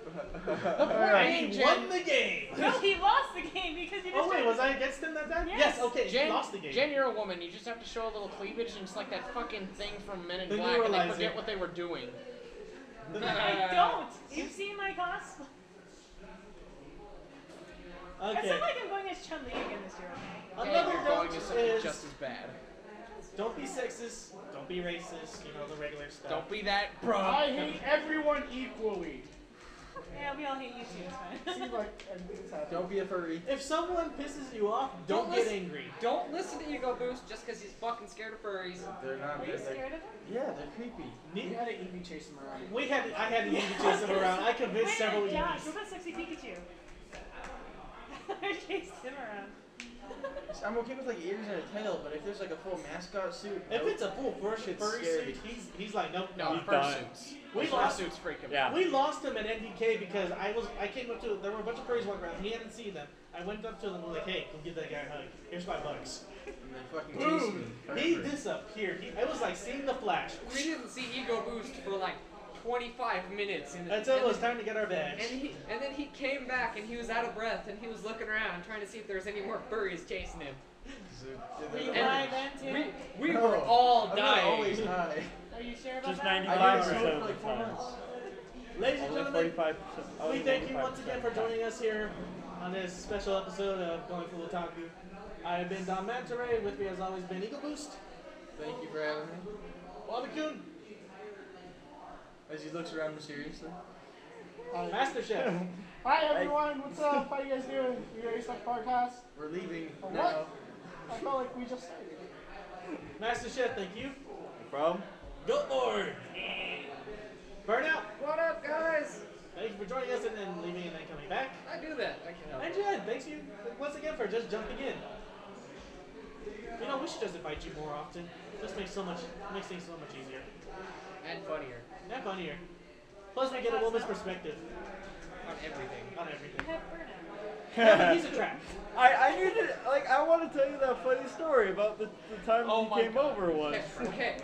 the point being, He Jen, won the game. No, he lost the game because you just. Oh wait, was I against him that time? Yes. Okay. Jen, he lost the game. Jen, you're a woman. You just have to show a little cleavage, and it's like that fucking thing from Men in The Black, and they neuralizer. forget what they were doing. I don't. You've seen my cosplay. I Okay. feel like I'm going as Chun-Li again this year. Okay. And Another you're going to note something is just as bad. don't be sexist. Don't be racist. The regular stuff. Don't be that, bro. I hate everyone equally. Yeah, we all hate you too. It's fine. Seems like it's happening. Don't be a furry. If someone pisses you off, don't get listen. angry. Don't listen to EgoBoost just because he's fucking scared of furries. They're not. Are you scared of him? Yeah. they're creepy. You had to Eevee chase him around. I had to Eevee chase him around. I convinced several Josh, Eevees. what about Sexy Pikachu? I chased him around. I'm okay with like ears and a tail, but if there's like a full mascot suit, If it's a full furry scary. suit, he's like, nope. No, He's fursuits. We lost. Fursuits freak him. Yeah. We lost him at NDK because I came up to, there were a bunch of furries walking around. He hadn't seen them. I went up to them and was like, hey, come give that guy a hug. Here's $5. and they fucking chase me. Boom! He disappeared. It was like seeing the Flash. We didn't see EgoBoost for like 25 minutes. Until it was time to get our badge. And then he came back and he was out of breath and he was looking around trying to see if there was any more furries chasing him. Were you And high then too? We were all I'm not dying. always high. Are you sure about Just that? 95% of like the 4 time. months. Ladies and Only gentlemen, 45%. we thank you once again for joining us here on this special episode of Going Full Otaku. I have been Don Manta. With me, as always, been EgoBoost. Thank you for having me. wabi-kun. As he looks around mysteriously. Master Chef. Hi everyone, what's up? How you guys doing? You ready to start the podcast? We're leaving What? now. I felt like we just started. Master Chef, thank you. From? Goat Lord. Burnout. What up, guys? Thank you for joining us and then leaving and then coming back. I do that. I can help. And Jed, thanks you once again for just jumping in. You know, we should just invite you more often. Just makes things so much easier. And funnier. And funnier. Plus we get a woman's perspective On everything. on everything. I have burnout. Yeah, he's a trap. I need to, like, I want to tell you that funny story about the time Oh he my came God. over once. Okay.